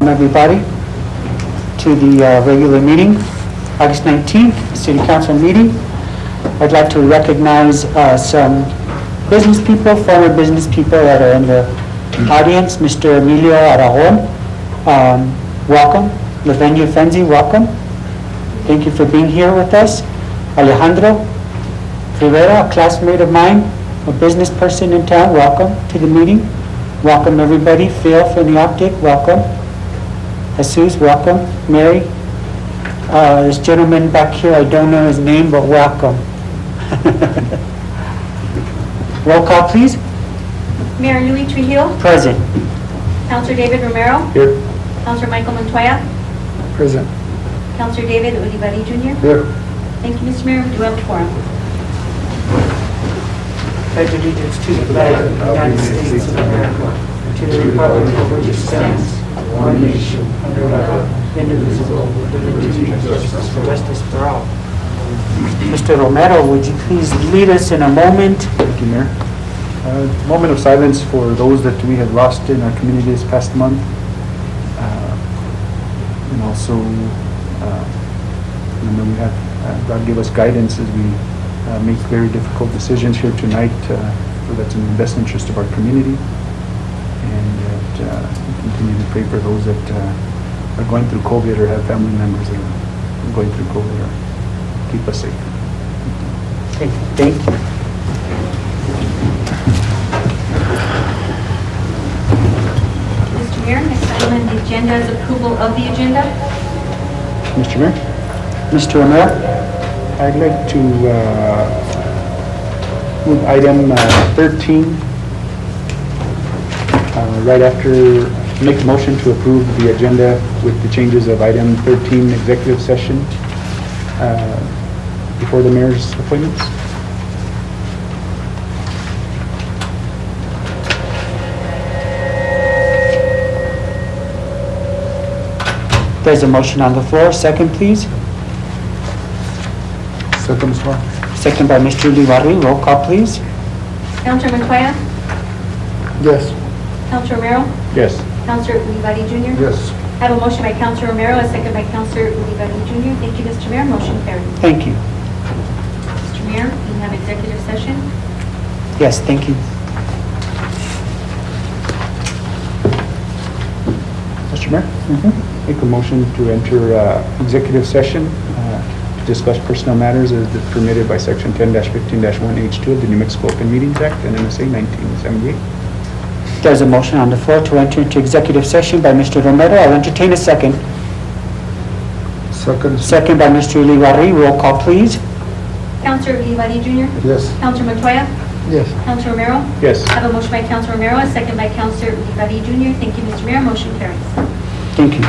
everybody to the regular meeting, August 19th, City Council meeting. I'd like to recognize some business people, former business people that are in the audience. Mr. Emilio Aragon, welcome. Lavenio Fenzi, welcome. Thank you for being here with us. Alejandro Rivera, a classmate of mine, a business person in town, welcome to the meeting. Welcome everybody. Phil from the Optic, welcome. Jesus, welcome. Mary, this gentleman back here, I don't know his name, but welcome. Roll call, please. Mayor Louis Trujillo. Present. Councilor David Romero. Here. Councilor Michael Montoya. Present. Councilor David Ulibarri Jr. Here. Thank you, Mr. Mayor. We do have a quorum. Pledge allegiance to the flag of the United States of America, to the republic for which it stands, one nation, under God, indivisible, with liberty and justice for all. Mr. Romero, would you please lead us in a moment? Thank you, Mayor. Moment of silence for those that we have lost in our community this past month. And also, remember we have, God give us guidance as we make very difficult decisions here tonight, for that's in the best interest of our community. And that we continue to pray for those that are going through COVID or have family members that are going through COVID, or keep us safe. Thank you. Mr. Mayor, next item on the agenda is approval of the agenda. Mr. Mayor? Mr. Romero? I'd like to move item 13, right after, make a motion to approve the agenda with the changes of item 13, executive session, before the mayor's appointments. There's a motion on the floor. Second, please. Second as well. Second by Mr. Ulibarri. Roll call, please. Councilor Montoya. Yes. Councilor Romero. Yes. Councilor Ulibarri Jr. Yes. I have a motion by Councilor Romero, a second by Councilor Ulibarri Jr. Thank you, Mr. Mayor. Motion carries. Thank you. Mr. Mayor, we have executive session. Yes, thank you. Mr. Mayor? Make a motion to enter executive session to discuss personnel matters as permitted by Section 10-15-1H2 of the New Mexico Open Meetings Act and NSA 1978. There's a motion on the floor to enter into executive session by Mr. Romero. I'll entertain a second. Second. Second by Mr. Ulibarri. Roll call, please. Councilor Ulibarri Jr. Yes. Councilor Montoya. Yes. Councilor Romero. Yes. I have a motion by Councilor Romero, a second by Councilor Ulibarri Jr. Thank you, Mr. Mayor. Motion carries. Thank you.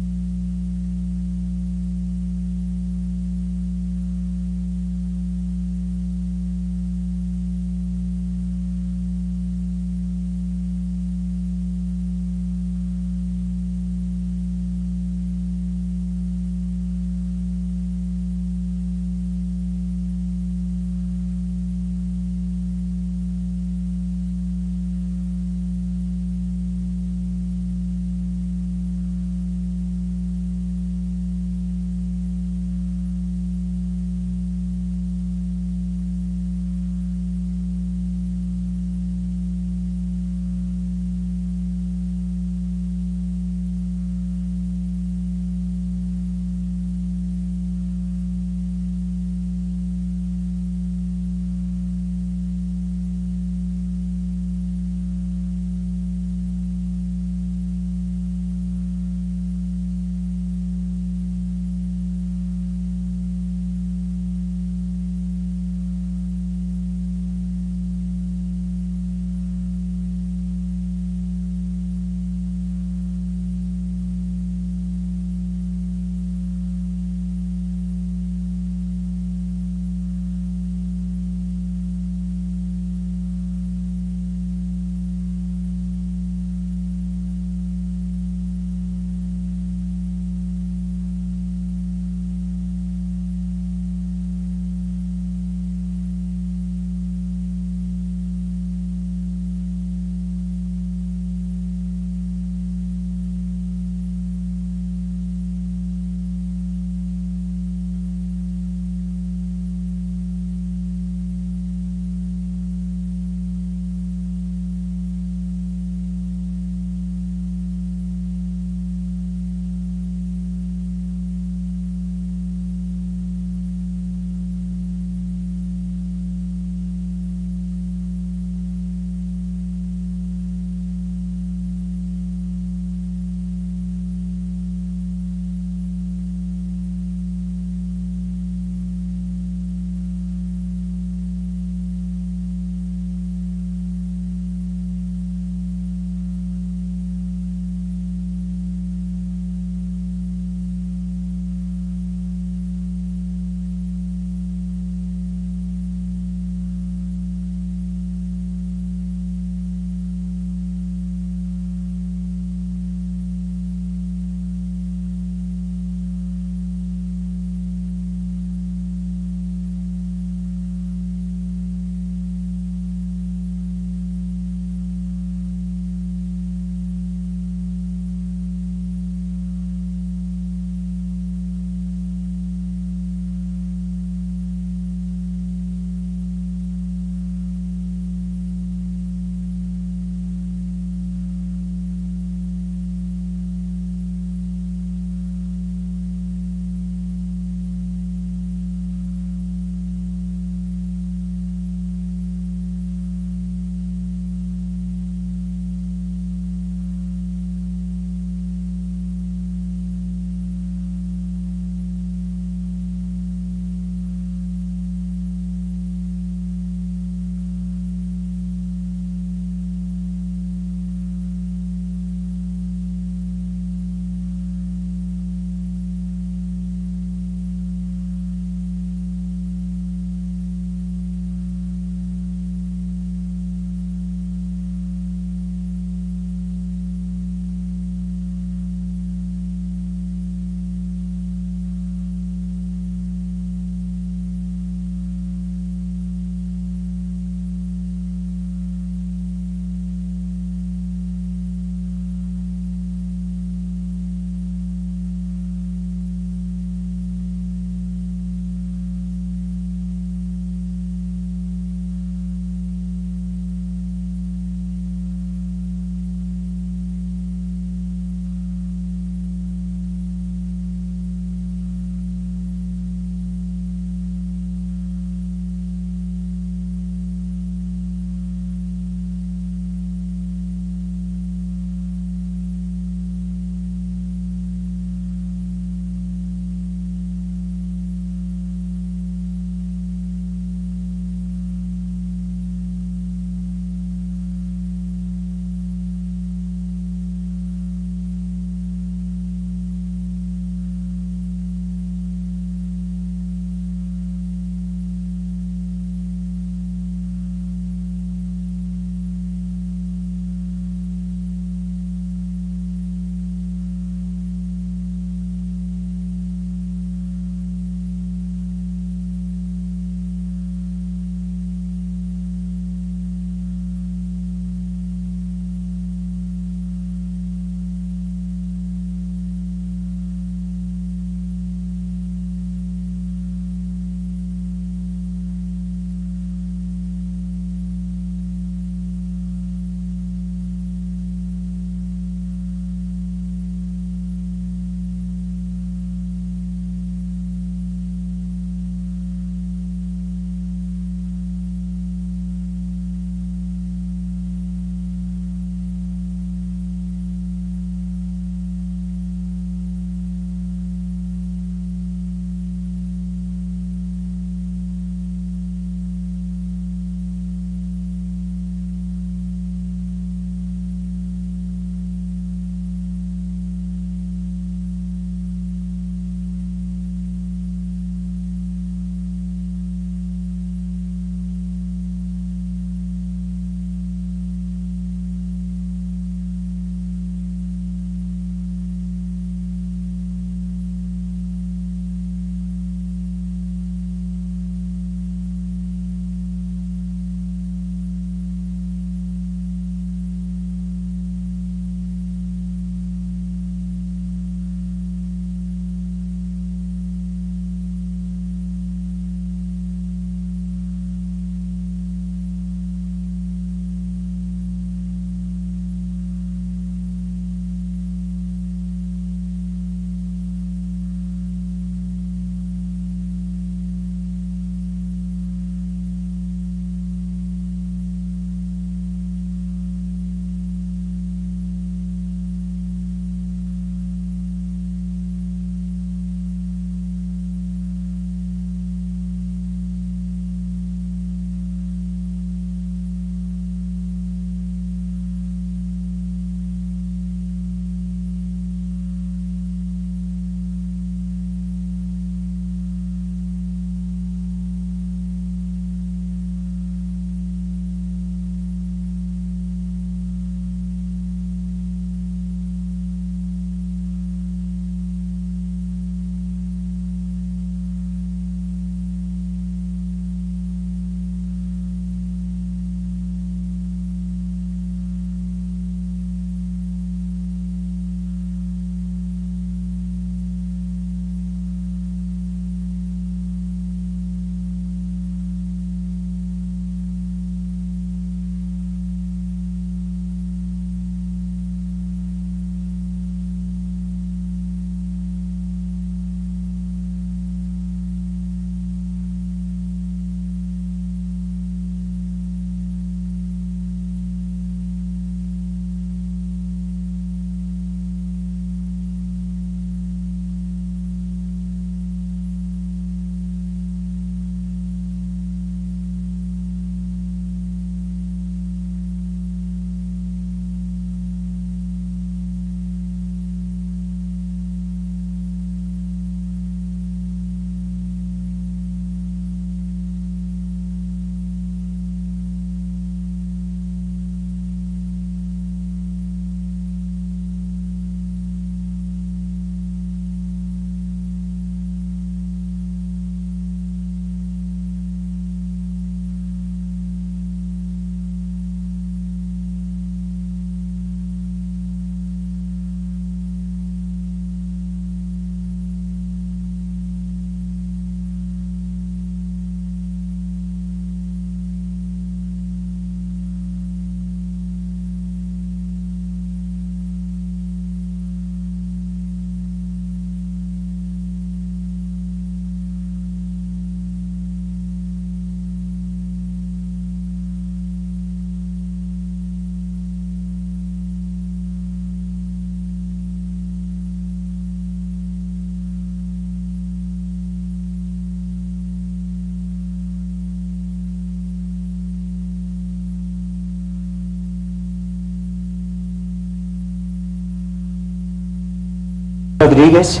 Rodriguez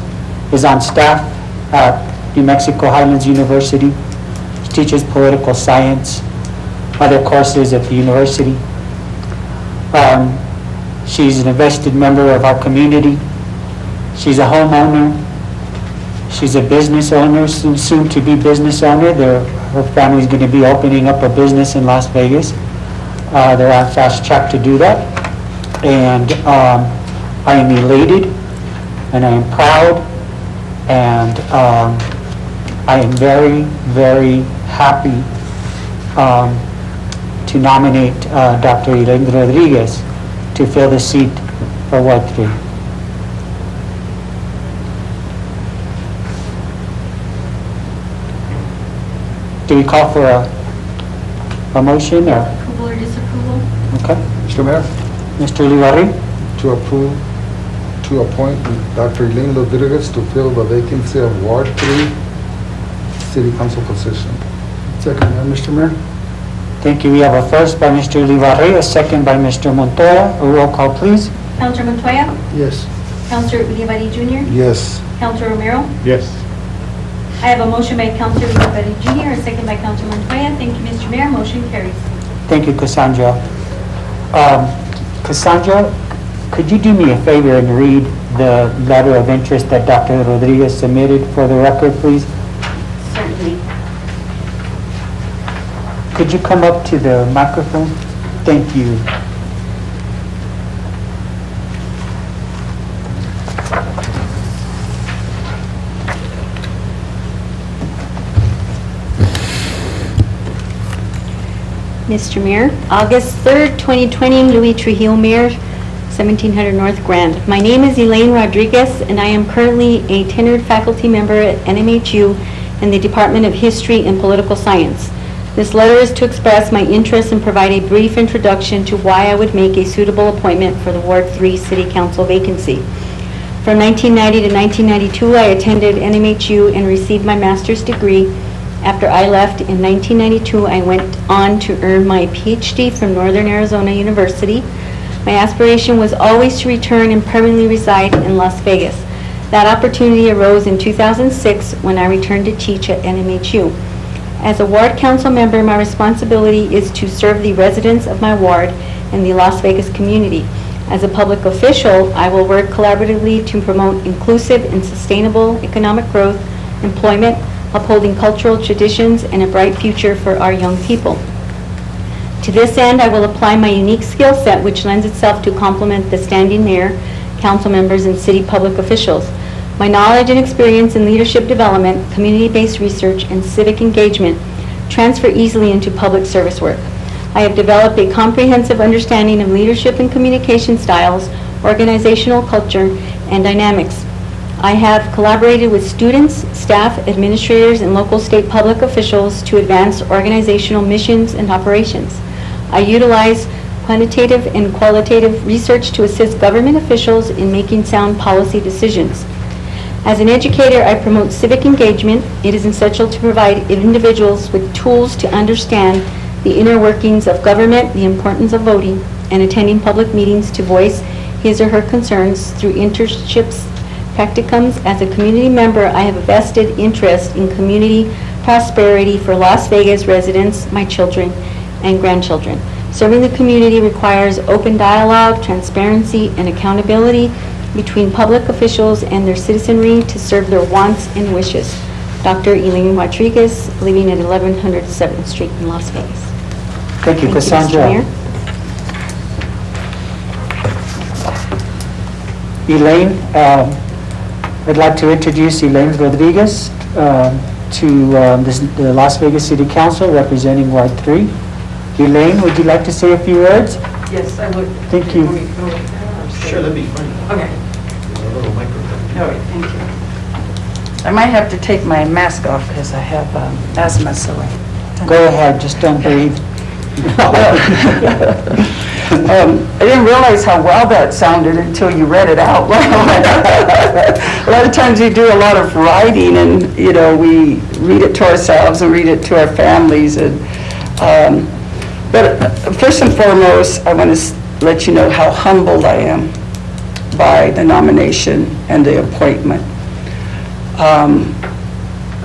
is on staff at New Mexico Highlands University. She teaches political science, other courses at the university. She's an invested member of our community. She's a homeowner. She's a business owner, soon to be business owner. Her family's going to be opening up a business in Las Vegas. They're on fast track to do that. And I am elated, and I am proud, and I am very, very happy to nominate Dr. Elaine Rodriguez to fill the seat for Ward 3. Do we call for a motion, or? Approval or disapproval? Okay. Mr. Mayor, Mr. Ulibarri? to approve, to appoint Dr. Elaine Rodriguez to fill the vacancy of Ward 3 City Council position. Second, Mr. Mayor. Thank you. We have a first by Mr. Ulibarri, a second by Mr. Montoya. A roll call, please. Counselor Montoya? Yes. Counselor Ulibarri Jr.? Yes. Counselor Romero? Yes. I have a motion by Counselor Ulibarri Jr., a second by Counselor Montoya. Thank you, Mr. Mayor. Motion carries. Thank you, Cassandra. Cassandra, could you do me a favor and read the letter of interest that Dr. Rodriguez submitted for the record, please? Certainly. Could you come up to the microphone? Thank you. Mr. Mayor, August 3rd, 2020, Louis Trujillo Mayor, 1700 North Grand. My name is Elaine Rodriguez, and I am currently a tenured faculty member at NMHU in the Department of History and Political Science. This letter is to express my interest and provide a brief introduction to why I would make a suitable appointment for the Ward 3 City Council vacancy. From 1990 to 1992, I attended NMHU and received my master's degree. After I left in 1992, I went on to earn my PhD from Northern Arizona University. My aspiration was always to return and permanently reside in Las Vegas. That opportunity arose in 2006 when I returned to teach at NMHU. As a ward council member, my responsibility is to serve the residents of my ward and the Las Vegas community. As a public official, I will work collaboratively to promote inclusive and sustainable economic growth, employment, upholding cultural traditions, and a bright future for our young people. To this end, I will apply my unique skill set, which lends itself to complement the standing mayor, council members, and city public officials. My knowledge and experience in leadership development, community-based research, and civic engagement transfer easily into public service work. I have developed a comprehensive understanding of leadership and communication styles, organizational culture, and dynamics. I have collaborated with students, staff, administrators, and local state public officials to advance organizational missions and operations. I utilize quantitative and qualitative research to assist government officials in making sound policy decisions. As an educator, I promote civic engagement. It is essential to provide individuals with tools to understand the inner workings of government, the importance of voting, and attending public meetings to voice his or her concerns through internships, practicums. As a community member, I have a vested interest in community prosperity for Las Vegas residents, my children, and grandchildren. Serving the community requires open dialogue, transparency, and accountability between public officials and their citizenry to serve their wants and wishes. Dr. Elaine Rodriguez, living at 1100 7th Street in Las Vegas. Thank you, Mr. Cassandra. Mayor. Elaine, I'd like to introduce Elaine Rodriguez to the Las Vegas City Council representing Ward 3. Elaine, would you like to say a few words? Yes, I would. Thank you. Sure, that'd be fun. Okay, A little microphone. all right, thank you. I might have to take my mask off because I have asthma, so I... Go ahead, just don't breathe. I didn't realize how well that sounded until you read it out loud. A lot of times we do a lot of writing and, you know, we read it to ourselves and read it to our families. And but first and foremost, I want to let you know how humbled I am by the nomination and the appointment.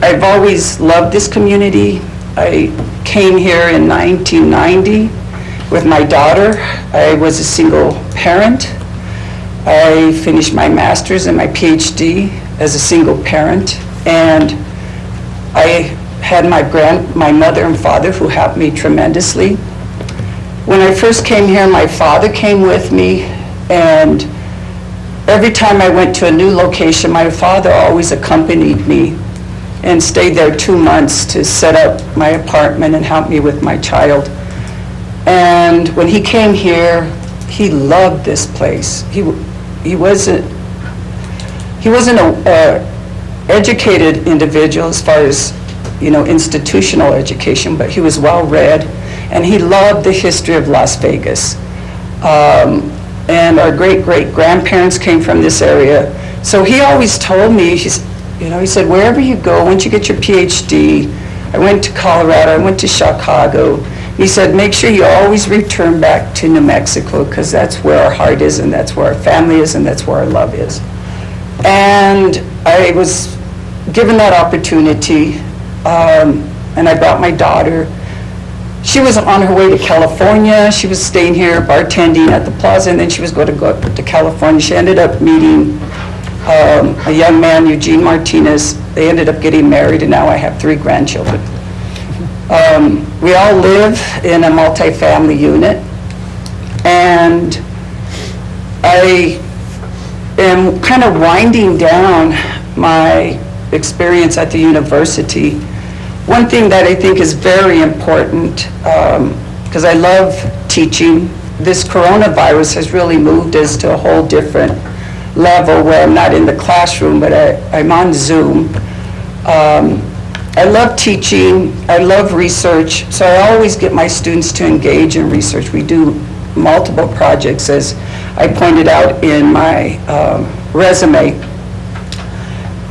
I've always loved this community. I came here in 1990 with my daughter. I was a single parent. I finished my master's and my PhD as a single parent, and I had my mother and father who helped me tremendously. When I first came here, my father came with me, and every time I went to a new location, my father always accompanied me and stayed there 2 months to set up my apartment and help me with my child. And when he came here, he loved this place. He wasn't a educated individual as far as, institutional education, but he was well-read, and he loved the history of Las Vegas. And our great-great-grandparents came from this area. So he always told me, he said, wherever you go, once you get your PhD, I went to Colorado, I went to Chicago. He said, make sure you always return back to New Mexico, because that's where our heart is, and that's where our family is, and that's where our love is. And I was given that opportunity, and I brought my daughter. She was on her way to California. She was staying here, bartending at the plaza, and then she was going to go to California. She ended up meeting a young man, Eugene Martinez. They ended up getting married, and now I have 3 grandchildren. We all live in a multi-family unit, and I am kind of winding down my experience at the university. One thing that I think is very important, because I love teaching, this coronavirus has really moved us to a whole different level where I'm not in the classroom, but I'm on Zoom. I love teaching, I love research, so I always get my students to engage in research. We do multiple projects, as I pointed out in my resume.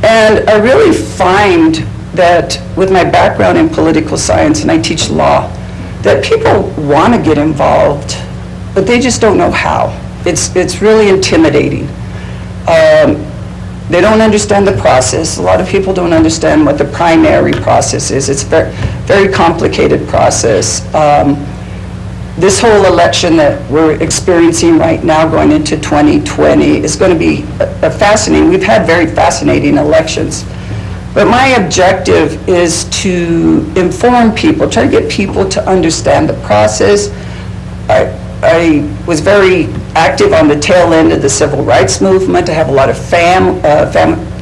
And I really find that with my background in political science, and I teach law, that people want to get involved, but they just don't know how. It's really intimidating. They don't understand the process. A lot of people don't understand what the primary process is. It's a very, very complicated process. This whole election that we're experiencing right now going into 2020 is going to be fascinating. We've had very fascinating elections. But my objective is to inform people, try to get people to understand the process. I was very active on the tail end of the civil rights movement. I have a lot of family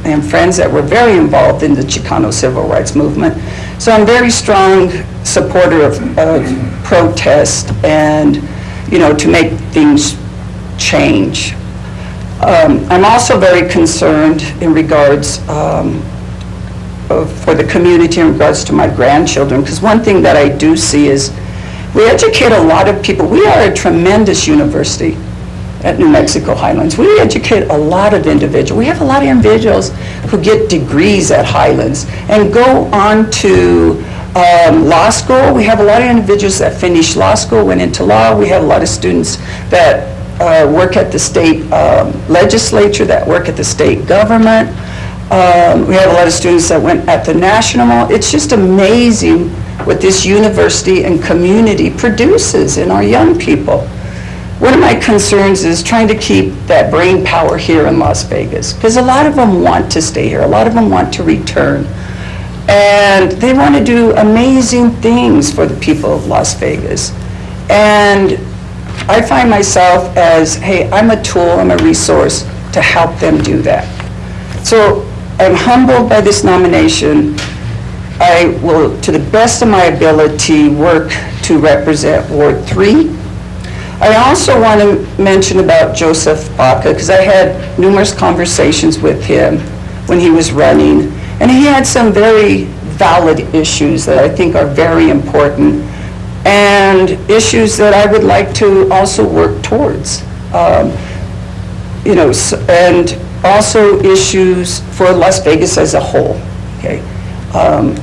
and friends that were very involved in the Chicano civil rights movement. So I'm a very strong supporter of protest and, to make things change. I'm also very concerned in regards for the community in regards to my grandchildren, because one thing that I do see is we educate a lot of people. We are a tremendous university at New Mexico Highlands. We educate a lot of individuals. We have a lot of individuals who get degrees at Highlands and go on to law school. We have a lot of individuals that finish law school, went into law. We have a lot of students that work at the state legislature, that work at the state government. We have a lot of students that went at the national. It's just amazing what this university and community produces in our young people. One of my concerns is trying to keep that brain power here in Las Vegas, because a lot of them want to stay here. A lot of them want to return. And they want to do amazing things for the people of Las Vegas. And I find myself as, hey, I'm a tool, I'm a resource to help them do that. So I'm humbled by this nomination. I will, to the best of my ability, work to represent Ward 3. I also want to mention about Joseph Baca, because I had numerous conversations with him when he was running, and he had some very valid issues that I think are very important, and issues that I would like to also work towards. And also issues for Las Vegas as a whole, okay?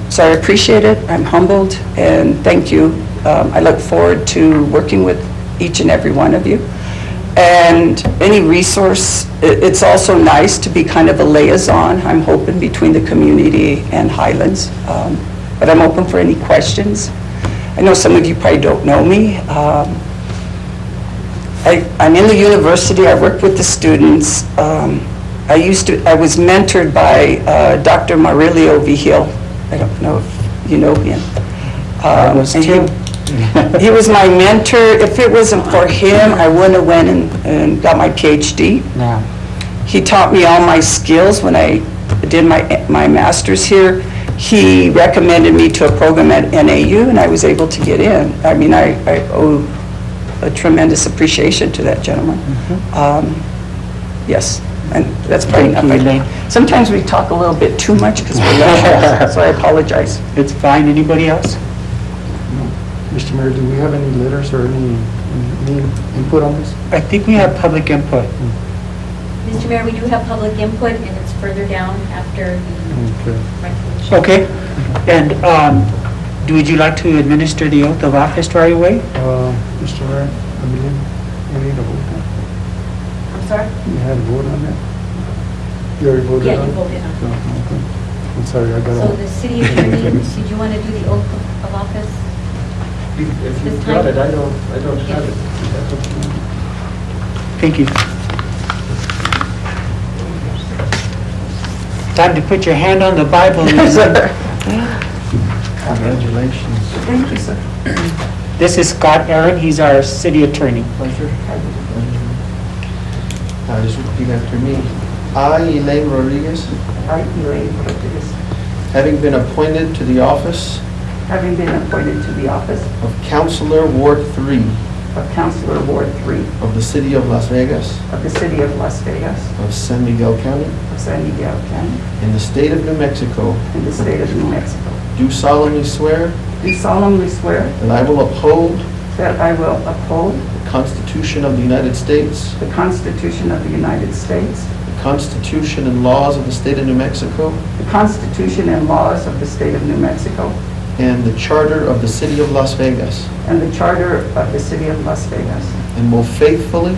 So I appreciate it, I'm humbled, and thank you. I look forward to working with each and every one of you. And any resource, it's also nice to be kind of a liaison, I'm hoping, between the community and Highlands. But I'm open for any questions. I know some of you probably don't know me. I'm in the university, I work with the students. I was mentored by Dr. Marilio Vigil. I don't know if you know him. I was And too. He was my mentor. If it wasn't for him, I wouldn't have went and got my PhD. Now, He taught me all my skills when I did my master's here. He recommended me to a program at NAU, and I was able to get in. I mean, I owe a tremendous appreciation to that gentleman. Yes, and that's probably Thank enough. you, Elaine. Sometimes we talk a little bit too much because we're left, so I apologize. it's fine. Anybody else? Mr. Mayor, do we have any letters or any input on this? I think we have public input. Mr. Mayor, we do have public input, and it's further down after the Okay. resolution. Okay. And would you like to administer the oath of office right away? Mr. Mayor, I believe we need a vote. I'm sorry? You had a vote on that? You already voted Yeah, on you it? voted on it. Oh, okay. I'm sorry, I got So the city attorney, did you want to do the oath of office? If This you've time? got it, I don't have it. That's okay. Thank you. Time to put your hand on the Bible. Lisa. Congratulations. Thank you, sir. This is Scott Aaron. He's our city attorney. Pleasure. Just repeat after me. I, Elaine Rodriguez, I, Elaine Rodriguez, having been appointed to the office having been appointed to the office of Councilor Ward 3 of Councilor Ward 3 of the City of Las Vegas of the City of Las Vegas of San Miguel County of San Miguel County in the state of New Mexico, in the state of New Mexico, do solemnly swear do solemnly swear that I will uphold that I will uphold the Constitution of the United States, the Constitution of the United States, the Constitution and laws of the state of New Mexico, the Constitution and laws of the state of New Mexico, and the Charter of the City of Las Vegas, and the Charter of the City of Las Vegas, and will faithfully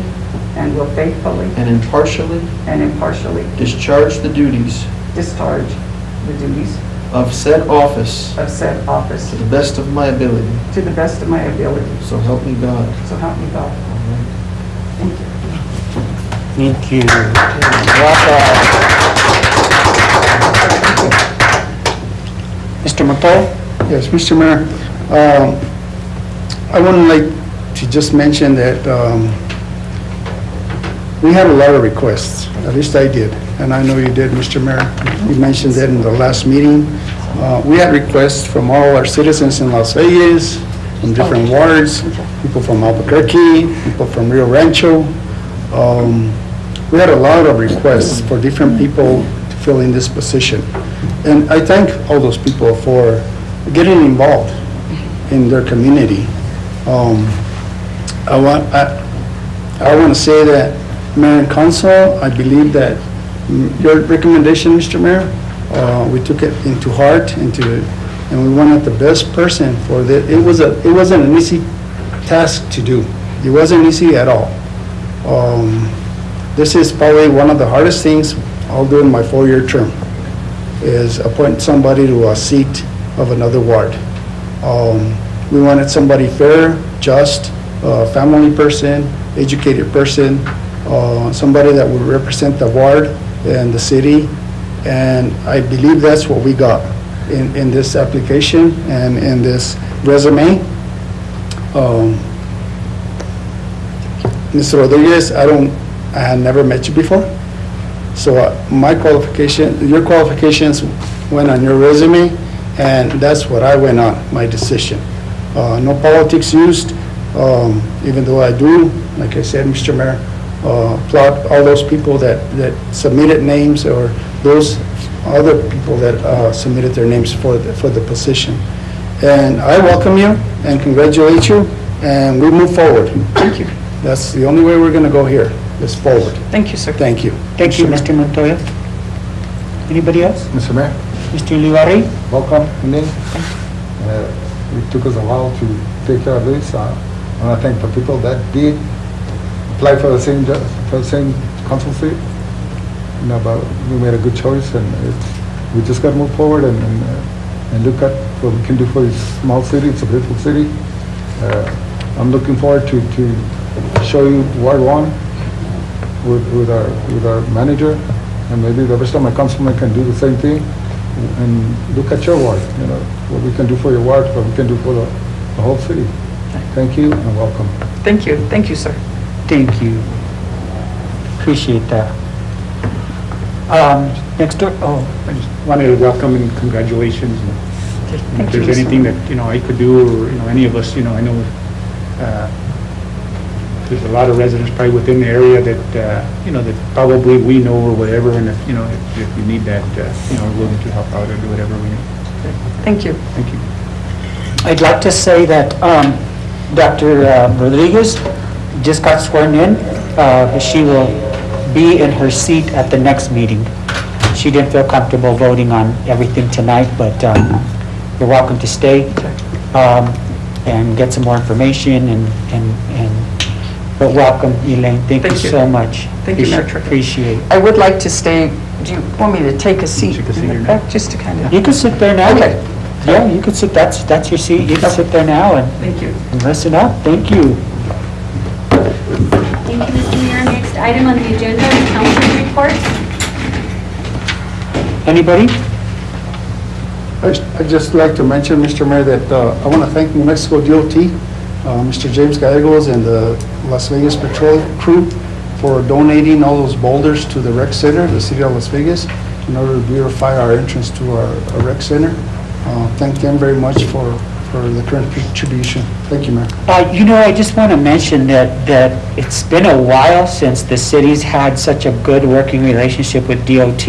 and will faithfully and impartially and impartially discharge the duties discharge the duties of said office of said office to the best of my ability. to the best of my ability. So help me God. So help me God. Thank you. Thank you. Welcome. Mr. Montoya? Yes, Mr. Mayor, I would like to just mention that we had a lot of requests, at least I did, and I know you did, Mr. Mayor. You mentioned that in the last meeting. We had requests from all our citizens in Las Vegas, from different wards, people from Albuquerque, people from Rio Rancho. We had a lot of requests for different people to fill in this position. And I thank all those people for getting involved in their community. I want to say that Mayor and Council, I believe that your recommendation, Mr. Mayor, we took it into heart, and we wanted the best person for this. It wasn't an easy task to do. It wasn't easy at all. This is probably one of the hardest things I'll do in my 4-year term, is appoint somebody to a seat of another ward. We wanted somebody fair, just, family person, educated person, somebody that would represent the ward and the city, and I believe that's what we got in this application and in this resume. Mr. Rodriguez, I had never met you before, so my qualification, your qualifications went on your resume, and that's what I went on, my decision. No politics used, even though I do, like I said, Mr. Mayor, applaud all those people that submitted names, or those other people that submitted their names for the position. And I welcome you and congratulate you, and we move forward. Thank you. That's the only way we're going to go here, is forward. Thank you, sir. Thank you. Thank you, Mr. Montoya. Anybody else? Mr. Mayor, Mr. Livari? welcome. Elaine. It took us a while to take care of this. I want to thank the people that did apply for the same council seat. But we made a good choice, and we just got to move forward and look at what we can do for this small city. It's a beautiful city. I'm looking forward to show you Ward 1 with our manager, and maybe the rest of my councilmen can do the same thing and look at your ward, what we can do for your ward, what we can do for the whole city. Thank you and welcome. Thank you, sir. Thank you. Appreciate that. Next door, I just wanted to welcome and congratulations. And if Thank you, there's Mr. anything that, I could do, or, any of us, I know there's a lot of residents probably within the area that, that probably we know or whatever, and if you need that, we're willing to help out or do whatever we need. Thank you. Thank you. I'd like to say that Dr. Rodriguez just got sworn in. She will be in her seat at the next meeting. She didn't feel comfortable voting on everything tonight, but you're welcome to stay and get some more information but welcome, Elaine. Thank you Thank you. so much. Thank you, Mayor Trujillo. Appreciate. I would like to stay, do you want me to take a seat Take a seat in here the now. back, just to kind of? You can sit there now. Okay. Yeah, you can sit, that's your seat. You can sit there now and Thank you. listen up. Thank you. Thank you, Mr. Mayor. Next item on the agenda is council reports. Anybody? I'd just like to mention, Mr. Mayor, that I want to thank New Mexico DOT, Mr. James Gallegos and the Las Vegas Patrol crew for donating all those boulders to the rec center, the city of Las Vegas, in order to beautify our entrance to our rec center. Thank them very much for the current contribution. Thank you, Mayor. I just want to mention that it's been a while since the city's had such a good working relationship with DOT.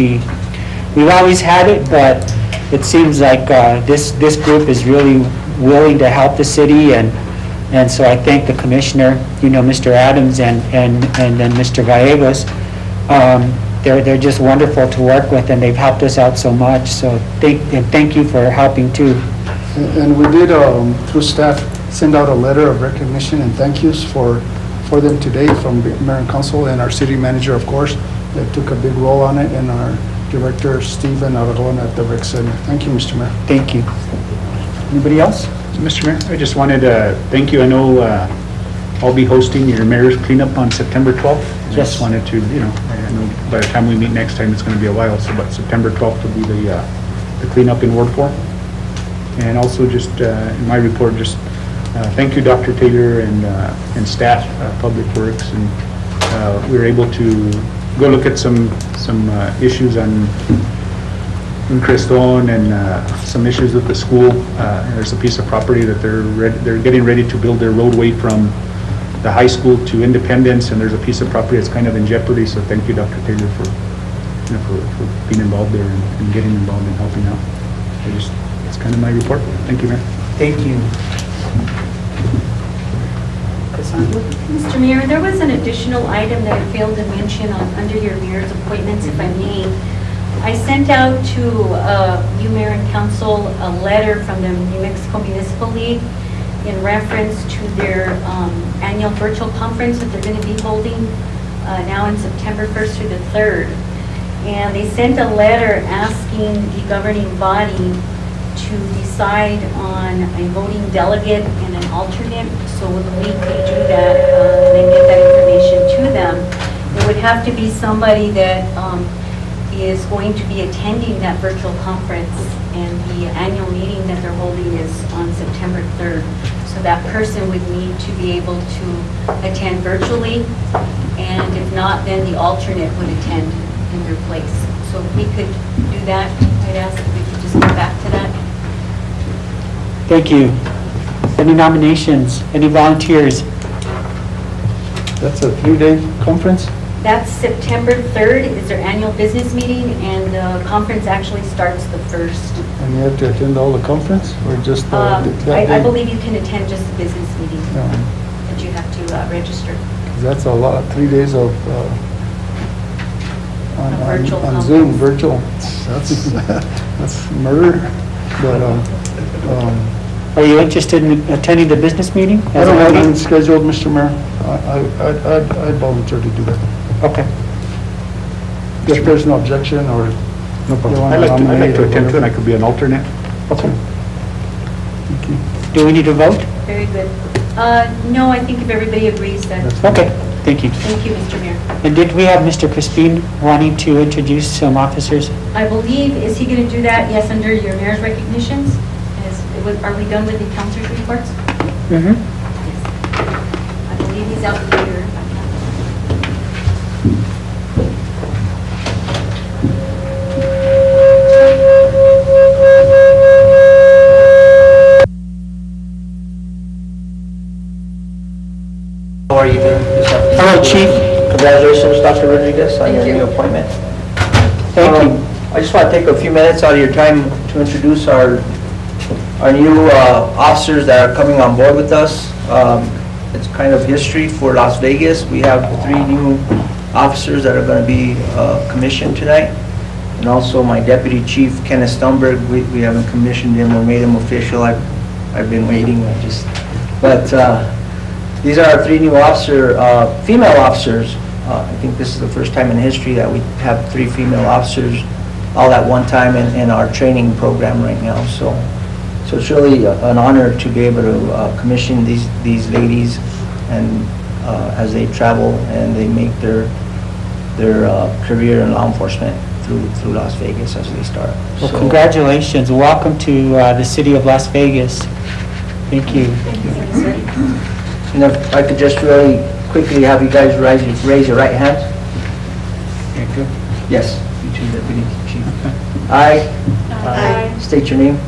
We've always had it, but it seems like this group is really willing to help the city, and so I thank the commissioner, Mr. Adams and then Mr. Gallegos. They're just wonderful to work with, and they've helped us out so much, so thank you for helping too. And we did, through staff, send out a letter of recognition and thank yous for them today from the mayor and council and our city manager, of course, that took a big role on it, and our director, Stephen Aragon at the rec center. Thank you, Mr. Mayor. Thank you. Anybody else? Mr. Mayor, I just wanted to thank you. I know I'll be hosting your mayor's cleanup on September 12th. I Yes. just wanted to, I know by the time we meet next time, it's going to be a while, but September 12th will be the cleanup in Ward 4. And also just in my report, just thank you, Dr. Taylor and staff, Public Works, and we were able to go look at some issues in Creston and some issues with the school. There's a piece of property that they're getting ready to build their roadway from the high school to Independence, and there's a piece of property that's kind of in jeopardy. So thank you, Dr. Taylor, for being involved there and getting involved and helping out. It's kind of my report. Thank you, Mayor. Thank you. Mr. Mayor, there was an additional item that I failed to mention under your mayor's appointments, if I may. I sent out to you, Mayor and Council, a letter from the New Mexico Municipal League in reference to their annual virtual conference that they're going to be holding now in September 1st through the 3rd. And they sent a letter asking the governing body to decide on a voting delegate and an alternate. So when we could do that and get that information to them, it would have to be somebody that is going to be attending that virtual conference, and the annual meeting that they're holding is on September 3rd. So that person would need to be able to attend virtually, and if not, then the alternate would attend in their place. So if we could do that, I'd ask if we could just get back to that. Thank you. Any nominations? Any volunteers? That's a 3-day conference? That's September 3rd is their annual business meeting, and the conference actually starts the 1st. And you have to attend all the conference, or just that I day? believe you can attend just the business meeting, Yeah. but you have to register. 'Cause that's a lot, 3 days of, virtual on Zoom, conference. virtual. That's murder, but, Are you interested in attending the business meeting? I don't have anything scheduled, Mr. Mayor. I'd volunteer to do that. Okay. If there's no objection or No problem. You wanna I'd like to nominate or attend to it, whatever? I could be an alternate. Okay. Thank you. Do we need to vote? Very good. No, I think if everybody agrees, then, Okay, thank you. thank you, Mr. Mayor. And did we have Mr. Crispin wanting to introduce some officers? I believe, is he going to do that, yes, under your mayor's recognitions? Are we done with the councilors' reports? Mm-hmm. I believe he's out here. How are you doing this afternoon? Hello, Chief. Congratulations, Dr. Rodriguez, on your new appointment. Thank you. I just want to take a few minutes out of your time to introduce our new officers that are coming on board with us. It's kind of history for Las Vegas. We have 3 new officers that are going to be commissioned tonight. And also my deputy chief, Kenneth Stumberg, we haven't commissioned him or made him official. I've been waiting, these are our 3 new female officers. I think this is the first time in history that we have 3 female officers all at one time in our training program right now. So it's really an honor to be able to commission these ladies and as they travel and they make their career in law enforcement through Las Vegas as they start. Well, So- congratulations. Welcome to the city of Las Vegas. Thank you. And if I could just really quickly have you guys raise your right hands. Yes, you too, Deputy Chief. I state your name.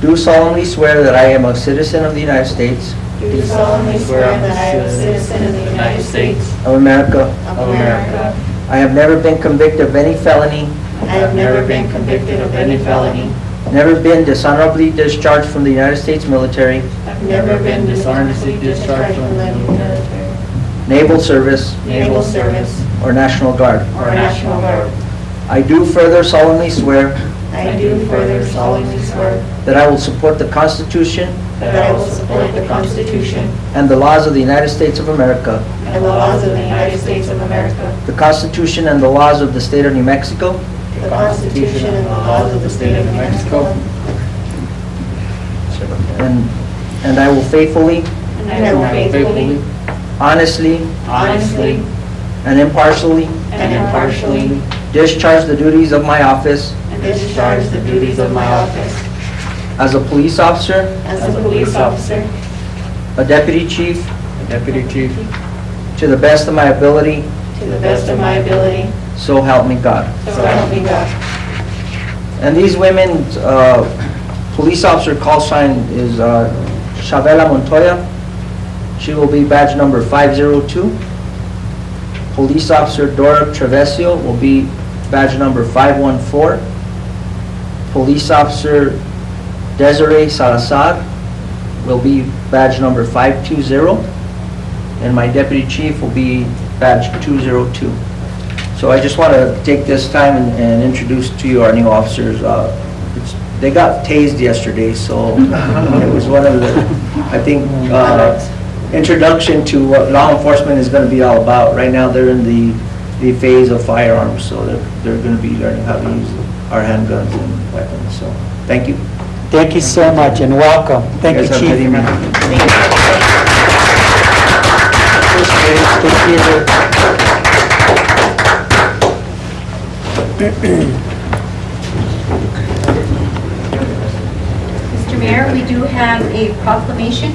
Do solemnly swear that I am a citizen of the United States Do solemnly swear that I am a citizen of the United States of America. of America. I have never been convicted of any felony, I have never been convicted of any felony. never been dishonorably discharged from the United States military, I've never been dishonorably discharged from the military, naval service, naval service, or National Guard. or National Guard. I do further solemnly swear I do further solemnly swear that I will support the Constitution that I will support the Constitution and the laws of the United States of America, and the laws of the United States of America, the Constitution and the laws of the State of New Mexico, the Constitution and the laws of the State of New Mexico, and I will faithfully, and I will faithfully, honestly, honestly, and impartially and impartially discharge the duties of my office discharge the duties of my office as a police officer, as a police officer, a deputy chief, to the best of my ability, to the best of my ability, so help me God. so help me God. And these women's police officer call sign is Chavela Montoya. She will be badge number 502. Police officer Dora Travesio will be badge number 514. Police officer Desiree Salazar will be badge number 520. And my deputy chief will be badge 202. So I just want to take this time and introduce to you our new officers. They got tased yesterday, so it was one of the, I think, introduction to what law enforcement is going to be all about. Right now, they're in the phase of firearms, so they're going to be learning how to use our handguns and weapons. So, thank you. Thank you so much and welcome. Thank you, guys have a Chief. good evening. Mr. Mayor, we do have a proclamation.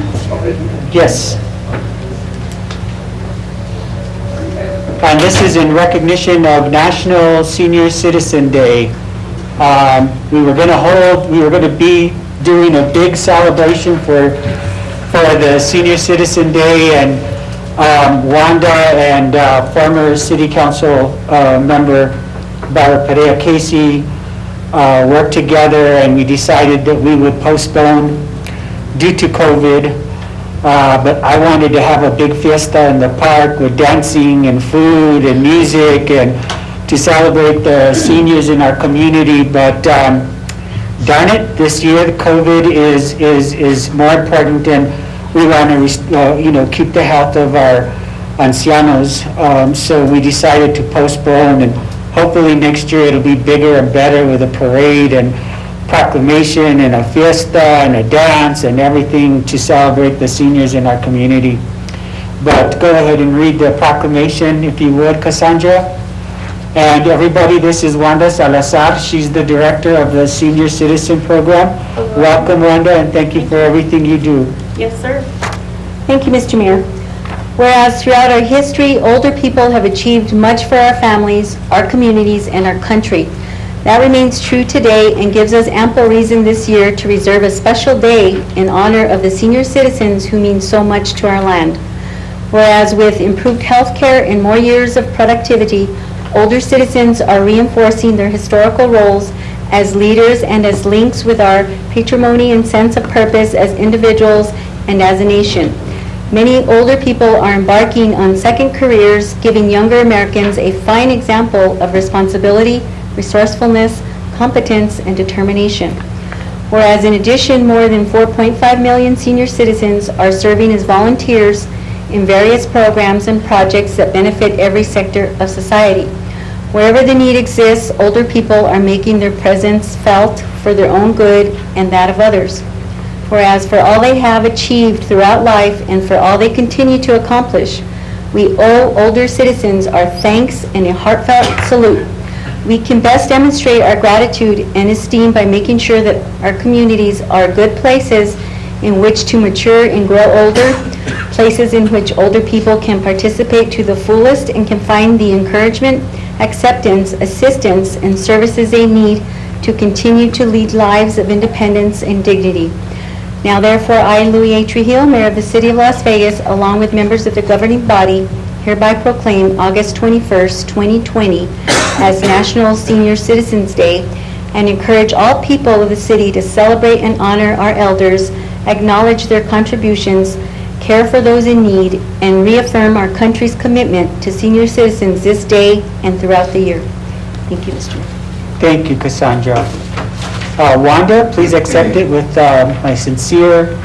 Yes. And this is in recognition of National Senior Citizen Day. We were going to be doing a big celebration for the Senior Citizen Day, and Wanda and former City Council member Barbara Perea Casey worked together, and we decided that we would postpone due to COVID. But I wanted to have a big fiesta in the park with dancing and food and music and to celebrate the seniors in our community. But darn it, this year COVID is more important, and we want to, keep the health of our ancianos. So we decided to postpone, and hopefully next year it'll be bigger and better with a parade and proclamation and a fiesta and a dance and everything to celebrate the seniors in our community. But go ahead and read the proclamation if you would, Cassandra. And everybody, this is Wanda Salazar. She's the director of the Senior Citizen Program. Welcome, Wanda, and thank you for everything you do. Yes, sir. Thank you, Mr. Mayor. Whereas throughout our history, older people have achieved much for our families, our communities, and our country. That remains true today and gives us ample reason this year to reserve a special day in honor of the senior citizens who mean so much to our land. Whereas with improved health care and more years of productivity, older citizens are reinforcing their historical roles as leaders and as links with our patrimony and sense of purpose as individuals and as a nation. Many older people are embarking on second careers, giving younger Americans a fine example of responsibility, resourcefulness, competence, and determination. Whereas in addition, more than 4.5 million senior citizens are serving as volunteers in various programs and projects that benefit every sector of society. Wherever the need exists, older people are making their presence felt for their own good and that of others. Whereas for all they have achieved throughout life and for all they continue to accomplish, we owe older citizens our thanks and a heartfelt salute. We can best demonstrate our gratitude and esteem by making sure that our communities are good places in which to mature and grow older, places in which older people can participate to the fullest and can find the encouragement, acceptance, assistance, and services they need to continue to lead lives of independence and dignity. Now therefore, I, Louis A. Trujillo, Mayor of the City of Las Vegas, along with members of the governing body, hereby proclaim August 21st, 2020 as National Senior Citizens Day and encourage all people of the city to celebrate and honor our elders, acknowledge their contributions, care for those in need, and reaffirm our country's commitment to senior citizens this day and throughout the year. Thank you, Mr. Mayor. Thank you, Cassandra. Wanda, please accept it with my sincere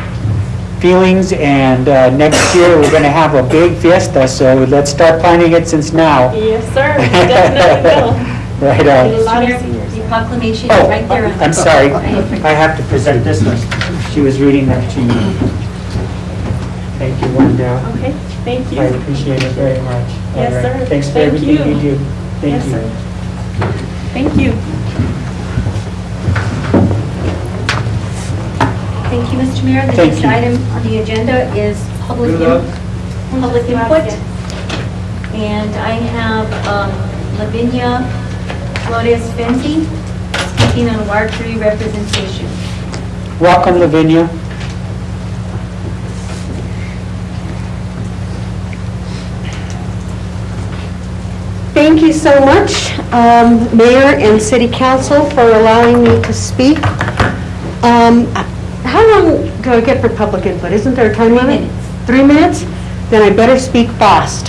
feelings, and next year we're going to have a big fiesta, so let's start planning it since now. Yes, sir. We definitely will. Right on. Mr. Mayor, the proclamation is Oh, right there. I'm sorry. I have to present this one. She was reading that to you. Thank you, Wanda. Okay, thank you. I appreciate it very much. Yes, All right. sir. Thanks for Thank everything you. you do. Thank Yes, you. sir. Thank you. Thank you, Mr. Mayor. The Thank next you. item on the agenda is public input. And I have Lavinia Flores Fenty speaking on Ward 3 representation. Welcome, Lavinia. Thank you so much, Mayor and City Council, for allowing me to speak. How long do I get for public input? Isn't there a time limit? 3 minutes. 3 minutes? Then I better speak fast.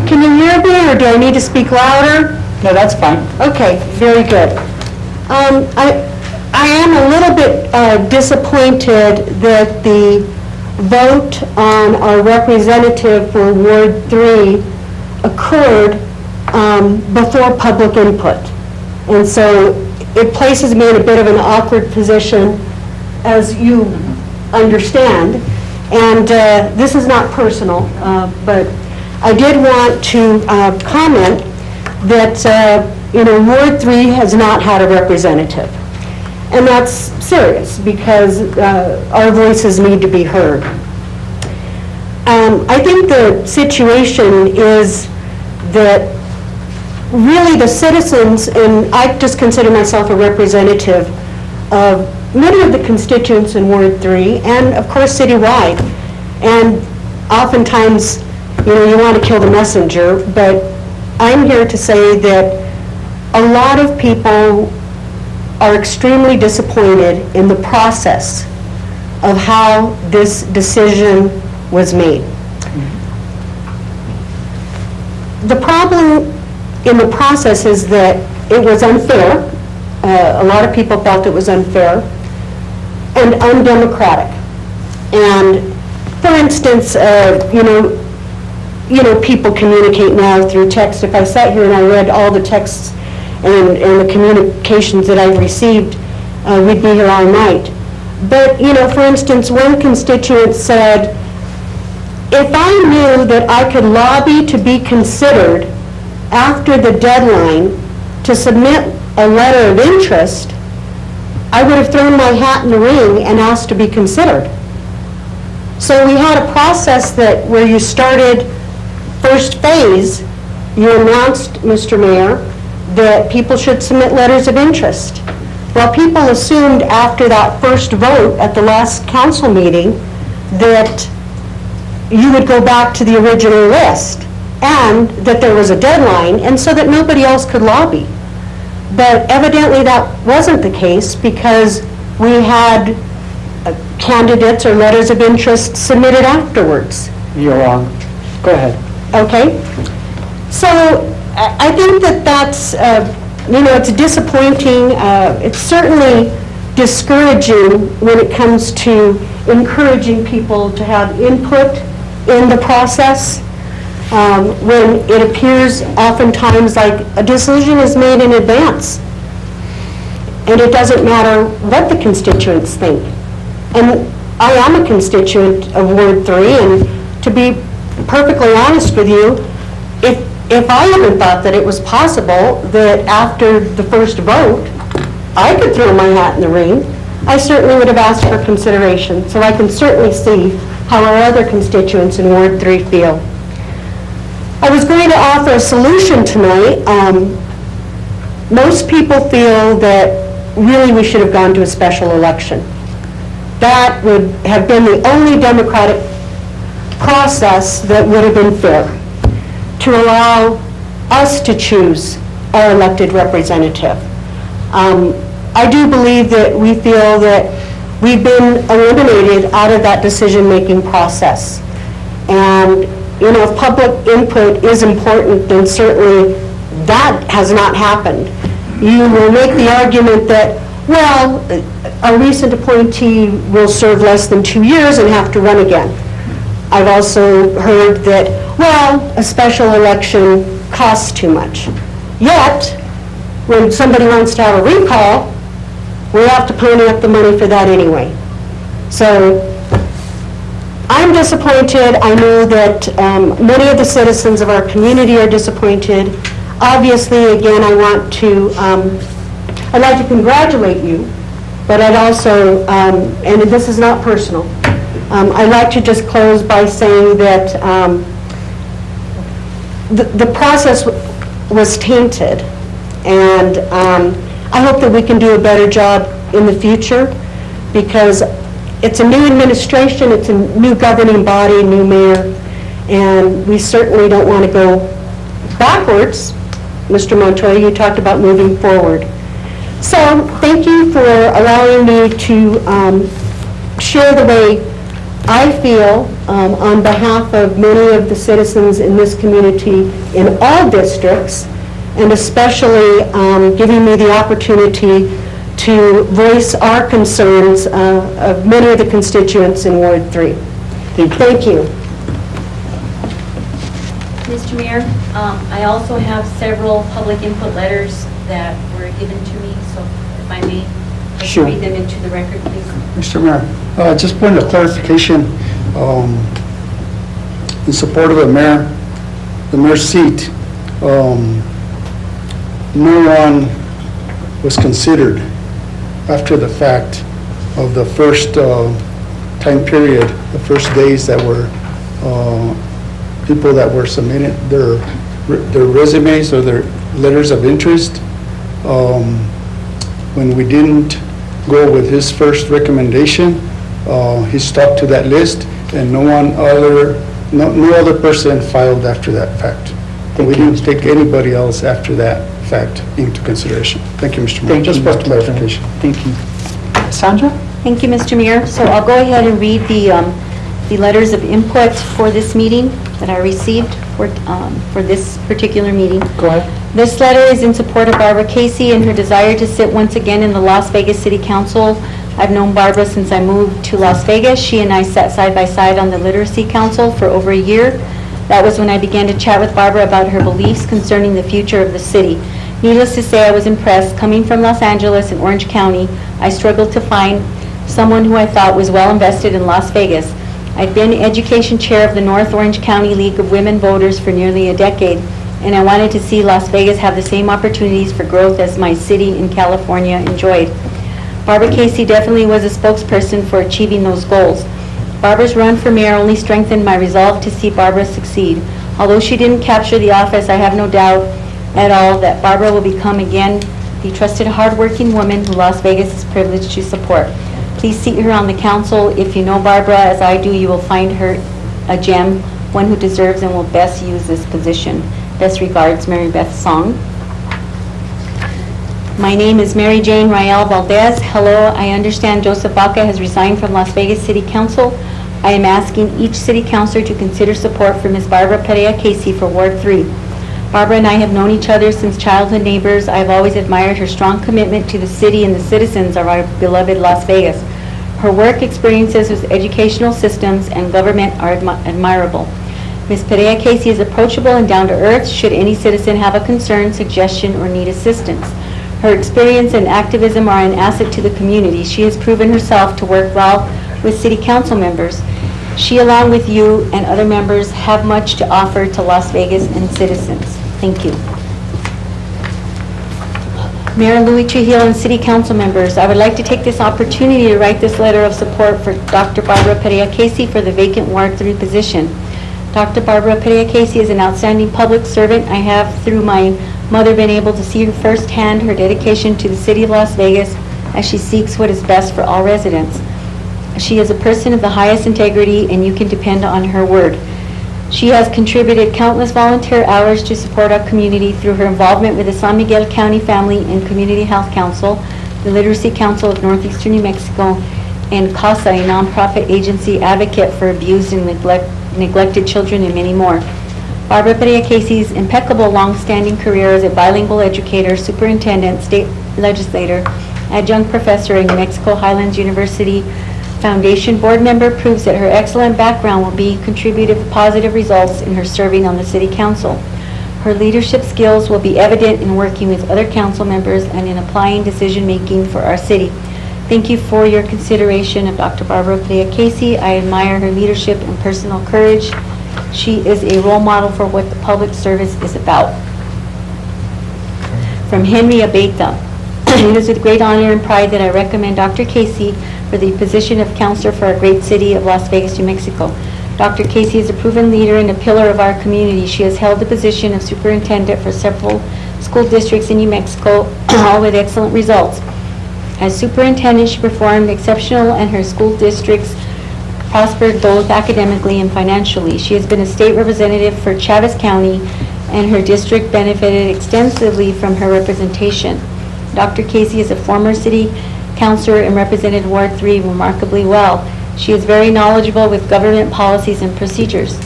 Can you hear me, or do I need to speak louder? No, that's fine. Okay, very good. I am a little bit disappointed that the vote on our representative for Ward 3 occurred before public input. And so it places me in a bit of an awkward position, as you understand. And this is not personal, but I did want to comment that, Ward 3 has not had a representative. And that's serious, because our voices need to be heard. I think the situation is that really the citizens, and I just consider myself a representative of many of the constituents in Ward 3, and of course citywide. And oftentimes, you want to kill the messenger, but I'm here to say that a lot of people are extremely disappointed in the process of how this decision was made. The problem in the process is that it was unfair. A lot of people felt it was unfair and undemocratic. And for instance, people communicate now through text. If I sat here and I read all the texts and the communications that I've received, we'd be here all night. But, for instance, one constituent said, if I knew that I could lobby to be considered after the deadline to submit a letter of interest, I would have thrown my hat in the ring and asked to be considered. So we had a process where you started first phase, you announced, Mr. Mayor, that people should submit letters of interest. Well, people assumed after that first vote at the last council meeting that you would go back to the original list and that there was a deadline, and so that nobody else could lobby. But evidently that wasn't the case, because we had candidates or letters of interest submitted afterwards. You're wrong. Go ahead. Okay? So I think that's, it's disappointing. It's certainly discouraging when it comes to encouraging people to have input in the process, when it appears oftentimes like a decision is made in advance. And it doesn't matter what the constituents think. And I am a constituent of Ward 3, and to be perfectly honest with you, if I hadn't thought that it was possible that after the first vote, I could throw my hat in the ring, I certainly would have asked for consideration. So I can certainly see how our other constituents in Ward 3 feel. I was going to offer a solution tonight. Most people feel that really we should have gone to a special election. That would have been the only democratic process that would have been fair, to allow us to choose our elected representative. I do believe that we feel that we've been eliminated out of that decision-making process. And, if public input is important, then certainly that has not happened. You will make the argument that, well, a recent appointee will serve less than 2 years and have to run again. I've also heard that, well, a special election costs too much. Yet, when somebody wants to have a recall, we have to pony up the money for that anyway. So I'm disappointed. I know that many of the citizens of our community are disappointed. Obviously, again, I'd like to congratulate you, but I'd also, and this is not personal, I'd like to just close by saying that the process was tainted, and I hope that we can do a better job in the future, because it's a new administration, it's a new governing body, new mayor, and we certainly don't want to go backwards. Mr. Montoya, you talked about moving forward. So thank you for allowing me to share the way I feel on behalf of many of the citizens in this community in all districts, and especially giving me the opportunity to voice our concerns of many of the constituents in Ward 3. Thank you. Mr. Mayor, I also have several public input letters that were given to me, so if I may, I can Sure. read them into the record, please. Mr. Mayor, just point of clarification, in support of the mayor's seat, no one was considered after the fact of the first time period, the first days that were people that were submitting their resumes or their letters of interest. When we didn't go with his first recommendation, he stuck to that list, and no other person filed after that fact. We didn't take anybody else after that fact into consideration. Thank you, Mr. Mayor. Thank you, Just for Dr. clarification. Thank you. Sandra? Thank you, Mr. Mayor. So I'll go ahead and read the letters of input for this meeting that I received for this particular meeting. Go ahead. This letter is in support of Barbara Casey and her desire to sit once again in the Las Vegas City Council I've known Barbara since I moved to Las Vegas. She and I sat side by side on the Literacy Council for over a year. That was when I began to chat with Barbara about her beliefs concerning the future of the city. Needless to say, I was impressed. Coming from Los Angeles and Orange County, I struggled to find someone who I thought was well invested in Las Vegas. I'd been education chair of the North Orange County League of Women Voters for nearly a decade, and I wanted to see Las Vegas have the same opportunities for growth as my city in California enjoyed. Barbara Casey definitely was a spokesperson for achieving those goals. Barbara's run for mayor only strengthened my resolve to see Barbara succeed. Although she didn't capture the office, I have no doubt at all that Barbara will become again the trusted, hardworking woman who Las Vegas is privileged to support. Please seat her on the council. If you know Barbara as I do, you will find her a gem, one who deserves and will best use this position. Best regards, Mary Beth Song. My name is Mary Jane Rael Valdez. Hello, I understand Joseph Baca has resigned from Las Vegas City Council. I am asking each city councilor to consider support for Ms. Barbara Perea Casey for Ward 3. Barbara and I have known each other since childhood neighbors. I have always admired her strong commitment to the city and the citizens of our beloved Las Vegas. Her work experiences with educational systems and government are admirable. Ms. Perea Casey is approachable and down to earth should any citizen have a concern, suggestion, or need assistance. Her experience and activism are an asset to the community. She has proven herself to work well with city council members. She, along with you and other members, have much to offer to Las Vegas and citizens. Thank you. Mayor Louis Trujillo and city council members, I would like to take this opportunity to write this letter of support for Dr. Barbara Perea Casey for the vacant Ward 3 position. Dr. Barbara Perea Casey is an outstanding public servant. I have, through my mother, been able to see her firsthand her dedication to the city of Las Vegas as she seeks what is best for all residents. She is a person of the highest integrity, and you can depend on her word. She has contributed countless volunteer hours to support our community through her involvement with the San Miguel County Family and Community Health Council, the Literacy Council of Northeastern New Mexico, and CASA, a nonprofit agency advocate for abused and neglected children, and many more. Barbara Perea Casey's impeccable long-standing career as a bilingual educator, superintendent, state legislator, adjunct professor in New Mexico Highlands University Foundation board member proves that her excellent background will be contributive positive results in her serving on the city council. Her leadership skills will be evident in working with other council members and in applying decision-making for our city. Thank you for your consideration of Dr. Barbara Perea Casey. I admire her leadership and personal courage. She is a role model for what the public service is about. From Henry Abeta. It is with great honor and pride that I recommend Dr. Casey for the position of counselor for our great city of Las Vegas, New Mexico. Dr. Casey is a proven leader and a pillar of our community. She has held the position of superintendent for several school districts in New Mexico, all with excellent results. As superintendent, she performed exceptional, and her school districts prospered both academically and financially. She has been a state representative for Chaves County, and her district benefited extensively from her representation. Dr. Casey is a former city councilor and represented Ward 3 remarkably well. She is very knowledgeable with government policies and procedures.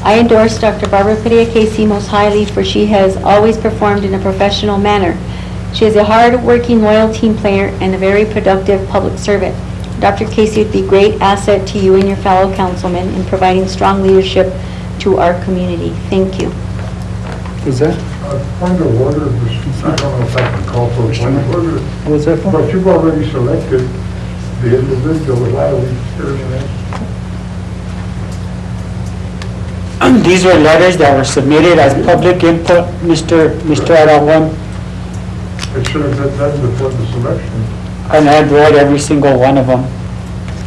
I endorse Dr. Barbara Perea Casey most highly, for she has always performed in a professional manner. She is a hard-working, loyal team player and a very productive public servant. Dr. Casey would be a great asset to you and your fellow councilmen in providing strong leadership to our community. Thank you. Who's that? Point of order, I don't know if I can call for a point of order, What was that for? but you've already selected the individual with Lally. These were letters that were submitted as public input, Mr. Aragon, It should have been done before the selection. and I've read every single one of them,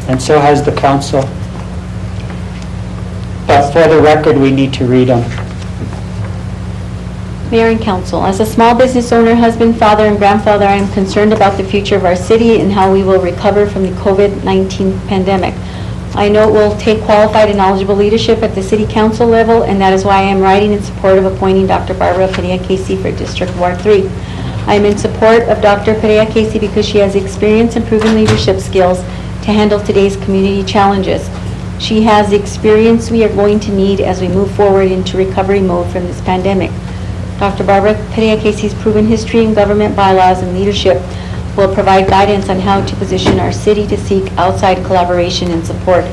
and so has the council. But for the record, we need to read them. Mayor and council, as a small business owner, husband, father, and grandfather, I am concerned about the future of our city and how we will recover from the COVID-19 pandemic. I know it will take qualified and knowledgeable leadership at the city council level, and that is why I am writing in support of appointing Dr. Barbara Perea Casey for District Ward 3. I am in support of Dr. Perea Casey because she has experience and proven leadership skills to handle today's community challenges. She has the experience we are going to need as we move forward into recovery mode from this pandemic. Dr. Barbara Perea Casey's proven history in government bylaws and leadership will provide guidance on how to position our city to seek outside collaboration and support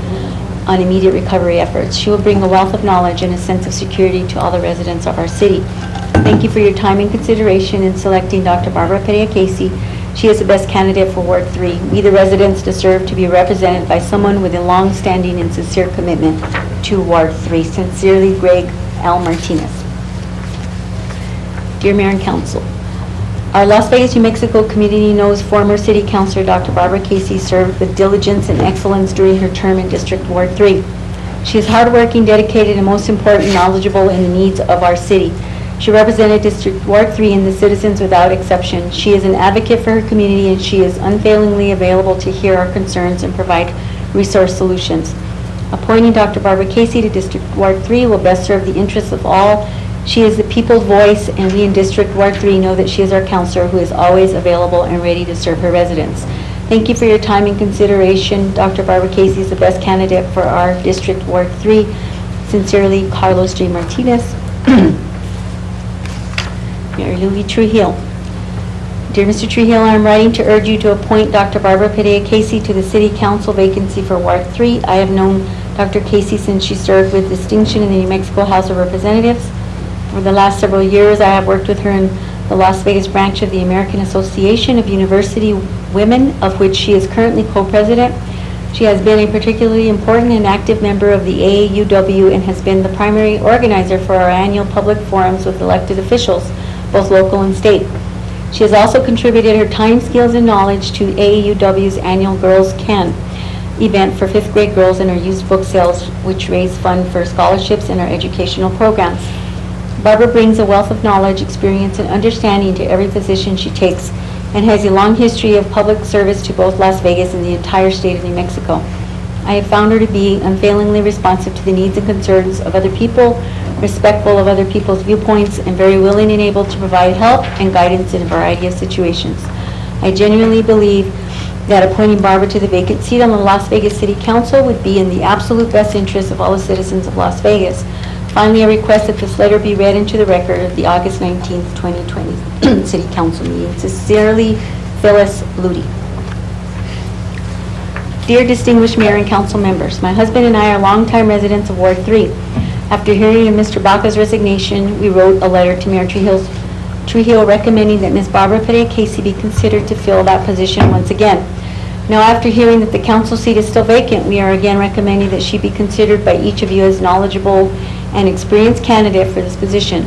on immediate recovery efforts. She will bring a wealth of knowledge and a sense of security to all the residents of our city. Thank you for your time and consideration in selecting Dr. Barbara Perea-Casey. She is the best candidate for Ward 3. We, the residents, deserve to be represented by someone with a long-standing and sincere commitment to Ward 3. Sincerely, Greg L. Martinez. Dear Mayor and Council, our Las Vegas, New Mexico community knows former City Councilor Dr. Barbara Casey served with diligence and excellence during her term in District Ward 3. She is hardworking, dedicated, and most important, knowledgeable in the needs of our city. She represented District Ward 3 and the citizens without exception. She is an advocate for her community, and she is unfailingly available to hear our concerns and provide resource solutions. Appointing Dr. Barbara Casey to District Ward 3 will best serve the interests of all. She is the people's voice, and we in District Ward 3 know that she is our counselor who is always available and ready to serve her residents. Thank you for your time and consideration. Dr. Barbara Casey is the best candidate for our District Ward 3. Sincerely, Carlos J. Martinez. Mayor Louis Trujillo. Dear Mr. Trujillo, I am writing to urge you to appoint Dr. Barbara Perea-Casey to the City Council vacancy for Ward 3. I have known Dr. Casey since she served with distinction in the New Mexico House of Representatives. For the last several years, I have worked with her in the Las Vegas branch of the American Association of University Women, of which she is currently co-president. She has been a particularly important and active member of the AAUW and has been the primary organizer for our annual public forums with elected officials, both local and state. She has also contributed her time, skills, and knowledge to AAUW's annual Girls Can event for 5th grade girls and our used book sales, which raise funds for scholarships and our educational programs. Barbara brings a wealth of knowledge, experience, and understanding to every position she takes and has a long history of public service to both Las Vegas and the entire state of New Mexico. I have found her to be unfailingly responsive to the needs and concerns of other people, respectful of other people's viewpoints, and very willing and able to provide help and guidance in a variety of situations. I genuinely believe that appointing Barbara to the vacant seat on the Las Vegas City Council would be in the absolute best interest of all the citizens of Las Vegas. Finally, I request that this letter be read into the record of the August 19th, 2020 City Council meeting. Sincerely, Phyllis Ludi. Dear distinguished Mayor and Council members, my husband and I are longtime residents of Ward 3. After hearing of Mr. Baca's resignation, we wrote a letter to Mayor Trujillo recommending that Ms. Barbara Perea-Casey be considered to fill that position once again. Now, after hearing that the council seat is still vacant, we are again recommending that she be considered by each of you as knowledgeable and experienced candidate for this position.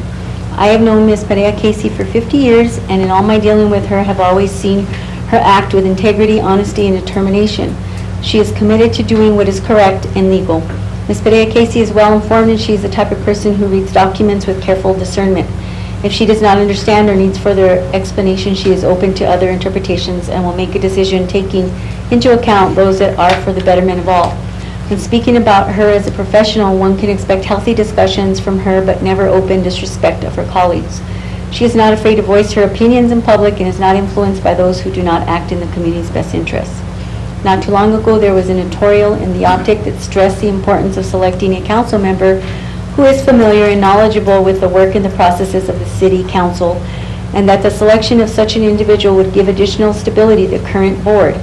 I have known Ms. Perea-Casey for 50 years, and in all my dealing with her, have always seen her act with integrity, honesty, and determination. She is committed to doing what is correct and legal. Ms. Perea-Casey is well informed, and she is the type of person who reads documents with careful discernment. If she does not understand or needs further explanation, she is open to other interpretations and will make a decision taking into account those that are for the betterment of all. When speaking about her as a professional, one can expect healthy discussions from her, but never open disrespect of her colleagues. She is not afraid to voice her opinions in public and is not influenced by those who do not act in the community's best interests. Not too long ago, there was an editorial in the Optic that stressed the importance of selecting a council member who is familiar and knowledgeable with the work and the processes of the city council, and that the selection of such an individual would give additional stability to the current board.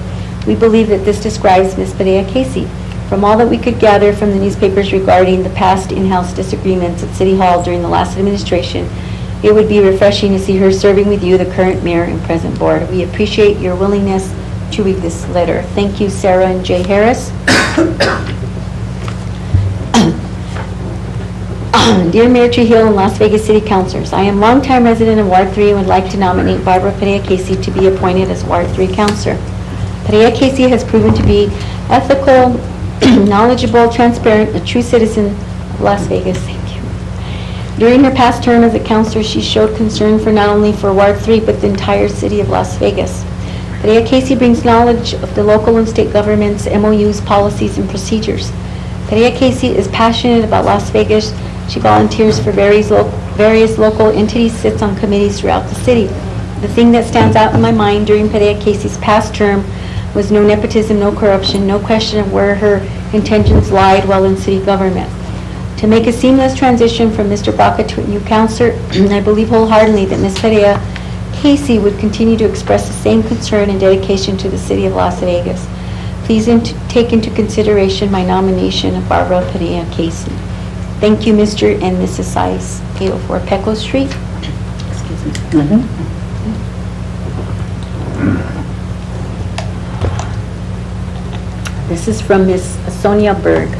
We believe that this describes Ms. Perea-Casey. From all that we could gather from the newspapers regarding the past in-house disagreements at City Hall during the last administration, it would be refreshing to see her serving with you, the current mayor and present board. We appreciate your willingness to read this letter. Thank you, Sarah and Jay Harris. Dear Mayor Trujillo and Las Vegas City Councilors, I am a longtime resident of Ward 3 and would like to nominate Barbara Perea-Casey to be appointed as Ward 3 Councilor. Perea-Casey has proven to be ethical, knowledgeable, transparent, a true citizen of Las Vegas. Thank you. During her past term as a councilor, she showed concern for not only for Ward 3, but the entire city of Las Vegas. Perea-Casey brings knowledge of the local and state governments, MOUs, policies, and procedures. Perea-Casey is passionate about Las Vegas. She volunteers for various local entities, sits on committees throughout the city. The thing that stands out in my mind during Perea-Casey's past term was no nepotism, no corruption, no question of where her intentions lied while in city government. To make a seamless transition from Mr. Baca to a new councilor, I believe wholeheartedly that Ms. Perea Casey would continue to express the same concern and dedication to the city of Las Vegas. Please take into consideration my nomination of Barbara Padilla Casey. Thank you, Mr. and Mrs. Saiz. 804 Pecos Street. Excuse me. This is from Ms. Sonia Berg.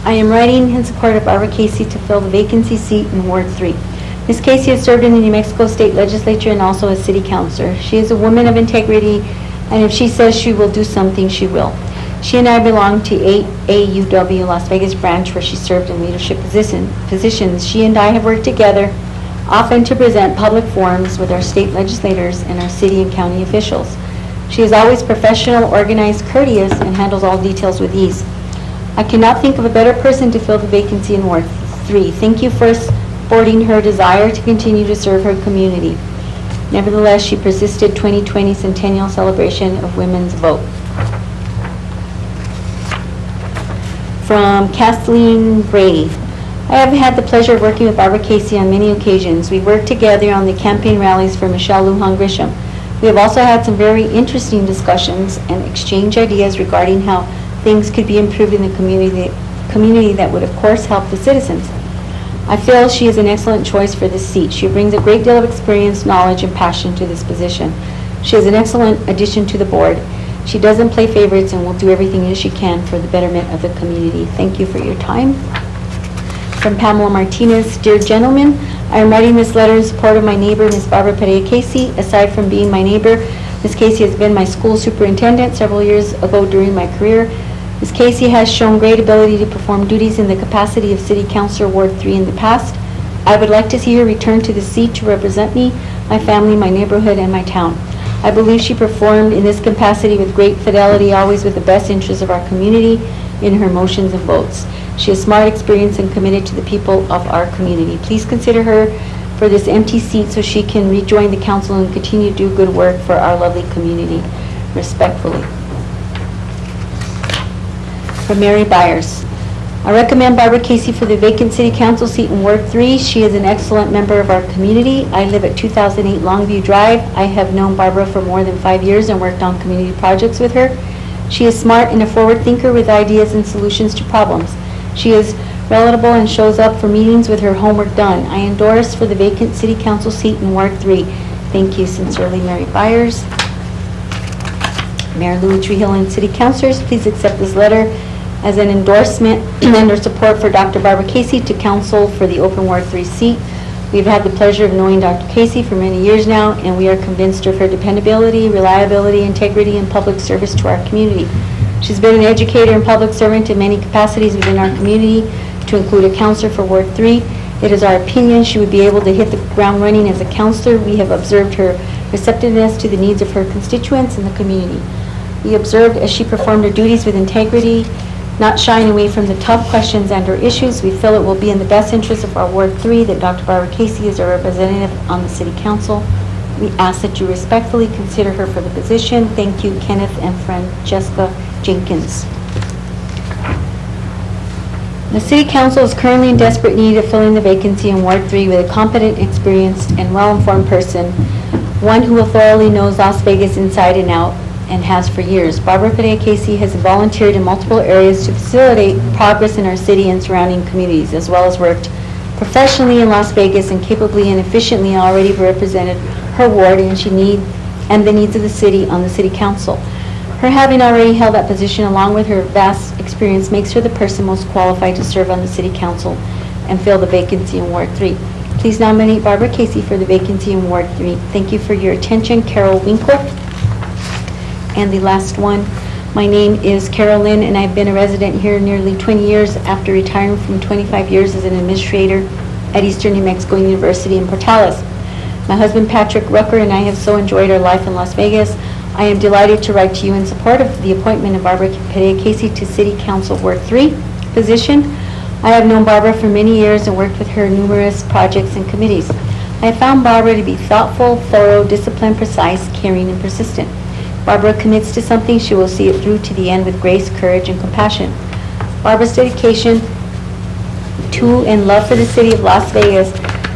I am writing in support of Barbara Casey to fill the vacancy seat in Ward 3. Ms. Casey has served in the New Mexico State Legislature and also as city councilor. She is a woman of integrity, and if she says she will do something, she will. She and I belong to AUW Las Vegas branch, where she served in leadership positions. She and I have worked together often to present public forums with our state legislators and our city and county officials. She is always professional, organized, courteous, and handles all details with ease. I cannot think of a better person to fill the vacancy in Ward 3. Thank you for supporting her desire to continue to serve her community. Nevertheless, she persisted 2020 Centennial Celebration of Women's Vote. From Kathleen Gray. I have had the pleasure of working with Barbara Casey on many occasions. We worked together on the campaign rallies for Michelle Lujan Grisham. We have also had some very interesting discussions and exchanged ideas regarding how things could be improved in the community that would, of course, help the citizens. I feel she is an excellent choice for this seat. She brings a great deal of experience, knowledge, and passion to this position. She is an excellent addition to the board. She doesn't play favorites and will do everything that she can for the betterment of the community. Thank you for your time. From Pamela Martinez, dear gentlemen, I am writing this letter in support of my neighbor, Ms. Barbara Padilla Casey. Aside from being my neighbor, Ms. Casey has been my school superintendent several years ago during my career. Ms. Casey has shown great ability to perform duties in the capacity of City Councilor Ward 3 in the past. I would like to see her return to the seat to represent me, my family, my neighborhood, and my town. I believe she performed in this capacity with great fidelity, always with the best interests of our community in her motions and votes. She is smart, experienced, and committed to the people of our community. Please consider her for this empty seat so she can rejoin the council and continue to do good work for our lovely community. Respectfully. From Mary Byers. I recommend Barbara Casey for the vacant city council seat in Ward 3. She is an excellent member of our community. I live at 2008 Longview Drive. I have known Barbara for more than 5 years and worked on community projects with her. She is smart and a forward thinker with ideas and solutions to problems. She is relatable and shows up for meetings with her homework done. I endorse for the vacant city council seat in Ward 3. Thank you sincerely, Mary Byers. Mayor Louis Trujillo and city councilors, please accept this letter as an endorsement and or support for Dr. Barbara Casey to council for the open Ward 3 seat. We've had the pleasure of knowing Dr. Casey for many years now, and we are convinced of her dependability, reliability, integrity, and public service to our community. She's been an educator and public servant in many capacities within our community, to include a counselor for Ward 3. It is our opinion she would be able to hit the ground running as a counselor. We have observed her receptiveness to the needs of her constituents and the community. We observed as she performed her duties with integrity, not shying away from the tough questions and or issues. We feel it will be in the best interest of our Ward 3 that Dr. Barbara Casey is our representative on the City Council. We ask that you respectfully consider her for the position. Thank you, Kenneth and Francesca Jenkins. The City Council is currently in desperate need of filling the vacancy in Ward 3 with a competent, experienced, and well-informed person, one who thoroughly knows Las Vegas inside and out, and has for years. Barbara Padilla Casey has volunteered in multiple areas to facilitate progress in our city and surrounding communities, as well as worked professionally in Las Vegas and capably and efficiently already represented her ward and the needs of the city on the City Council. Her having already held that position along with her vast experience makes her the person most qualified to serve on the City Council and fill the vacancy in Ward 3. Please nominate Barbara Casey for the vacancy in Ward 3. Thank you for your attention. Carol Winkler. And the last one, my name is Carol Lynn, and I've been a resident here nearly 20 years after retiring from 25 years as an administrator at Eastern New Mexico University in Portales. My husband Patrick Rucker and I have so enjoyed our life in Las Vegas. I am delighted to write to you in support of the appointment of Barbara Padilla Casey to City Council Ward 3 position. I have known Barbara for many years and worked with her in numerous projects and committees. I have found Barbara to be thoughtful, thorough, disciplined, precise, caring, and persistent. Barbara commits to something, she will see it through to the end with grace, courage, and compassion. Barbara's dedication to and love for the city of Las Vegas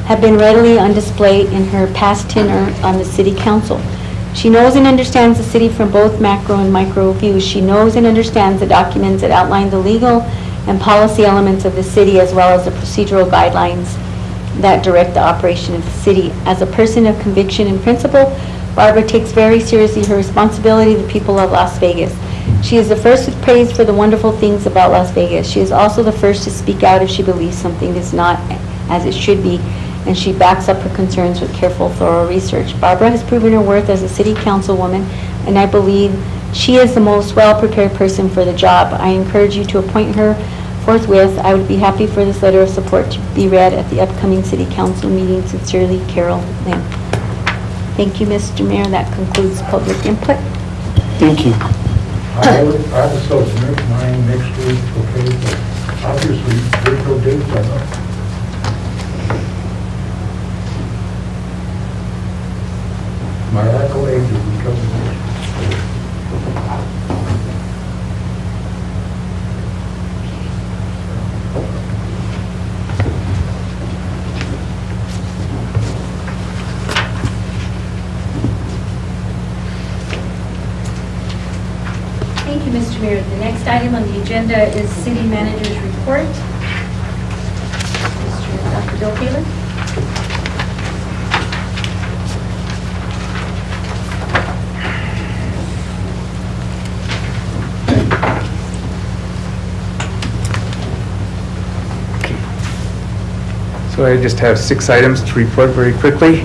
have been readily on display in her past tenure on the city council. She knows and understands the city from both macro and micro views. She knows and understands the documents that outline the legal and policy elements of the city, as well as the procedural guidelines that direct the operation of the city. As a person of conviction and principle, Barbara takes very seriously her responsibility to the people of Las Vegas. She is the first to praise for the wonderful things about Las Vegas. She is also the first to speak out if she believes something is not as it should be, and she backs up her concerns with careful, thorough research. Barbara has proven her worth as a city councilwoman, and I believe she is the most well-prepared person for the job. I encourage you to appoint her forthwith. I would be happy for this letter of support to be read at the upcoming city council meeting. Sincerely, Carol Lim. Thank you, Mr. Mayor. That concludes public input. Thank you. I was so mine next week, okay, but obviously, there's no dates on it. My accolades will be coming next. Thank you, Mr. Mayor. The next item on the agenda is City Manager's Report. Dr. Bill Taylor. So I just have 6 items to report very quickly.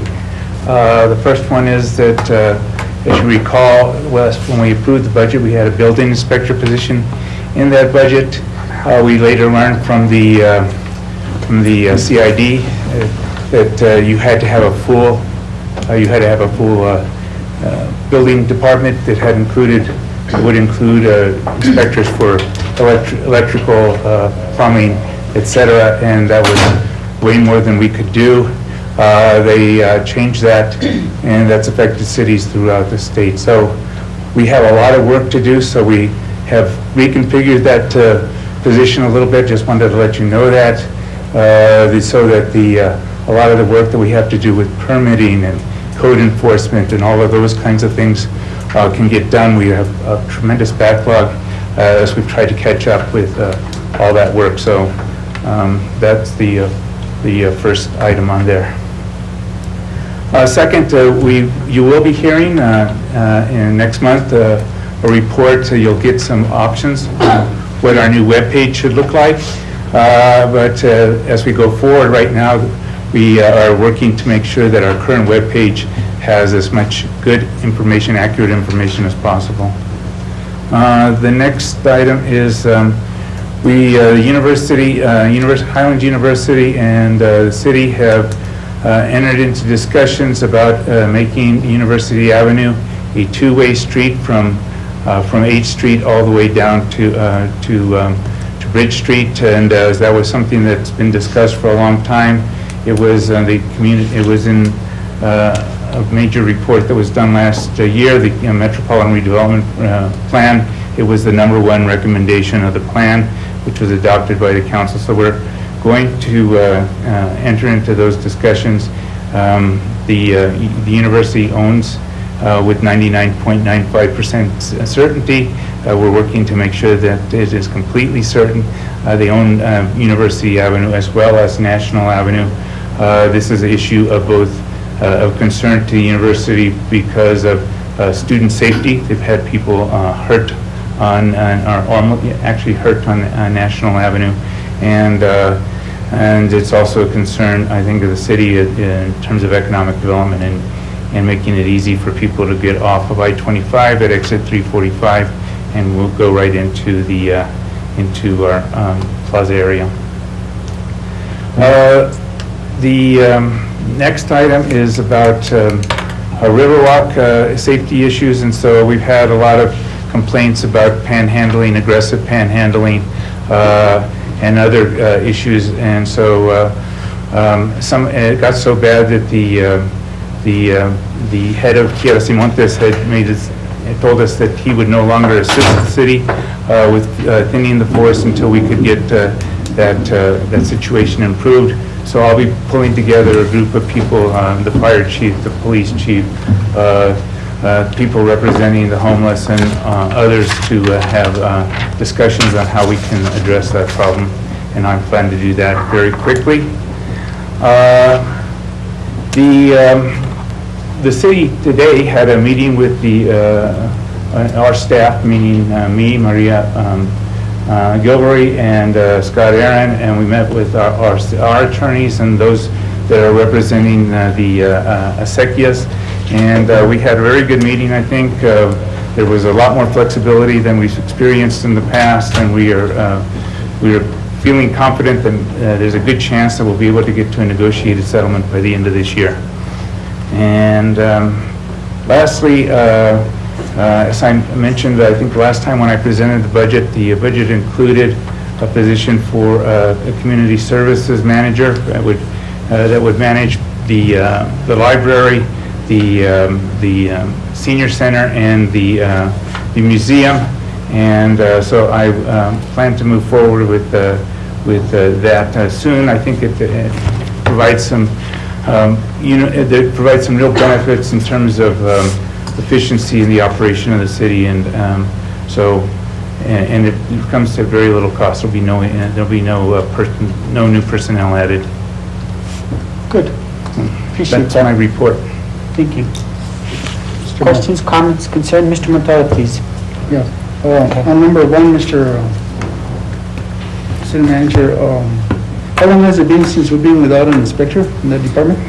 The first one is that, as you recall, when we approved the budget, we had a building inspector position in that budget. We later learned from the CID that you had to have a full building department that would include inspectors for electrical, plumbing, etc., and that was way more than we could do. They changed that, and that's affected cities throughout the state. So we have a lot of work to do, so we have reconfigured that position a little bit. Just wanted to let you know that, so that a lot of the work that we have to do with permitting and code enforcement and all of those kinds of things can get done. We have a tremendous backlog as we've tried to catch up with all that work. So that's the first item on there. Second, you will be hearing in next month a report, so you'll get some options on what our new webpage should look like. But as we go forward right now, we are working to make sure that our current webpage has as much good information, accurate information as possible. The next item is Highlands University and the city have entered into discussions about making University Avenue a two-way street from 8th Street all the way down to Bridge Street, and that was something that's been discussed for a long time. It was It was in a major report that was done last year, the Metropolitan Redevelopment Plan. It was the #1 recommendation of the plan, which was adopted by the council. So we're going to enter into those discussions. The university owns with 99.95% certainty. We're working to make sure that it is completely certain. They own University Avenue as well as National Avenue. This is an issue of both of concern to the university because of student safety. They've had people hurt on actually hurt on National Avenue, and it's also a concern, I think, of the city in terms of economic development and making it easy for people to get off of I-25 at exit 345, and we'll go right into into our plaza area. The next item is about Riverwalk safety issues, and so we've had a lot of complaints about panhandling, aggressive panhandling, and other issues, and so it got so bad that the head of Tierra Montes had told us that he would no longer assist the city with thinning the forest until we could get that situation improved. So I'll be pulling together a group of people, the fire chief, the police chief, people representing the homeless and others to have discussions on how we can address that problem. And I'm planning to do that very quickly. The city today had a meeting with our staff, meaning me, Maria Gilbury, and Scott Aaron, and we met with our attorneys and those that are representing the acequias, and we had a very good meeting, I think. There was a lot more flexibility than we've experienced in the past, and we are feeling confident that there's a good chance that we'll be able to get to a negotiated settlement by the end of this year. And lastly, as I mentioned, I think the last time when I presented the budget included a position for a community services manager that would manage the library, the senior center, and the museum. And so I plan to move forward with that soon. I think it provides some, it provides some real benefits in terms of efficiency in the operation of the city, and and it comes to very little cost. There'll be no new personnel added. Good. Appreciate That's that. my report. Thank you. Questions, comments, concerns? Mr. Montoya, please. Yeah. On number one, Mr. City Manager, how long has it been since we've been without an inspector in that department?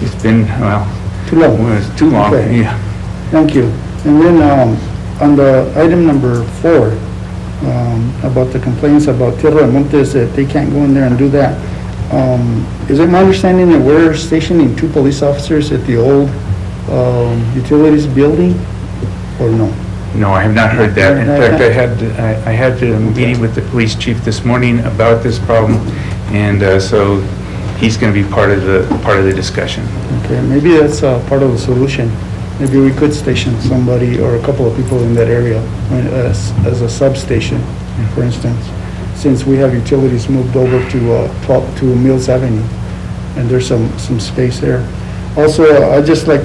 It's been, well, Too long. it's too long, Okay. yeah. Thank you. And then on the item number 4, about the complaints about Tierra de Montes, that they can't go in there and do that. Is it my understanding that we're stationing 2 police officers at the old utilities building, or no? No, I have not heard that. In fact, I had a meeting with the police chief this morning about this problem, and so he's going to be part of the discussion. Okay, maybe that's part of the solution. Maybe we could station somebody or a couple of people in that area as a substation, for instance, since we have utilities moved over to Mills Avenue, and there's some space there. Also, I'd just like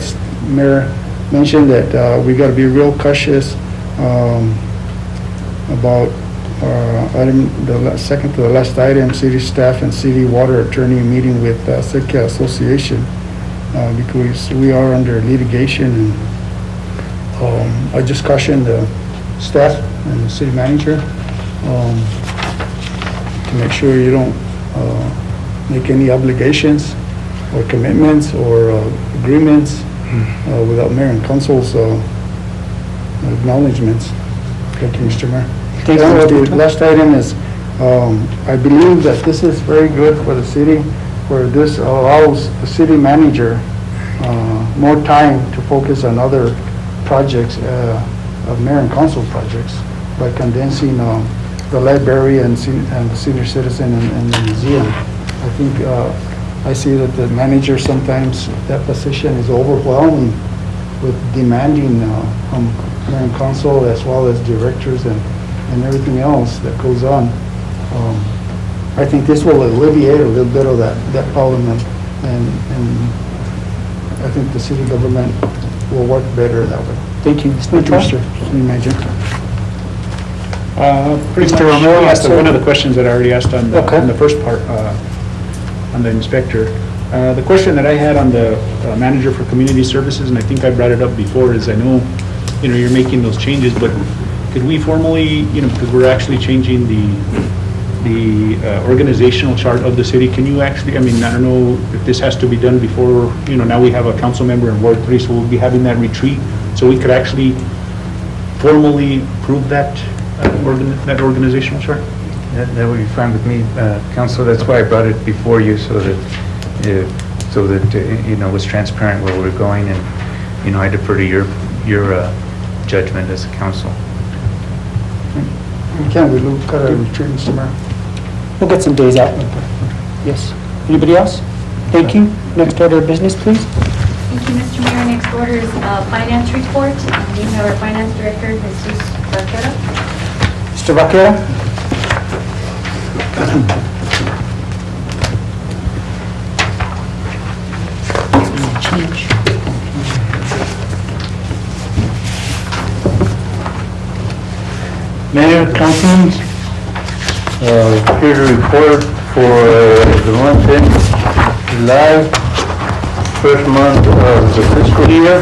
Mayor mentioned that we got to be real cautious about second to the last item, city staff and city water attorney meeting with Sequia Association, because we are under litigation, and I just caution the staff and the city manager to make sure you don't make any obligations or commitments or agreements without mayor and council's acknowledgements. Thank you, Mr. Mayor. Thank you, And Mr. the Montoya. last item is, I believe that this is very good for the city, where this allows the city manager more time to focus on other projects, of mayor and council projects, by condensing the library and the senior citizen and the museum. I think, I see that the manager sometimes, that position is overwhelming with demanding from mayor and council, as well as directors and everything else that goes on. I think this will alleviate a little bit of that problem, and I think the city government will work better that way. Thank you. Mr. Thank you, Montoya? Mr. City Manager. Pretty Mr. much, Romero, he asked also- one of the questions that I already asked on Okay. the first part, on the inspector. The question that I had on the manager for community services, and I think I brought it up before, is I know, you're making those changes, but could we formally, because we're actually changing the organizational chart of the city, can you actually, I don't know if this has to be done before, now we have a council member in Ward 3, so we'll be having that retreat, so we could actually formally approve that organizational chart? That would be fine with me, Council. That's why I brought it before you, so that it's transparent where we're going, and, I defer to your judgment as a council. Can we look at a retreat, Mr. Mayor? We'll get some days out. Yes. Anybody else? Thank you. Next order of business, please. Thank you, Mr. Mayor. Next order is finance report. We have our finance director, Jesus Barquera. Mr. Vaquera? Mayor, Councilman, here to report for the month in July, first month of the fiscal year.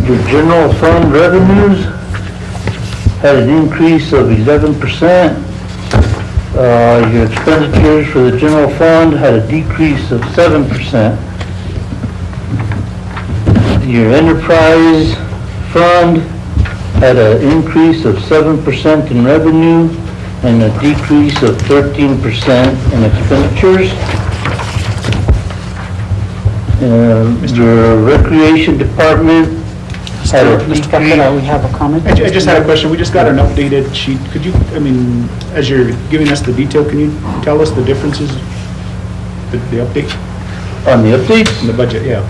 Your general fund revenues had an increase of 11%. Your expenditures for the general fund had a decrease of 7%. Your enterprise fund had an increase of 7% in revenue and a decrease of 13% in expenditures. Your recreation department had a Mr. Vaquera, we have a comment? I just had a question. We just got an updated sheet. Could you, I mean, as you're giving us the detail, can you tell us the differences, the update on the updates. in the budget? Yeah.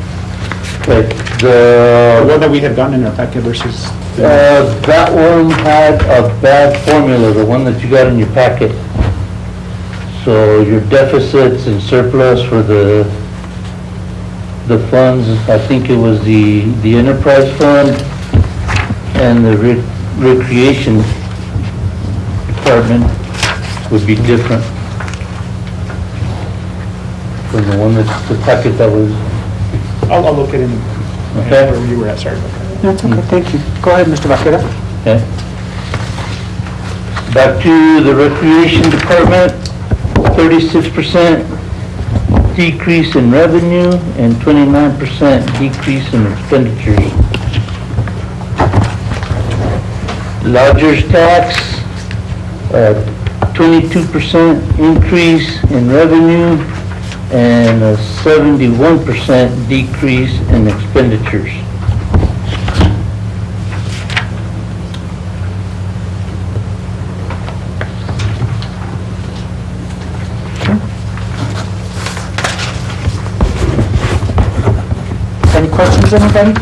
Okay, The one that we had gotten in our packet versus, that one had a bad formula, the one that you got in your packet. So your deficits and surplus for the funds, I think it was the enterprise fund and the recreation department would be different from the one that's the packet that was, I'll look at it Okay. where you were at, sorry about that. That's okay, thank you. Go ahead, Mr. Vaquera. okay? Back to the recreation department, 36% decrease in revenue and 29% decrease in expenditures. Lodgers tax, 22% increase in revenue and a 71% decrease in expenditures. Any questions, anybody?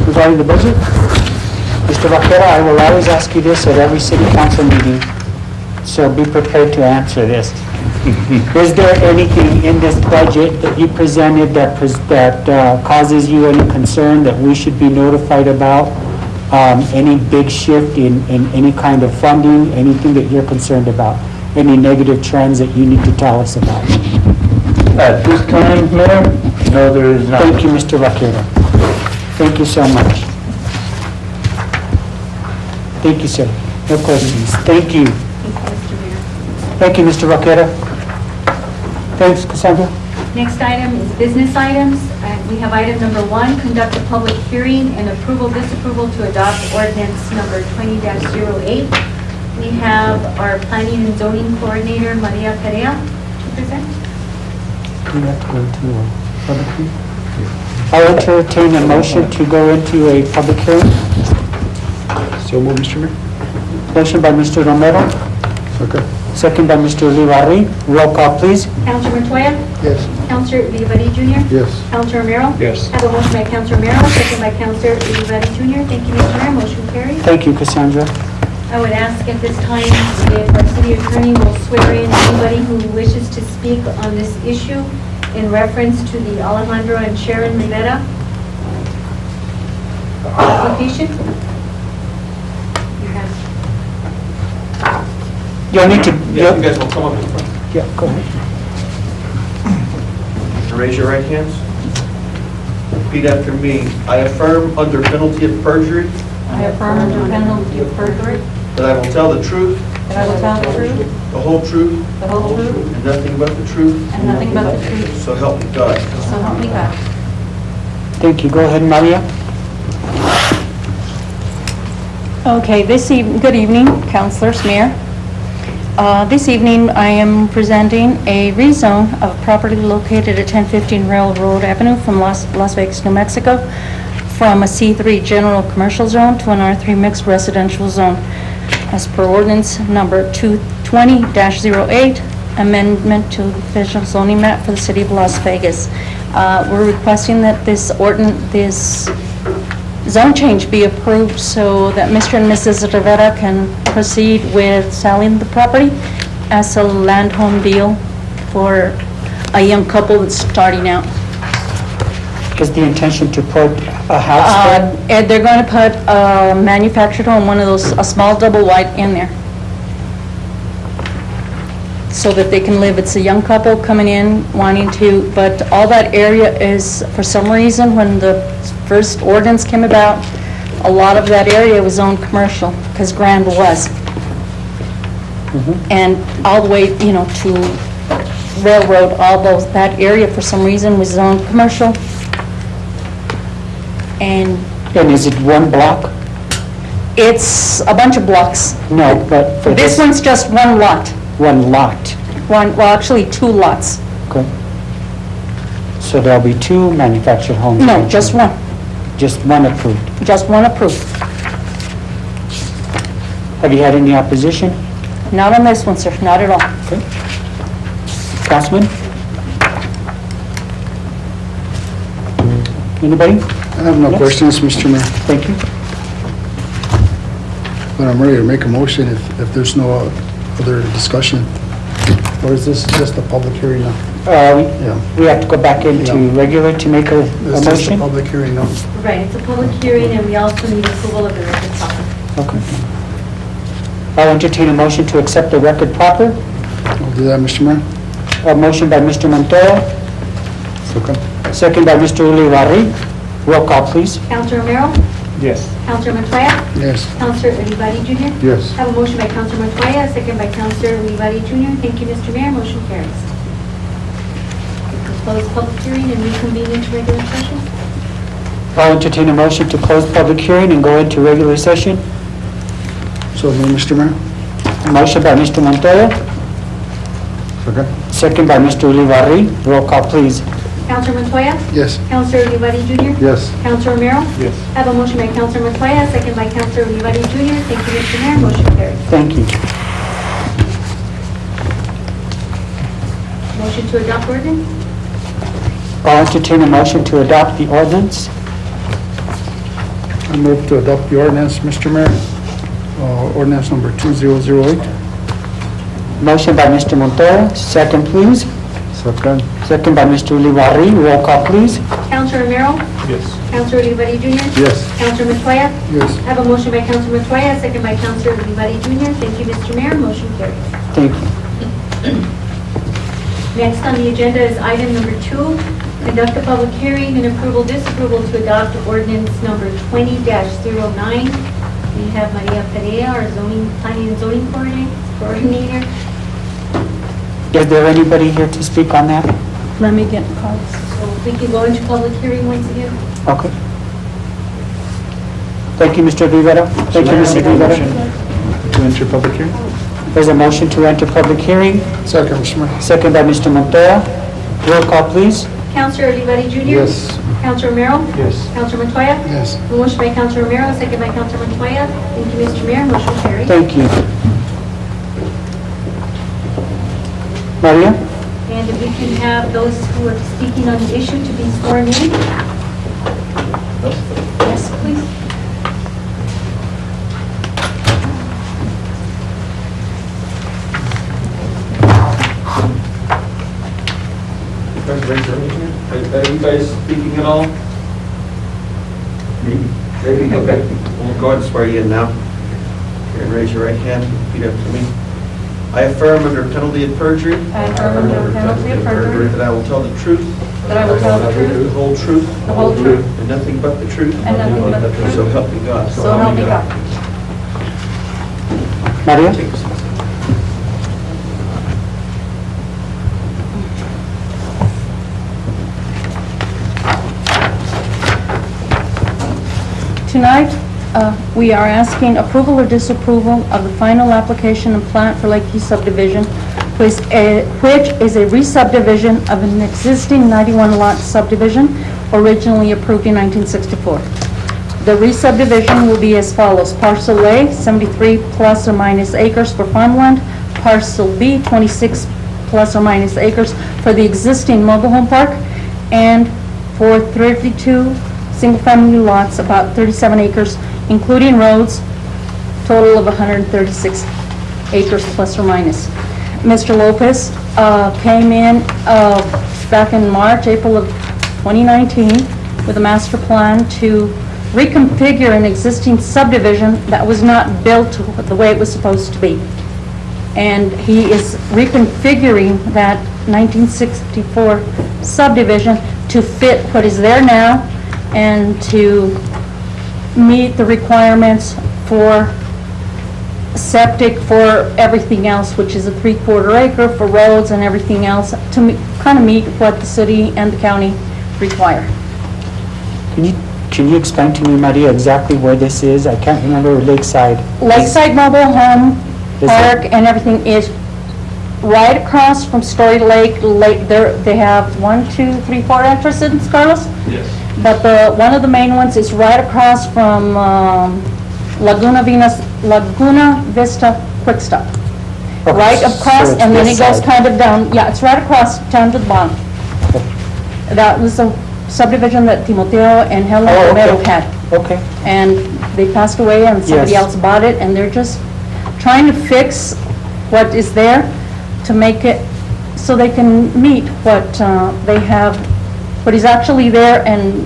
Regarding the budget? Mr. Vaquera, I will always ask you this at every city council meeting, so be prepared to answer this. Is there anything in this budget that you presented that causes you any concern that we should be notified about? Any big shift in any kind of funding, anything that you're concerned about? Any negative trends that you need to tell us about? At this time, Mayor, no, there is not. Thank you, Mr. Vaquera. Thank you so much. Thank you, sir. No questions. Thank you. Thank you, Mr. Vaquera. Thanks, Cassandra. Next item is business items. We have item number 1, conduct a public hearing and approval, disapproval to adopt ordinance number 20-08. We have our planning and zoning coordinator, Maria Perea, to present. Do we have to go into a public hearing? I'll entertain a motion to go into a public hearing. So move, Mr. Mayor. Motion by Mr. Romero, Okay. second by Mr. Olivari. Roll call, please. Counselor Montoya? Yes. Counselor Olivari Jr.? Yes. Counselor Romero? Yes. I have a motion by Counselor Romero, second by Counselor Olivari Jr. Thank you, Mr. Mayor. Motion carries. Thank you, Cassandra. I would ask at this time if our city attorney will swear in anybody who wishes to speak on this issue in reference to the Alejandro and Sharon Rivera application. You have. You'll need to, Yeah, you guys will come up in front. yeah, go ahead. Raise your right hands. Repeat after me. I affirm under penalty of perjury I affirm under penalty of perjury that I will tell the truth, that I will tell the truth, the whole truth, the whole truth, and nothing but the truth, and nothing but the truth, so help me God. so help me God. Thank you. Go ahead, Maria. Okay, good evening, councilors, mayor. This evening, I am presenting a rezone of property located at 1015 Railroad Avenue from Las Vegas, New Mexico, from a C3 general commercial zone to an R3 mixed residential zone, as per ordinance number 220-08, amendment to the official zoning map for the city of Las Vegas. We're requesting that this zone change be approved so that Mr. and Mrs. Rivera can proceed with selling the property as a land-home deal for a young couple that's starting out. Is the intention to put a house there? And they're going to put a manufactured home, one of those, a small double wide in there, so that they can live. It's a young couple coming in, wanting to, but all that area is, for some reason, when the first ordinance came about, a lot of that area was zoned commercial, because Grand was. And all the way, you know, to Railroad, all those, that area for some reason was zoned commercial. And And is it one block? it's a bunch of blocks. No, but for This one's just one lot. one lot. Well, actually, two lots. Okay. So there'll be two manufactured homes? No, just one. Just one approved. Just one approved. Have you had any opposition? Not on this one, sir, not at all. Okay. Councilman? Anybody? I have no questions, Mr. Mayor, Thank you. but I'm ready to make a motion if there's no other discussion. Or is this just a public hearing now? Yeah. We have to go back into Yeah. regular to make a It's just a motion? public hearing now. Right, it's a public hearing, and we also need approval of the record proper. Okay. I'll entertain a motion to accept the record proper. I'll do that, Mr. Mayor. A motion by Mr. Montoya, Second. second by Mr. Ulibarri. Roll call, please. Counselor Romero? Yes. Counselor Montoya? Yes. Counselor Olivari Jr.? Yes. I have a motion by Counselor Montoya, second by Counselor Olivari Jr. Thank you, Mr. Mayor. Motion carries. We'll close public hearing and reconvene into regular session. I'll entertain a motion to close public hearing and go into regular session. So, Mr. Mayor. A motion by Mr. Montoya, Second. second by Mr. Ulibarri. Roll call, please. Counselor Montoya? Yes. Counselor Olivari Jr.? Yes. Counselor Romero? Yes. I have a motion by Counselor Montoya, second by Counselor Olivari Jr. Thank you, Mr. Mayor. Motion carries. Thank you. Motion to adopt ordinance? I'll entertain a motion to adopt the ordinance. I move to adopt the ordinance, Mr. Mayor. Ordinance number 2008. Motion by Mr. Montoya, second, please. Second. Second by Mr. Ulibarri. Roll call, please. Counselor Romero? Yes. Counselor Olivari Jr.? Yes. Counselor Montoya? Yes. I have a motion by Counselor Montoya, second by Counselor Olivari Jr. Thank you, Mr. Mayor. Motion carries. Thank you. Next on the agenda is item number 2, conduct a public hearing and approval, disapproval to adopt ordinance number 20-09. We have Maria Perea, our zoning, planning and zoning coordinator. Is there anybody here to speak on that? Let me get cards. So if we can go into public hearing once again. Okay. Thank you, Mr. Rivera. Thank you, Mr. Rivera. To enter public hearing? There's a motion to enter public hearing, Second, Mr. Mayor. second by Mr. Montoya. Roll call, please. Counselor Olivari Jr.? Yes. Counselor Romero? Yes. Counselor Montoya? Yes. A motion by Counselor Romero, second by Counselor Montoya. Thank you, Mr. Mayor. Motion carries. Thank you. Maria? And if we can have those who are speaking on the issue to be sworn in. Yes, please. Guys, raise your right hand. Are you guys speaking at all? Maybe. Okay. We'll go ahead and swear you in now. Okay, and raise your right hand, repeat after me. I affirm under penalty of perjury. I affirm under penalty of perjury That I will tell the truth. that I will tell the truth, The whole truth. the whole truth, And nothing but the truth. and nothing but the truth. So help me God. So help me God. Maria? Take a seat. Tonight, we are asking approval or disapproval of the final application and plat for Lakeview subdivision, which is a re-subdivision of an existing 91-lot subdivision originally approved in 1964. The re-subdivision will be as follows. Parcel A, 73 plus or minus acres for farmland. Parcel B, 26 plus or minus acres for the existing mobile home park. And for 32 single-family lots, about 37 acres, including roads, total of 136 acres plus or minus. Mr. Lopez came in back in April of 2019 with a master plan to reconfigure an existing subdivision that was not built the way it was supposed to be. And he is reconfiguring that 1964 subdivision to fit what is there now and to meet the requirements for septic, for everything else, which is a 3/4 acre for roads and everything else, to kind of meet what the city and the county require. Can you explain to me, Maria, exactly where this is? I can't remember Lakeside. Lakeside Mobile Home Is Park it- and everything is right across from Story Lake. They have 1, 2, 3, 4 entrances, Carlos? Yes. But one of the main ones is right across from Laguna Vista Quick Stop. Okay, Right so across, it's and then this it goes side. kind of down, yeah, it's right across, down to the bottom. That was the subdivision that Timoteo and Helen Oh, okay. Romero had. Okay. And they passed away and somebody Yes. else bought it, and they're just trying to fix what is there to make it so they can meet what they have, what is actually there, and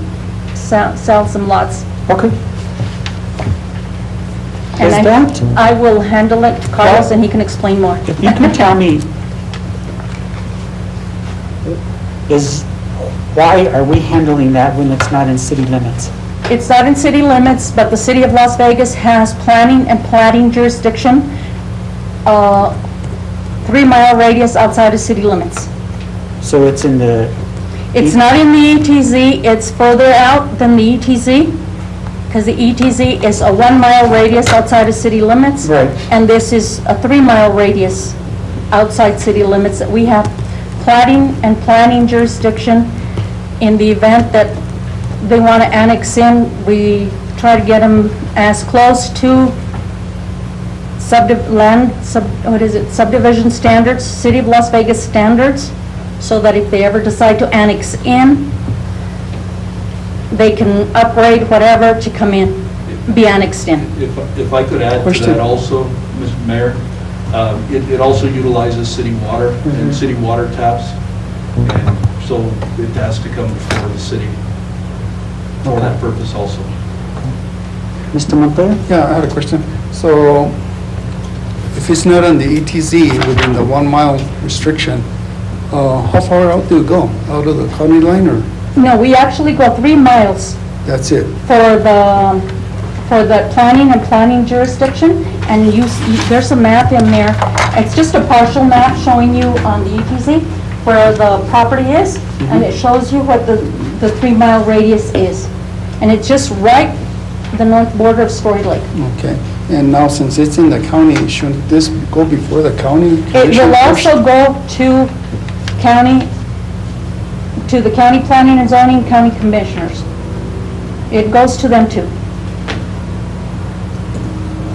sell some lots. Okay. And Is that- I will handle it to Carlos, and he can explain more. If you can tell me, why are we handling that when it's not in city limits? It's not in city limits, but the city of Las Vegas has planning and plating jurisdiction, 3-mile radius outside of city limits. So it's in the, It's not in the ETZ, it's further out than the ETZ, because the ETZ is a 1-mile radius outside of city limits. Right. And this is a 3-mile radius outside city limits that we have plating and planning jurisdiction. In the event that they want to annex in, we try to get them as close to subdivision standards, City of Las Vegas standards, so that if they ever decide to annex in, they can upgrade whatever to come in, be annexed in. If I could add to Question. that also, Mr. Mayor, it also utilizes city water and city water taps, and so it has to come before the city for that purpose also. Mr. Montoya? Yeah, I had a question. So if it's not on the ETZ within the 1-mile restriction, how far out do you go? Out of the county line, or No, we actually go 3 miles that's it? for the planning jurisdiction, and there's a map in there. It's just a partial map showing you on the ETZ where the property is, and it shows you what the 3-mile radius is. And it's just right the north border of Story Lake. Okay. And now, since it's in the county, shouldn't this go before the county It commission will first? also go to the county planning and zoning county commissioners. It goes to them too.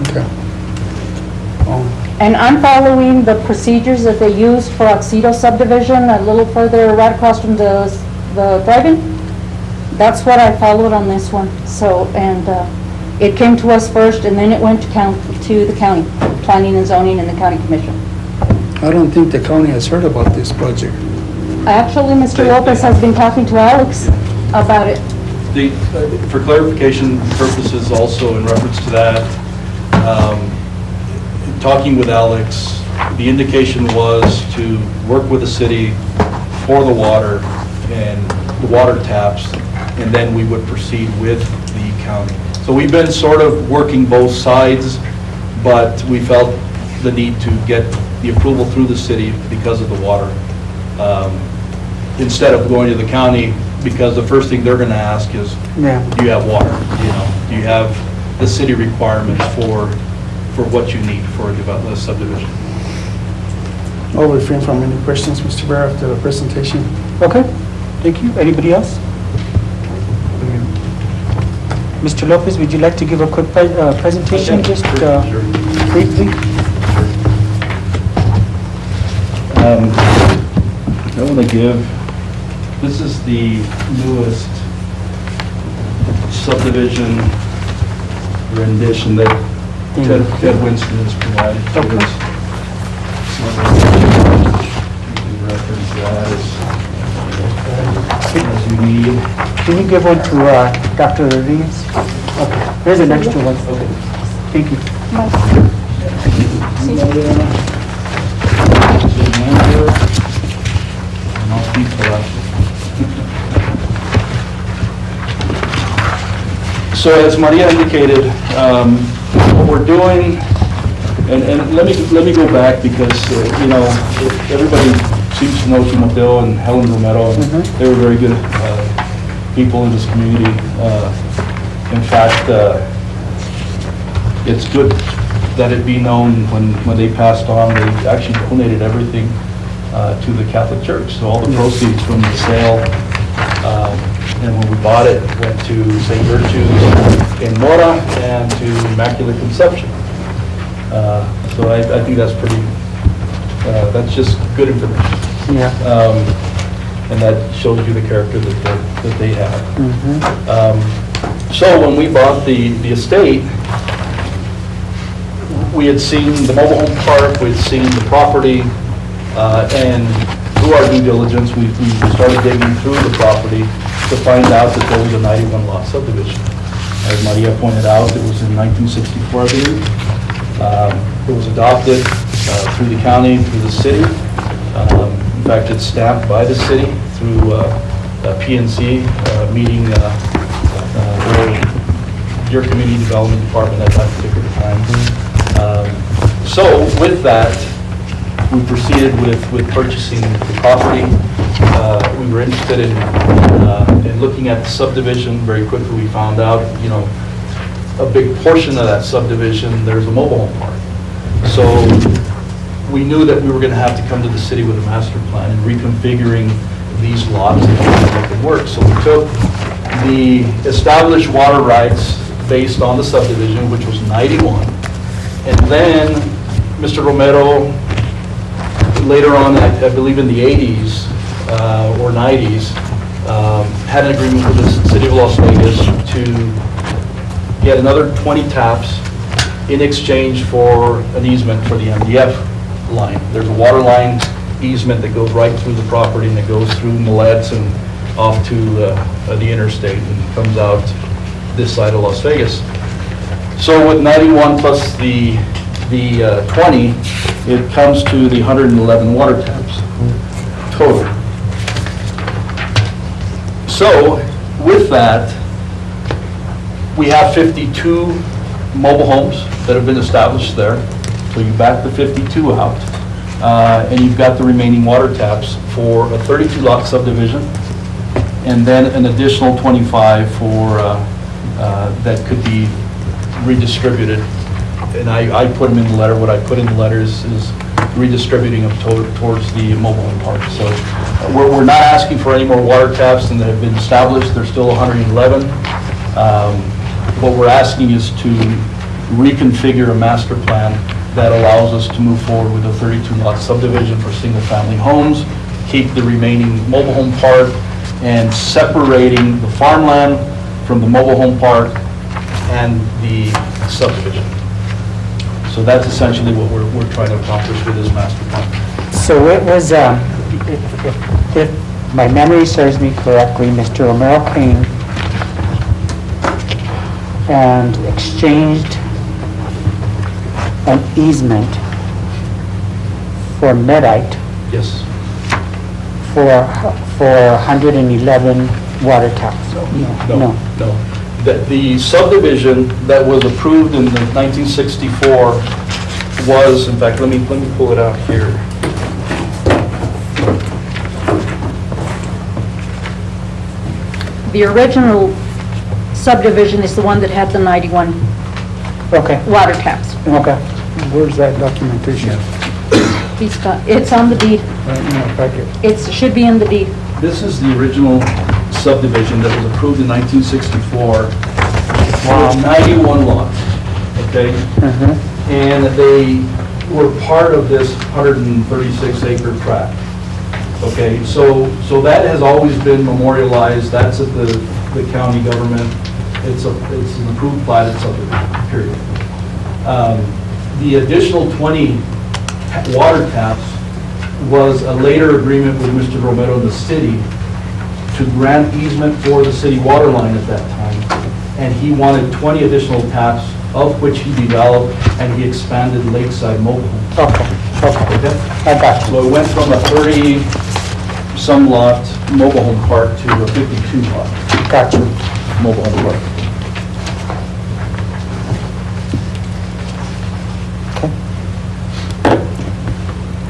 Okay. Oh, And I'm following the procedures that they used for Oxedo subdivision, a little further, right across from the drive-in. That's what I followed on this one. So, and it came to us first, and then it went to the county, planning and zoning and the county commission. I don't think the county has heard about this project. Actually, Mr. Lopez has been talking to Alex about it. For clarification purposes also in reference to that, talking with Alex, the indication was to work with the city for the water and the water taps, and then we would proceed with the county. So we've been sort of working both sides, but we felt the need to get the approval through the city because of the water, instead of going to the county, because the first thing they're going to ask is, Yeah. do you have water? Do you have the city requirements for what you need for a subdivision? I'll refrain from any questions, Mr. Bear, after the presentation. Okay, thank you. Anybody else? Mr. Lopez, would you like to give a quick presentation, just briefly? I want to give, this is the newest subdivision rendition that Ted Winston has provided to us. So, you can reference that as you need. Can you give one to Dr. Rodriguez? Okay, there's an extra one. Okay. Thank you. And I'll speak for that. So as Maria indicated, what we're doing, and let me go back because, you know, everybody seems to know Timoteo and Helen Romero, and they were very good people in this community. In fact, it's good that it be known when they passed on, they actually donated everything to the Catholic Church. So all the proceeds from the sale, and when we bought it, went to St. Gertrude's in Mora and to Immaculate Conception. So I think that's pretty, that's just good information. Yeah. And that shows you the character that they have. So when we bought the estate, we had seen the mobile home park, we had seen the property, and through our due diligence, we started digging through the property to find out that there was a 91 lot subdivision. As Maria pointed out, it was in 1964, I believe. It was adopted through the county, through the city. In fact, it's stamped by the city through PNC, meeting your community development department at that particular time. So with that, we proceeded with purchasing the property. We were interested in looking at the subdivision. Very quickly, we found out, you know, a big portion of that subdivision, there's a mobile home park. So we knew that we were going to have to come to the city with a master plan and reconfiguring these lots and make them work. So we took the established water rights based on the subdivision, which was 91, and then Mr. Romero, later on, I believe in the 80s or 90s, had an agreement with the city of Las Vegas to get another 20 taps in exchange for an easement for the MDF line. There's a water line easement that goes right through the property and it goes through Mallets and off to the interstate and comes out this side of Las Vegas. So with 91 plus the 20, it comes to the 111 water taps total. So with that, we have 52 mobile homes that have been established there. So you back the 52 out, and you've got the remaining water taps for a 32 lot subdivision, and then an additional 25 for that could be redistributed. And I put them in the letter. What I put in the letter is redistributing them towards the mobile home park. So we're not asking for any more water taps than that have been established. There's still 111. What we're asking is to reconfigure a master plan that allows us to move forward with a 32 lot subdivision for single family homes, keep the remaining mobile home park, and separating the farmland from the mobile home park and the subdivision. So that's essentially what we're trying to accomplish with this master plan. So it was, if my memory serves me correctly, Mr. Romero came and exchanged an easement for Medite Yes. for 111 water taps. No. The subdivision that was approved in 1964 was, in fact, let me pull it out here. The original subdivision is the one that had the 91 Okay, water taps. okay. Where's that documentation? It's on the deed. In our packet. It should be in the deed. This is the original subdivision that was approved in 1964. Wow. 91 lots, okay? And they were part of this 136 acre tract. Okay, so that has always been memorialized. That's at the county government. it's an approved platted subdivision, period. The additional 20 water taps was a later agreement with Mr. Romero and the city to grant easement for the city water line at that time. And he wanted 20 additional taps, of which he developed, and he expanded Lakeside Mobile Home. Okay. I got you. So it went from a 30-some lot mobile home park to a 52 lot Got you. mobile home park.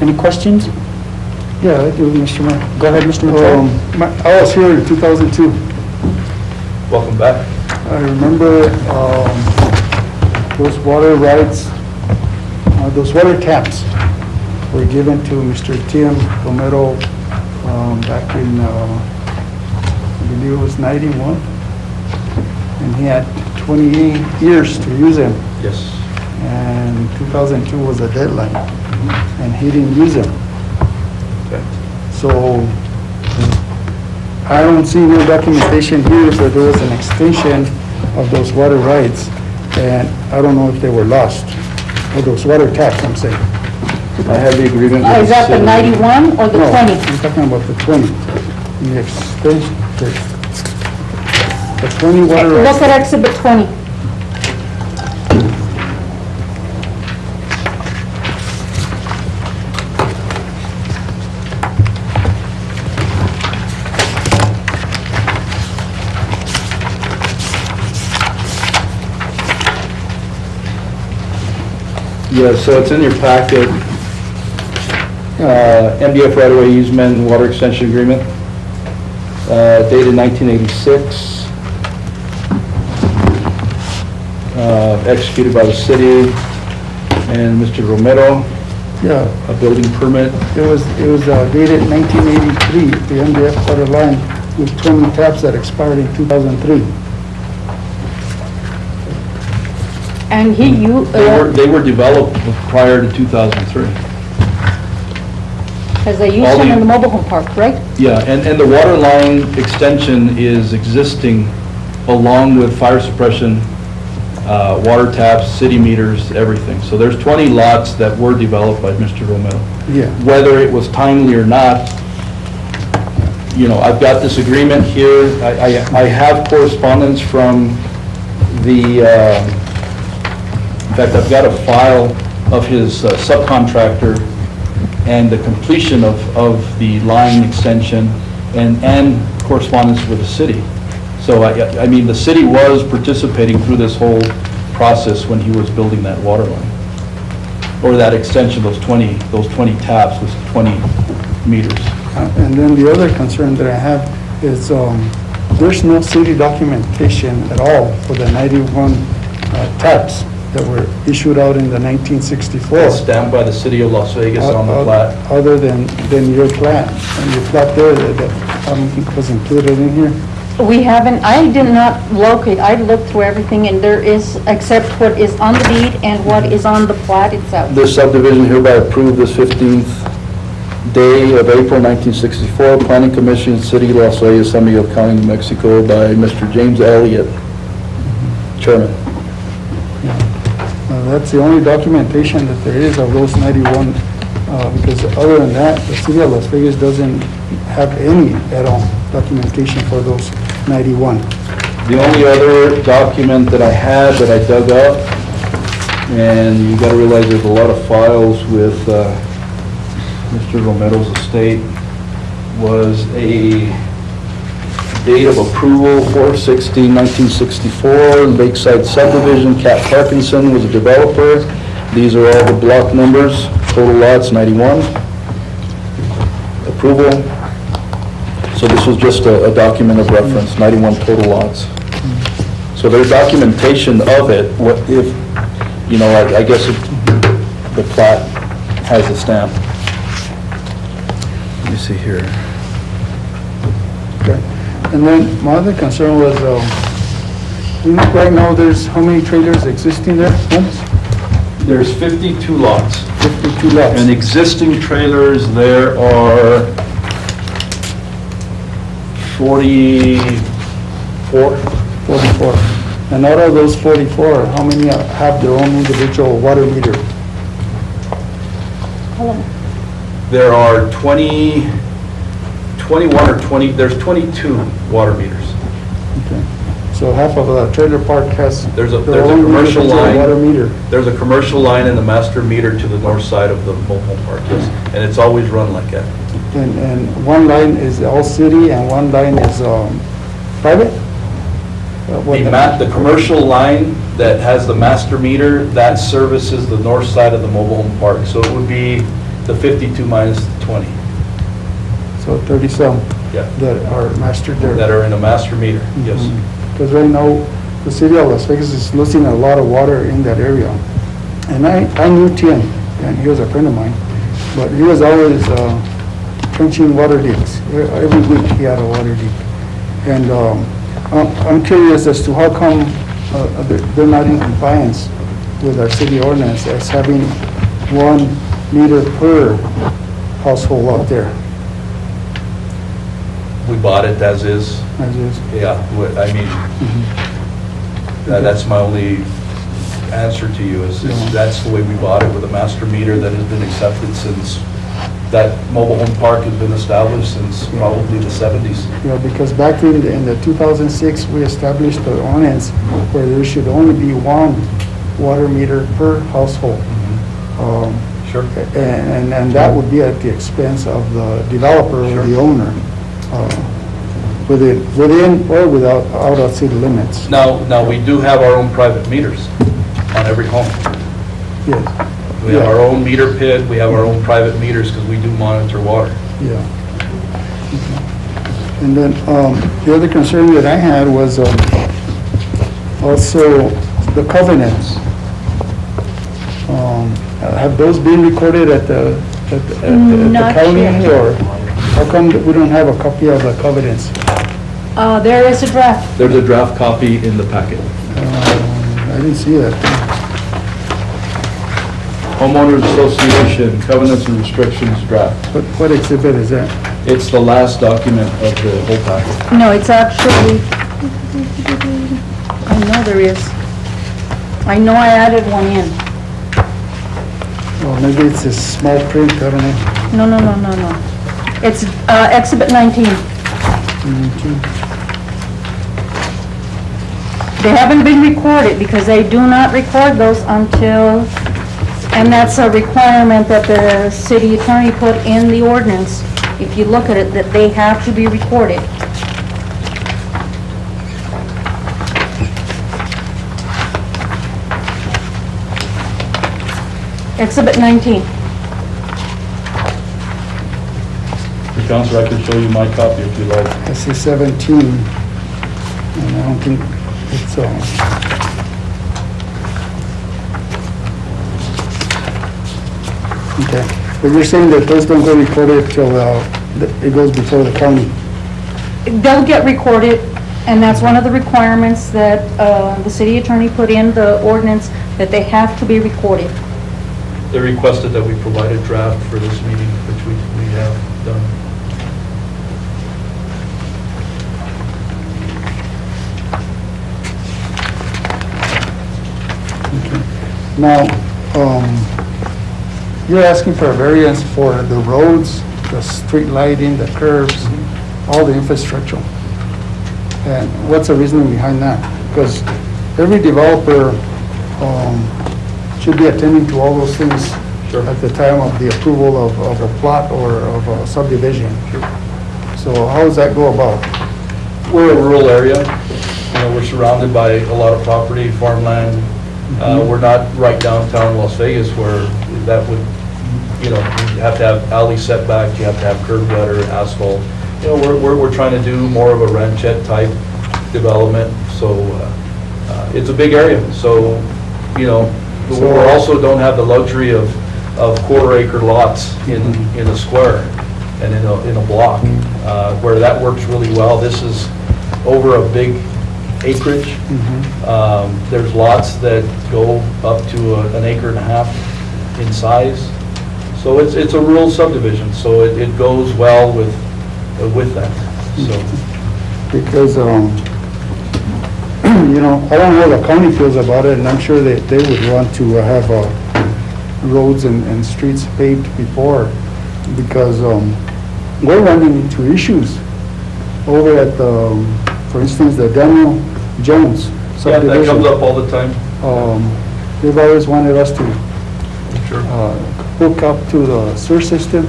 Any questions? Yeah, I do, Mr. Mayor. Go ahead, Mr. Montoya. I was here in 2002. Welcome back. I remember those water rights, those water taps were given to Mr. Tim Romero back in, I believe it was 91. And he had 28 years to use them. Yes. And 2002 was the deadline, and he didn't use them. So I don't see no documentation here that there was an extension of those water rights, and I don't know if they were lost, or those water taps, I'm saying. I have the agreement with the Is that the city. 91 or the No, 20? I'm talking about the 20, the extension, the 20 water rights. Look at Exhibit 20. Yeah, so it's in your packet. MDF right-of-way easement and water extension agreement, dated 1986, executed by the city and Mr. Romero, Yeah, a building permit. it was dated 1983, the MDF water line with 20 taps that expired in 2003. And They were developed prior to 2003. because they used all them the- in the mobile home park, right? Yeah, and the water line extension is existing along with fire suppression, water taps, city meters, everything. So there's 20 lots that were developed by Mr. Romero. Yeah. Whether it was timely or not, you know, I've got this agreement here. I have correspondence from the, in fact, I've got a file of his subcontractor and the completion of the line extension and correspondence with the city. So, I mean, the city was participating through this whole process when he was building that water line, or that extension, those 20 taps, was 20 meters. And then the other concern that I have is there's no city documentation at all for the 91 taps that were issued out in the 1964. It's stamped by the city of Las Vegas on the plat. Other than your plat, and your plat there that was included in here. We haven't, I did not locate, I looked through everything, and there is, except what is on the deed and what is on the plat itself. This subdivision hereby approved this 15th day of April 1964, Planning Commission, City of Las Vegas, San Miguel County, New Mexico, by Mr. James Elliott, Chairman. That's the only documentation that there is of those 91, because other than that, the city of Las Vegas doesn't have any at all documentation for those 91. The only other document that I had that I dug up, and you gotta realize there's a lot of files with Mr. Romero's estate, was a date of approval, 4/16/1964, Lakeside subdivision, Cat Parkinson was a developer. These are all the block numbers, total lots 91. Approval. So this was just a document of reference, 91 total lots. So there's documentation of it, what if, you know, I guess the plat has a stamp. Let me see here. Okay. And then my other concern was, you know, right now there's how many trailers existing there, homes? There's 52 lots. 52 lots. And existing trailers, there are 44. 44. And out of those 44, how many have their own individual water meter? There are 21 or 20, there's 22 water meters. Okay. So half of the trailer park has There's a their own commercial individual line. water meter. There's a commercial line and a master meter to the north side of the mobile home park, yes. And it's always run like that. And one line is all city and one line is private? The commercial line that has the master meter, that services the north side of the mobile home park. So it would be the 52 minus the 20, So 30-some yeah, that are mastered there. that are in a master meter, yes. Because right now, the city of Las Vegas is losing a lot of water in that area. And I knew Tim, and he was a friend of mine, but he was always trenching water leaks. Every week he had a water leak. And I'm curious as to how come they're not in compliance with our city ordinance as having 1 meter per household out there, We bought it as is, as is. yeah, I mean, that's my only answer to you, is that's the way we bought it, with a master meter that has been accepted since that mobile home park has been established since probably the 70s. Yeah, because back in the 2006, we established the ordinance where there should only be 1 water meter per household. Sure. And that would be at the expense of the developer or the owner, within or without, out of city limits. Now, we do have our own private meters on every home. Yes, We have our own meter pit, we have our own private meters because we do monitor water. yeah. Okay. And then the other concern that I had was also the covenants. Have those been recorded at the Not county? yet. Or how come that we don't have a copy of the covenants? There is a draft. There's a draft copy in the packet. I didn't see that. Homeowners Association Covenants and Restrictions draft. What exhibit is that? It's the last document of the whole packet. No, it's actually, I know there is. I know I added one in. Well, maybe it's a small print, I don't know. No. It's Exhibit 19. They haven't been recorded because they do not record those until, and that's a requirement that the city attorney put in the ordinance. If you look at it, that they have to be recorded. Exhibit 19. Counselor, I can show you my copy if you like. I see 17, and I don't think it's, okay. But you're saying that those don't go recorded till it goes before the county? They'll get recorded, and that's one of the requirements that the city attorney put in the ordinance, that they have to be recorded. They requested that we provide a draft for this meeting, which we have done. Now, you're asking for a variance for the roads, the street lighting, the curbs, all the infrastructure. And what's the reasoning behind that? Because every developer should be attending to all those things at the time of the approval of a plot or of a subdivision. So how does that go about? We're a rural area. You know, we're surrounded by a lot of property, farmland. We're not right downtown Las Vegas where that would, you know, you have to have alley setback, you have to have curb gutter, asphalt. You know, we're trying to do more of a ranchette type development, so it's a big area. So, you know, we also don't have the luxury of quarter-acre lots in a square and in a block, where that works really well. This is over a big acreage. There's lots that go up to an acre and a half in size. So it's a rural subdivision, so it goes well with that. So Because you know, I don't know how the county feels about it, and I'm sure that they would want to have roads and streets paved before, because we're running into issues over at, for instance, the Daniel Jones Yeah, that comes subdivision. up all the time. They've always wanted us to hook up to the sewer system,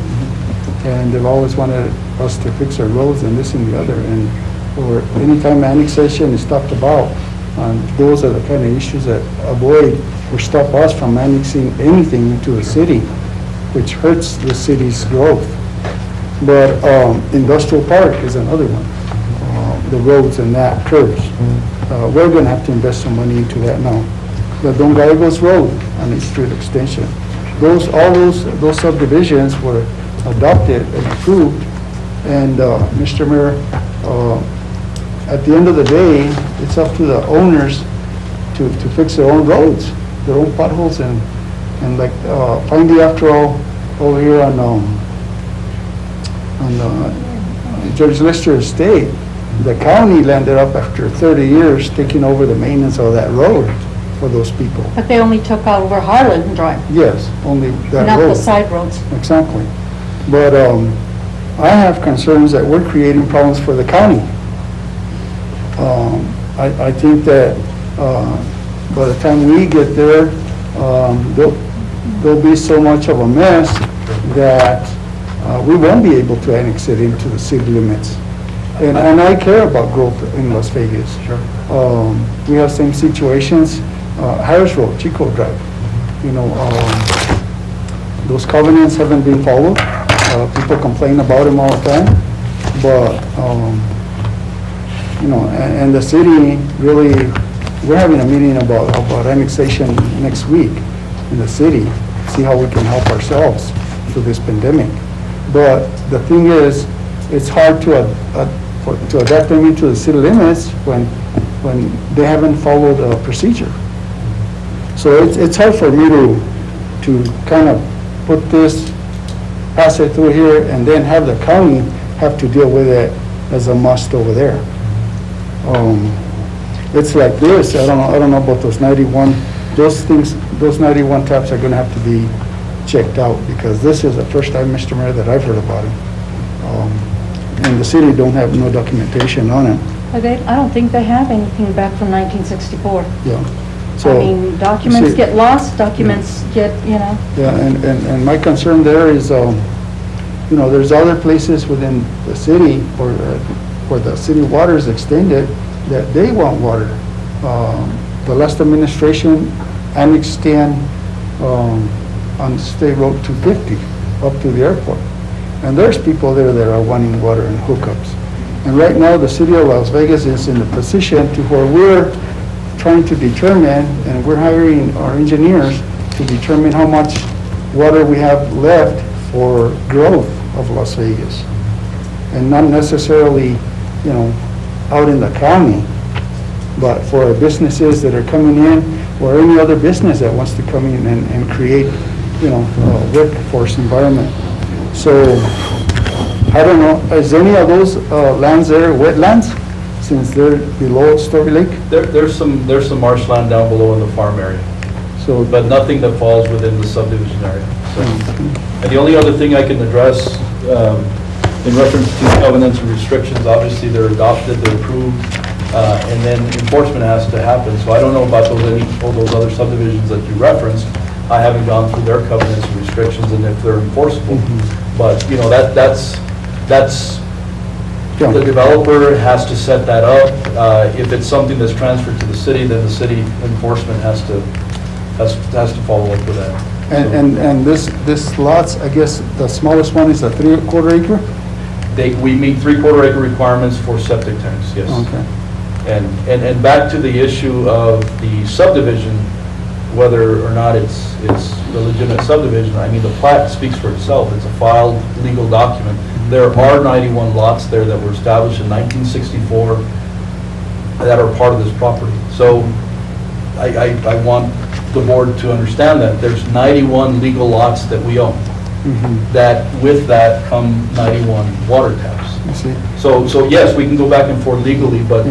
and they've always wanted us to fix our roads and this and the other, and or anytime annexation is talked about, those are the kind of issues that avoid or stop us from annexing anything into the city, which hurts the city's growth. But industrial park is another one, the roads and that curves. We're gonna have to invest some money into that now. The Don Gallegos Road on East Street Extension, all those subdivisions were adopted and approved, and Mr. Mayor, at the end of the day, it's up to the owners to fix their own roads, their own potholes, and like, finally, after all, over here on George Lister Estate, the county landed up after 30 years taking over the maintenance of that road for those people. But they only took over Harlan Drive, Yes, only that not the road. side roads. Exactly. But I have concerns that we're creating problems for the county. I think that by the time we get there, there'll be so much of a mess that we won't be able to annex it into the city limits. And I care about growth in Las Vegas. Sure. We have same situations, Harris Road, Chico Drive, you know, those covenants haven't been followed. People complain about them all the time, but, you know, and the city really, we're having a meeting about annexation next week in the city, see how we can help ourselves through this pandemic. But the thing is, it's hard to adapt them into the city limits when they haven't followed a procedure. So it's hard for me to kind of put this, pass it through here, and then have the county have to deal with it as a must over there. It's like this, I don't know about those 91, those 91 taps are gonna have to be checked out, because this is the first time, Mr. Mayor, that I've heard about it. And the city don't have no documentation on it. I don't think they have anything back from 1964. Yeah. I So, mean, documents see- get lost, documents get, you know. yeah, and my concern there is, you know, there's other places within the city where the city water is extended that they want water. The last administration annexed in on State Road 250 up to the airport. And there's people there that are wanting water and hookups. And right now, the city of Las Vegas is in the position to where we're trying to determine, and we're hiring our engineers to determine how much water we have left for growth of Las Vegas. And not necessarily, you know, out in the county, but for our businesses that are coming in, or any other business that wants to come in and create, you know, a workforce environment. So, I don't know, is any of those lands there wetlands, since they're below Story Lake? There's some marshland down below in the farm area, So, but nothing that falls within the subdivision area. So, and the only other thing I can address in reference to covenants and restrictions, obviously they're adopted, they're approved, and then enforcement has to happen. So I don't know about all those other subdivisions that you referenced. I haven't gone through their covenants and restrictions and if they're enforceable. But, you know, that's, the developer has to set that up. If it's something that's transferred to the city, then the city enforcement has to follow up with that. and this lots, I guess, the smallest one is a 3/4 acre? We meet 3/4 acre requirements for septic tanks, yes. Okay. And back to the issue of the subdivision, whether or not it's a legitimate subdivision, I mean, the plat speaks for itself. It's a filed legal document. There are 91 lots there that were established in 1964 that are part of this property. So I want the board to understand that there's 91 legal lots that we own. That with that come 91 water taps. I see. So yes, we can go back and forth legally, but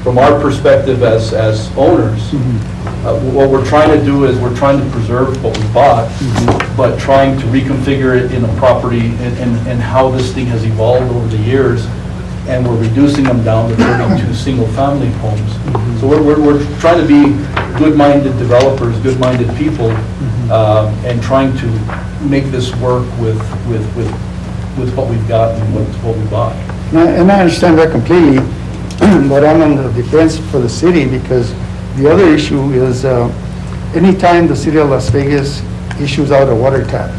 from our perspective as owners, what we're trying to do is we're trying to preserve what we bought, but trying to reconfigure it in a property and how this thing has evolved over the years, and we're reducing them down to 32 single-family homes. So we're trying to be good-minded developers, good-minded people, and trying to make this work with what we've got and what we bought. And I understand that completely, but I'm on the defense for the city because the other issue is anytime the city of Las Vegas issues out a water tap,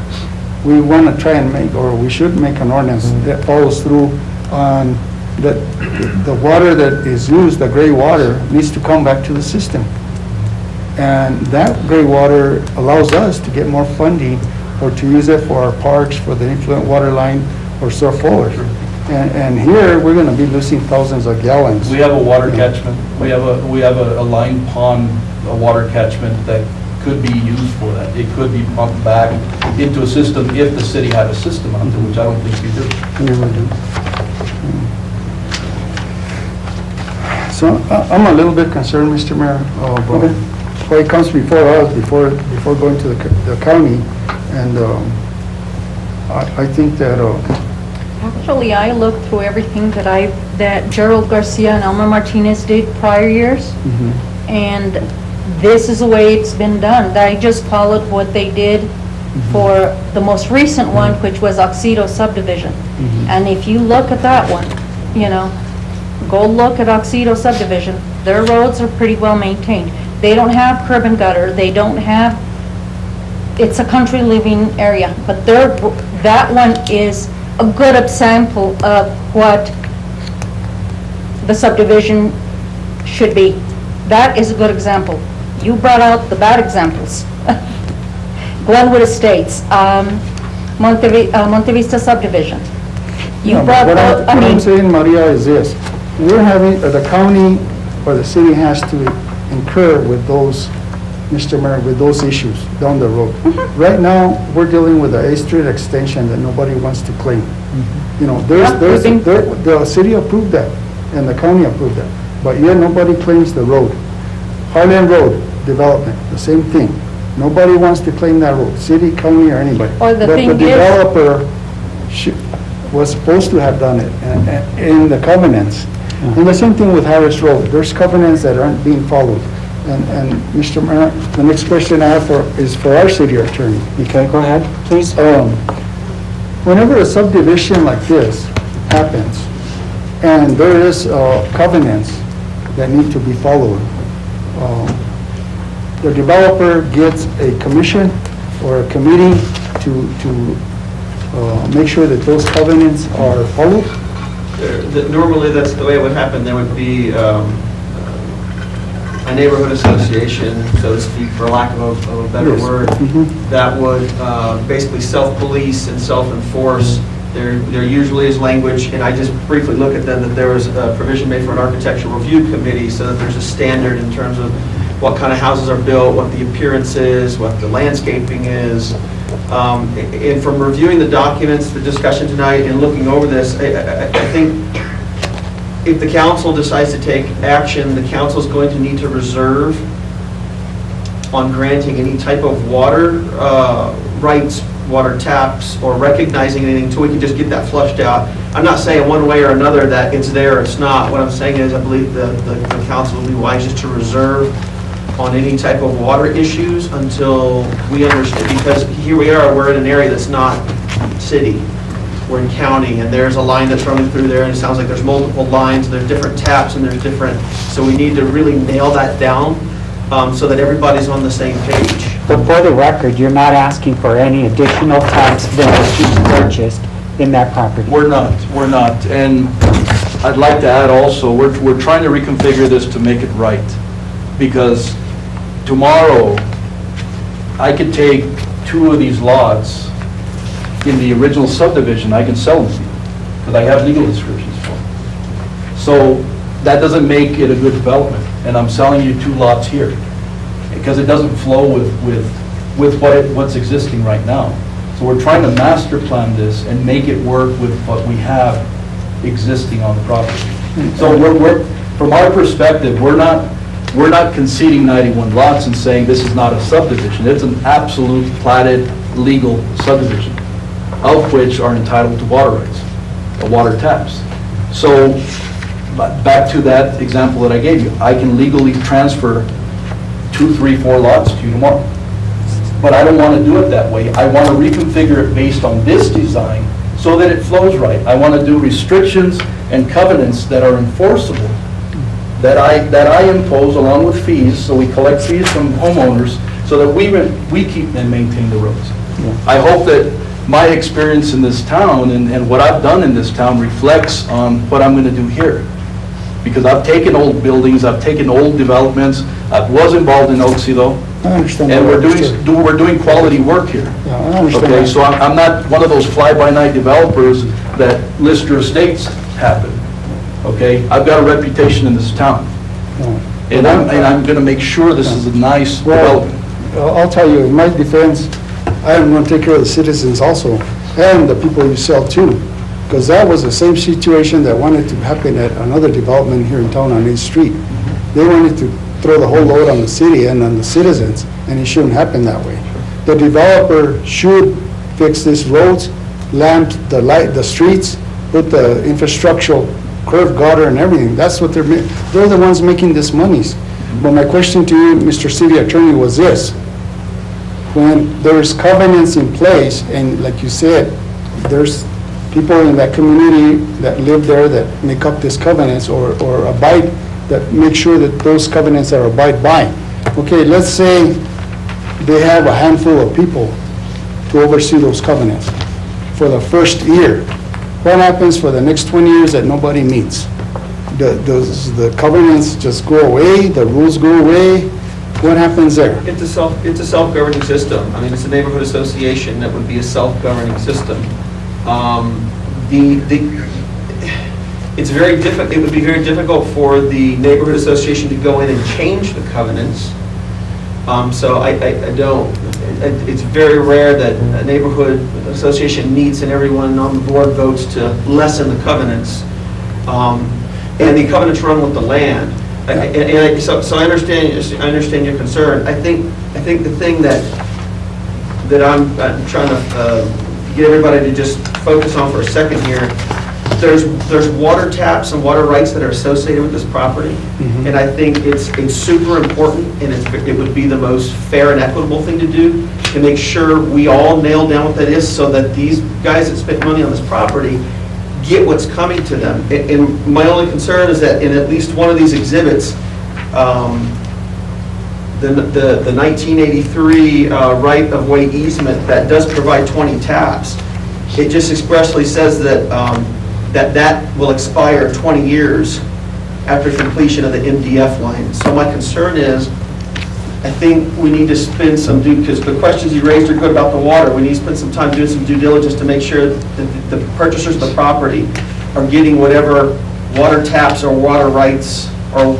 we want to try and make, or we should make an ordinance that follows through on that the water that is used, the gray water, needs to come back to the system. And that gray water allows us to get more funding or to use it for our parks, for the influent water line, or so forth. And here, we're going to be losing thousands of gallons. We have a water catchment. We have a lined pond, a water catchment that could be used for that. It could be pumped back into a system if the city had a system out there, which I don't think we do. We do. So I'm a little bit concerned, Mr. Mayor, why it comes before us, before going to the county, and I think that Actually, I looked through everything that Gerald Garcia and Elmer Martinez did prior years, and this is the way it's been done. I just followed what they did for the most recent one, which was Oxito subdivision. And if you look at that one, go look at Oxito subdivision. Their roads are pretty well maintained. They don't have curb and gutter. They don't have, it's a country living area, but that one is a good example of what the subdivision should be. That is a good example. You brought out the bad examples. Glenwood Estates, Monte Vista subdivision. You brought out, what I'm saying, Maria, is this. We're having, the county or the city has to incur with those, Mr. Mayor, with those issues down the road. Right now, we're dealing with the A Street extension that nobody wants to claim. The city approved that, and the county approved that, but yet nobody claims the road. Harlan Road development, the same thing. Nobody wants to claim that road, city, county, or anybody. Or the thing is- But the developer was supposed to have done it in the covenants. And the same thing with Harris Road. There's covenants that aren't being followed. And Mr. Mayor, the next question I have is for our city attorney. Okay, go ahead, please. Whenever a subdivision like this happens, and there is covenants that need to be followed, the developer gets a commission or a committee to make sure that those covenants are followed? Normally, that's the way it would happen. There would be a neighborhood association, so to speak, for lack of a better Yes. word, that would basically self-police and self-enforce. There usually is language, and I just briefly look at them, that there was a provision made for an architectural review committee so that there's a standard in terms of what kind of houses are built, what the appearance is, what the landscaping is. And from reviewing the documents, the discussion tonight, and looking over this, I think if the council decides to take action, the council is going to need to reserve on granting any type of water rights, water taps, or recognizing anything until we can just get that flushed out. I'm not saying one way or another that it's there or it's not. What I'm saying is I believe the council will be wise just to reserve on any type of water issues until we understand, because here we are, we're in an area that's not city. We're in county, and there's a line that's running through there, and it sounds like there's multiple lines, and there's different taps, and there's different, so we need to really nail that down so that everybody's on the same page. But for the record, you're not asking for any additional tax than what you purchased in that property? We're not. And I'd like to add also, we're trying to reconfigure this to make it right. Because tomorrow, I could take 2 of these lots in the original subdivision, I can sell them to you, because I have legal descriptions for them. So that doesn't make it a good development, and I'm selling you 2 lots here, because it doesn't flow with what's existing right now. So we're trying to master plan this and make it work with what we have existing on the property. So from our perspective, we're not conceding 91 lots and saying this is not a subdivision. It's an absolute platted, legal subdivision, of which are entitled to water rights, or water taps. So, but back to that example that I gave you, I can legally transfer 2, 3, 4 lots to you tomorrow. But I don't want to do it that way. I want to reconfigure it based on this design so that it flows right. I want to do restrictions and covenants that are enforceable, that I impose along with fees, so we collect fees from homeowners, so that we keep and maintain the roads. I hope that my experience in this town and what I've done in this town reflects on what I'm going to do here. Because I've taken old buildings, I've taken old developments, I was involved in Oxilo, I understand. and that. we're doing quality work here. Yeah, I understand. Okay, that. so I'm not one of those fly-by-night developers that Lister Estates happen. Okay, I've got a reputation in this town, and I'm going to make sure this is a nice development. I'll tell you, in my defense, I am going to take care of the citizens also, and the people you sell to, because that was the same situation that wanted to happen at another development here in town on 8th Street. They wanted to throw the whole load on the city and on the citizens, and it shouldn't happen that way. The developer should fix these roads, lamp the light, the streets, put the infrastructural curb gutter and everything. That's what they're the ones making this monies. But my question to you, Mr. City Attorney, was this. When there's covenants in place, and like you said, there's people in that community that live there that make up these covenants or abide, that make sure that those covenants are abide by. Okay, let's say they have a handful of people to oversee those covenants for the first year. What happens for the next 20 years that nobody meets? Does the covenants just go away, the rules go away? What happens there? It's a self-governing system. I mean, it's a neighborhood association that would be a self-governing system. It's very difficult. It would be very difficult for the neighborhood association to go in and change the covenants. So I don't. It's very rare that a neighborhood association meets and everyone on the board votes to lessen the covenants. And the covenants run with the land. So I understand your concern. I think the thing that I'm trying to get everybody to just focus on for a second here, there's water taps and water rights that are associated with this property, and I think it's super important, and it would be the most fair and equitable thing to do to make sure we all nail down what that is, so that these guys that spent money on this property get what's coming to them. And my only concern is that in at least one of these exhibits, the 1983 right-of-way easement that does provide 20 taps, it just expressly says that that will expire 20 years after completion of the MDF line. So my concern is, I think we need to spend some because the questions you raised are good about the water. We need to spend some time doing some due diligence to make sure that the purchasers of the property are getting whatever water taps or water rights or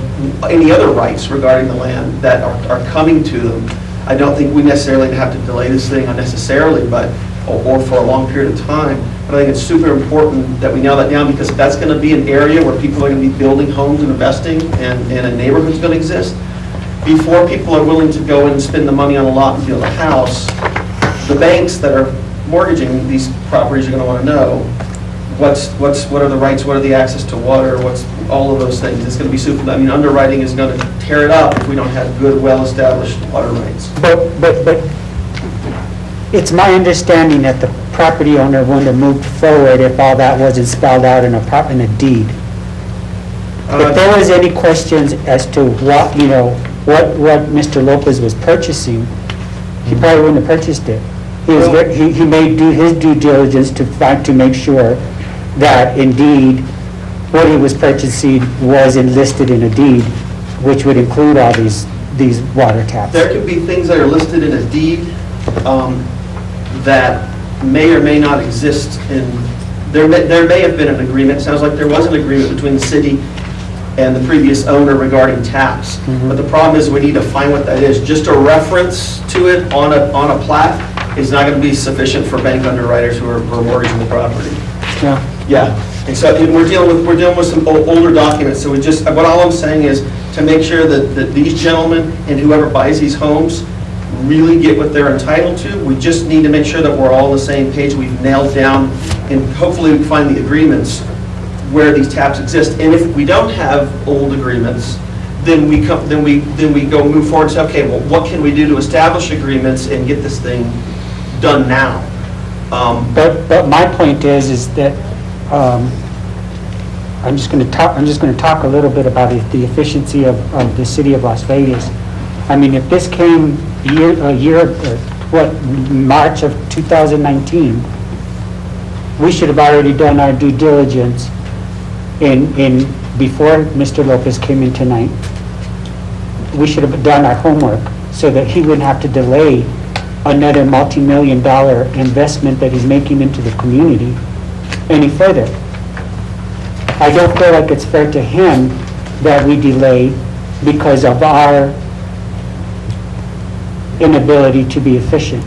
any other rights regarding the land that are coming to them. I don't think we necessarily have to delay this thing unnecessarily, or for a long period of time. But I think it's super important that we nail that down, because that's going to be an area where people are going to be building homes and investing, and a neighborhood's going to exist. Before people are willing to go and spend the money on a lot and build a house, the banks that are mortgaging these properties are going to want to know what are the rights, what are the access to water, what's all of those things. It's going to be super. I mean, underwriting is going to tear it up if we don't have good, well-established water rights. But it's my understanding that the property owner wouldn't have moved forward if all that wasn't spelled out in a deed. If there was any questions as to what Mr. Lopez was purchasing, he probably wouldn't have purchased it. He may do his due diligence to make sure that indeed what he was purchasing was enlisted in a deed, which would include all these water taps. There could be things that are listed in a deed that may or may not exist there may have been an agreement. It sounds like there was an agreement between the city and the previous owner regarding taps. But the problem is we need to find what that is. Just a reference to it on a plat is not going to be sufficient for bank underwriters who are mortgaging the property. Yeah. Yeah. And so and we're dealing with some older documents, so what all I'm saying is to make sure that these gentlemen and whoever buys these homes really get what they're entitled to. We just need to make sure that we're all on the same page, we've nailed down, and hopefully we find the agreements where these taps exist. And if we don't have old agreements, then we go move forward and say, okay, well, what can we do to establish agreements and get this thing done now? But my point is that I'm just going to talk a little bit about the efficiency of the city of Las Vegas. I mean, if this came March of 2019, we should have already done our due diligence before Mr. Lopez came in tonight. We should have done our homework so that he wouldn't have to delay another multi-million-dollar investment that he's making into the community any further. I don't feel like it's fair to him that we delay because of our inability to be efficient.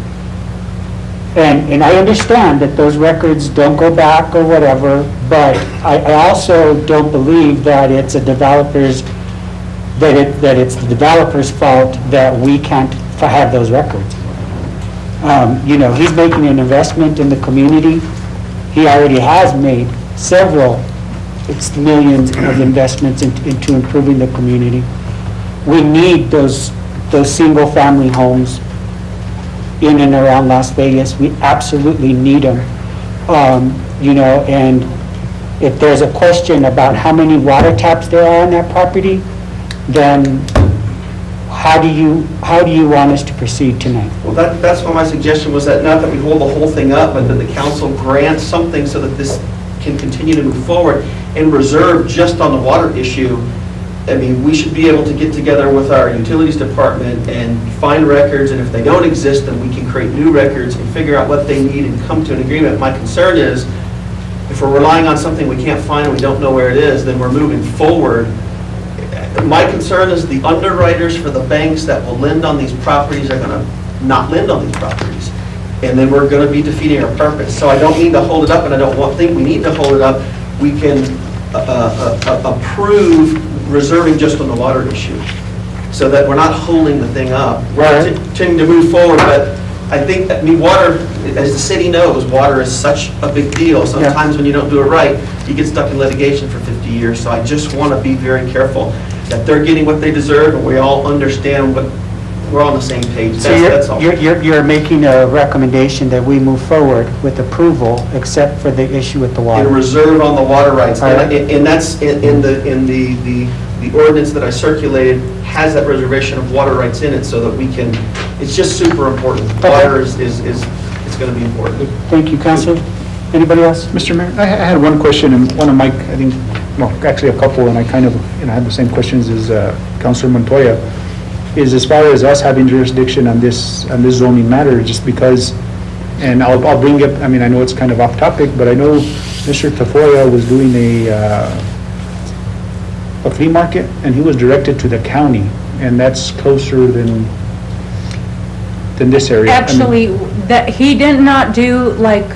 And I understand that those records don't go back or whatever, but I also don't believe that it's the developer's fault that we can't have those records. You know, he's making an investment in the community. He already has made several millions of investments into improving the community. We need those single-family homes in and around Las Vegas. We absolutely need them. You know, and if there's a question about how many water taps there are on that property, then how do you want us to proceed tonight? Well, that's why my suggestion was that not that we hold the whole thing up, but that the council grants something so that this can continue to move forward and reserve just on the water issue. I mean, we should be able to get together with our utilities department and find records, and if they don't exist, then we can create new records and figure out what they need and come to an agreement. My concern is, if we're relying on something we can't find and we don't know where it is, then we're moving forward. My concern is the underwriters for the banks that will lend on these properties are going to not lend on these properties. And then we're going to be defeating our purpose. So I don't mean to hold it up, and I don't think we need to hold it up. We can approve reserving just on the water issue, so that we're not holding the thing up. We're continuing to move forward, but I think, water, as the city knows, water is such a big deal. Sometimes when you don't do it right, you get stuck in litigation for 50 years. So I just want to be very careful that they're getting what they deserve, and we all understand what, we're all on the same page. That's all. You're making a recommendation that we move forward with approval, except for the issue with the water. And reserve on the water rights. All right. And that's in the ordinance that I circulated has that reservation of water rights in it, so that we can, it's just super important. Water is it's going to be important. Thank you, Councilor. Anybody else? Mr. Mayor, I had one question, and one of Mike, I think, well, actually a couple, and I kind of, had the same questions as Councilor Montoya, is as far as us having jurisdiction on this zoning matter, just because, and I'll bring up, I mean, I know it's kind of off topic, but I know Mr. Tafoya was doing a flea market, and he was directed to the county, and that's closer than this area. I mean, Actually, that, he did not do, like,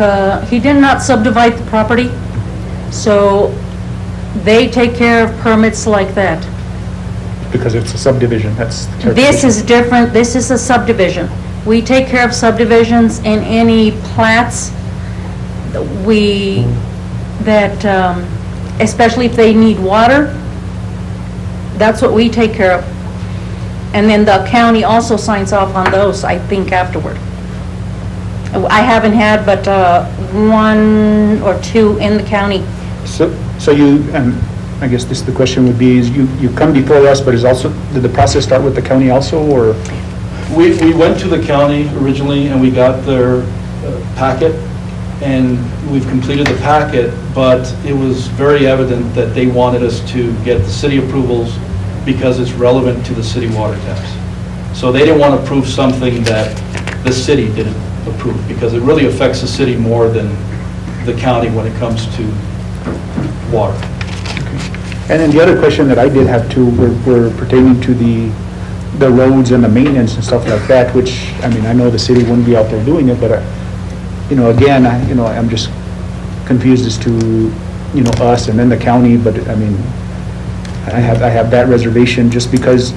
he did not subdivide the property, so they take care of permits like that. because it's a subdivision, that's the This is different, this is a subdivision. We take care of subdivisions and any plats especially if they need water, that's what we take care of. And then the county also signs off on those, I think, afterward. I haven't had but one or two in the county. So you, and I guess the question would be, is you come before us, but did the process start with the county also, or? We went to the county originally, and we got their packet, and we've completed the packet, but it was very evident that they wanted us to get the city approvals because it's relevant to the city water taps. So they didn't want to approve something that the city didn't approve, because it really affects the city more than the county when it comes to water. And then the other question that I did have too were pertaining to the roads and the maintenance and stuff like that, which, I mean, I know the city wouldn't be out there doing it, but, again, I'm just confused as to us and then the county, but I mean, I have that reservation just because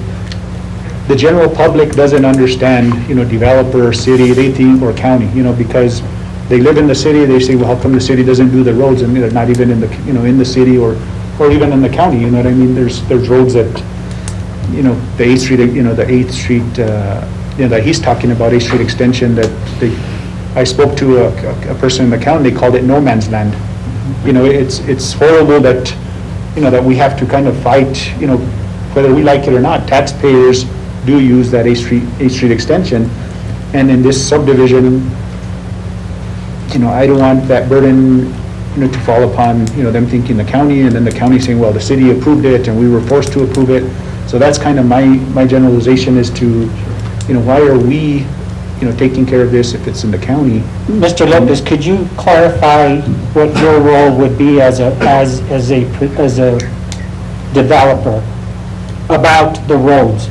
the general public doesn't understand, developer, city, they think, or county, because they live in the city, they say, well, how come the city doesn't do the roads? And they're not even in the, in the city or even in the county, you know what I mean? There's roads that, the 8th Street, the 8th Street, that he's talking about, 8th Street extension, that I spoke to a person in the county, they called it no man's land. It's horrible that, that we have to kind of fight, whether we like it or not. Taxpayers do use that 8th Street extension, and in this subdivision, I don't want that burden, to fall upon, them thinking the county, and then the county saying, well, the city approved it, and we were forced to approve it. So that's kind of my generalization as to, why are we, taking care of this if it's in the county? Mr. Lopez, could you clarify what your role would be as a developer about the roads,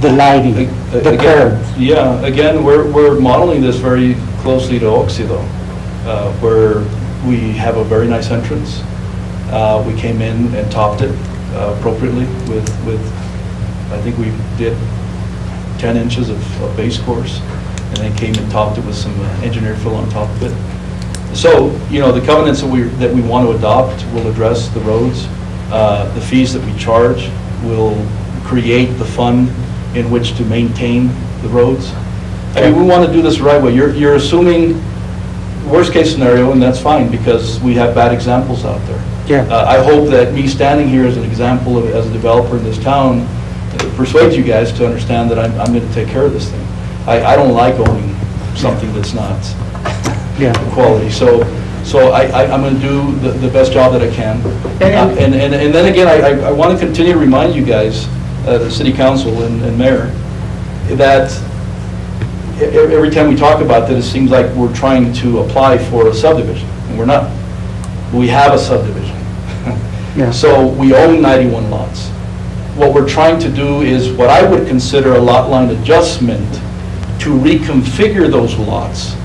the lighting, the curbs? Yeah, again, we're modeling this very closely to Oxy though, where we have a very nice entrance. We came in and topped it appropriately with I think we did 10 inches of base course, and then came and topped it with some engineered fill on top of it. So, the covenants that we want to adopt will address the roads. The fees that we charge will create the fund in which to maintain the roads. I mean, we want to do this the right way. You're assuming worst case scenario, and that's fine because we have bad examples out there. Yeah. I hope that me standing here as an example as a developer in this town persuades you guys to understand that I'm going to take care of this thing. I don't like owning something that's not quality. So I'm going to do the best job that I can. And then again, I want to continue to remind you guys, the city council and mayor, that every time we talk about that, it seems like we're trying to apply for a subdivision, and we're not. We have a subdivision. So we own 91 lots. What we're trying to do is what I would consider a lot line adjustment to reconfigure those lots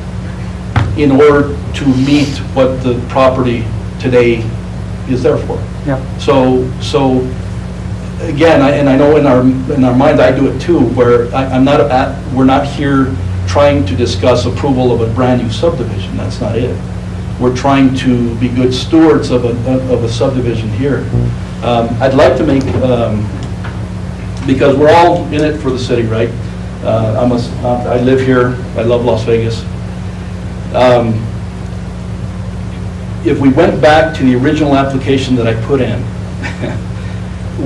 in order to meet what the property today is there for. So again, and I know in our minds, I do it too, where we're not here trying to discuss approval of a brand new subdivision. That's not it. We're trying to be good stewards of a subdivision here. I'd like to make, because we're all in it for the city, right? I live here, I love Las Vegas. If we went back to the original application that I put in,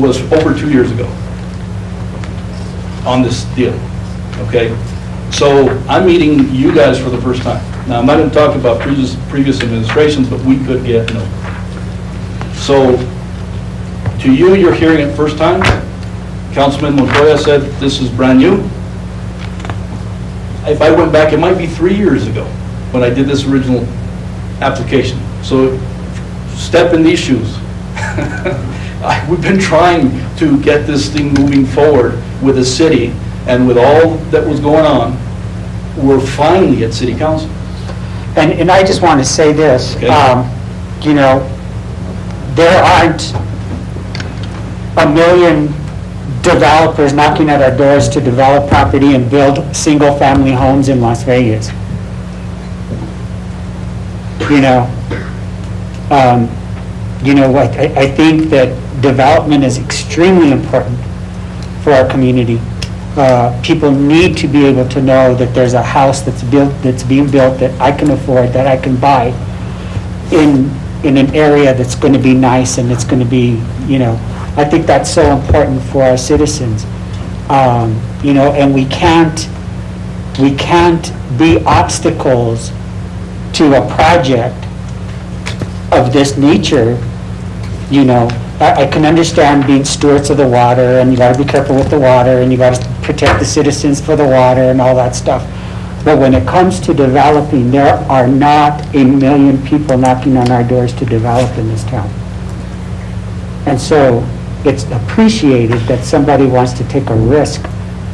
was over 2 years ago on this deal, okay? So I'm meeting you guys for the first time. Now, I'm not going to talk about previous administrations, but we could get, So to you, you're hearing it first time. Councilman Montoya said this is brand new. If I went back, it might be 3 years ago when I did this original application. So step in these shoes. We've been trying to get this thing moving forward with the city, and with all that was going on, we're finally at city council. And I just want to say this, Okay. There aren't a million developers knocking at our doors to develop property and build single-family homes in Las Vegas. I think that development is extremely important for our community. People need to be able to know that there's a house that's being built that I can afford, that I can buy in an area that's going to be nice and it's going to be, I think that's so important for our citizens. And we can't be obstacles to a project of this nature. I can understand being stewards of the water, and you got to be careful with the water, and you got to protect the citizens for the water and all that stuff. But when it comes to developing, there are not a million people knocking on our doors to develop in this town. And so it's appreciated that somebody wants to take a risk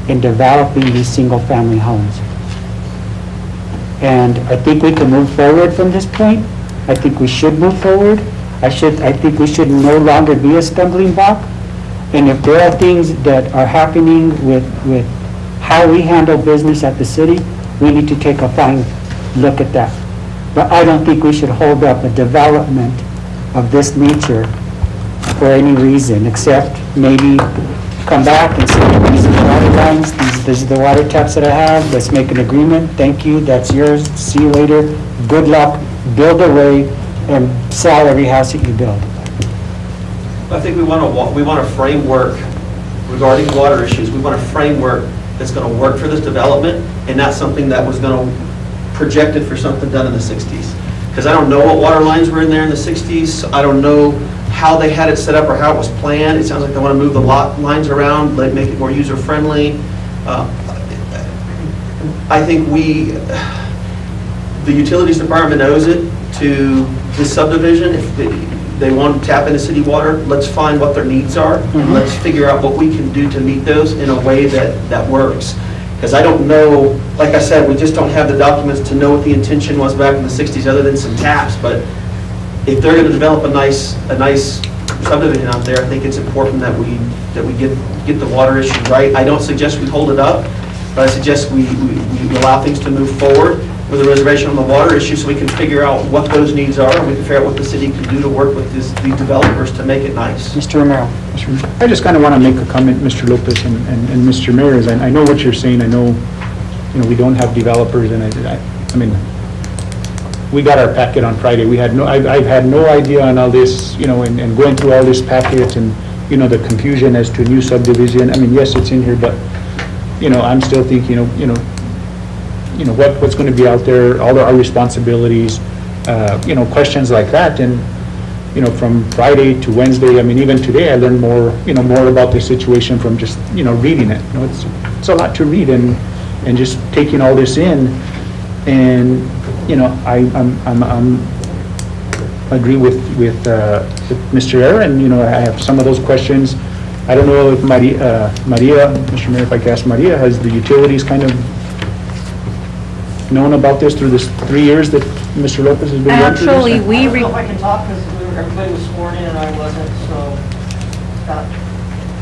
in developing these single-family homes. And I think we can move forward from this point. I think we should move forward. I think we should no longer be a stumbling block. And if there are things that are happening with how we handle business at the city, we need to take a fine look at that. But I don't think we should hold up a development of this nature for any reason, except maybe come back and say, these are the water lines, these are the water taps that I have, let's make an agreement, thank you, that's yours, see you later, good luck, build away, and sell every house that you build. I think we want a framework regarding water issues. We want a framework that's going to work for this development and not something that was going to projected for something done in the 60s. Because I don't know what water lines were in there in the 60s. I don't know how they had it set up or how it was planned. It sounds like they want to move the lot lines around, like make it more user-friendly. I think the utilities department owes it to this subdivision. If they want to tap into city water, let's find what their needs are, and let's figure out what we can do to meet those in a way that works. Because I don't know, like I said, we just don't have the documents to know what the intention was back in the 60s, other than some taps. But if they're going to develop a nice subdivision out there, I think it's important that we get the water issue right. I don't suggest we hold it up, but I suggest we allow things to move forward with a reservation on the water issue, so we can figure out what those needs are, and we can figure out what the city can do to work with these developers to make it nice. Mr. Romero. I just kind of want to make a comment, Mr. Lopez and Mr. Mayor, is I know what you're saying. I know, we don't have developers, and I mean, we got our packet on Friday. I've had no idea on all this, and going through all this packet and, the confusion as to new subdivision. I mean, yes, it's in here, but, I'm still thinking, what's going to be out there, all our responsibilities, questions like that. And, from Friday to Wednesday, I mean, even today, I learned more about the situation from just, reading it. It's a lot to read and just taking all this in. And, I'm agree with Mr. Aaron, I have some of those questions. I don't know if Maria, Mr. Mayor, if I could ask Maria, has the utilities kind of known about this through this 3 years that Mr. Lopez has been going through this? Actually, I don't know if I can talk because everybody was sworn in and I wasn't, so, Scott,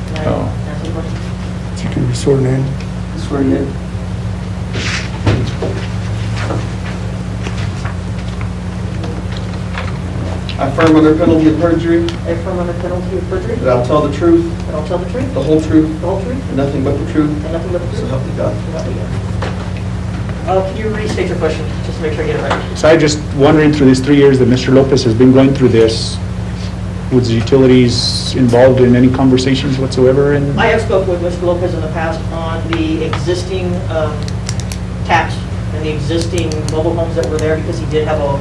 can I answer the question? You can be sworn in. Swear you in. I affirm under penalty of perjury I affirm under penalty of perjury that I'll tell the truth, that I'll tell the truth, the whole truth, the whole truth, and nothing but the truth, and nothing but the so truth. help me God. So help me God. Can you restate your question, just to make sure I get it right? So I just wondering through these 3 years that Mr. Lopez has been going through this, was the utilities involved in any conversations whatsoever? I have spoken with Mr. Lopez in the past on the existing taps and the existing mobile homes that were there, because he did have a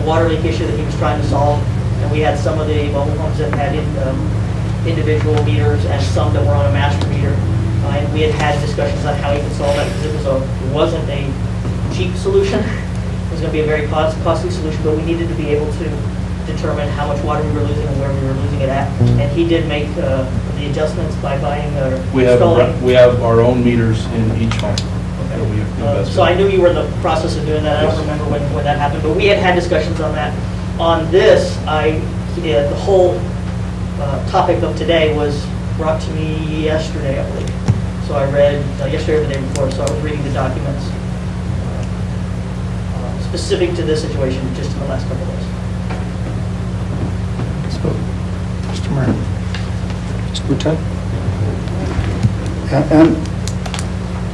water leak issue that he was trying to solve. And we had some of the mobile homes that had individual meters and some that were on a master meter. And we had discussions on how he could solve that, because it wasn't a cheap solution. It was going to be a very costly solution, but we needed to be able to determine how much water we were losing and where we were losing it at. And he did make the adjustments by buying or installing. We have our own meters in each home that we have invested. So I knew you were in the process of doing that. I don't remember when that happened, but we had discussions on that. On this, the whole topic of today was brought to me yesterday, I believe. So I read yesterday or the day before, so I was reading the documents specific to this situation just in the last couple of days. Mr. Mayor. Mr. Boutet? And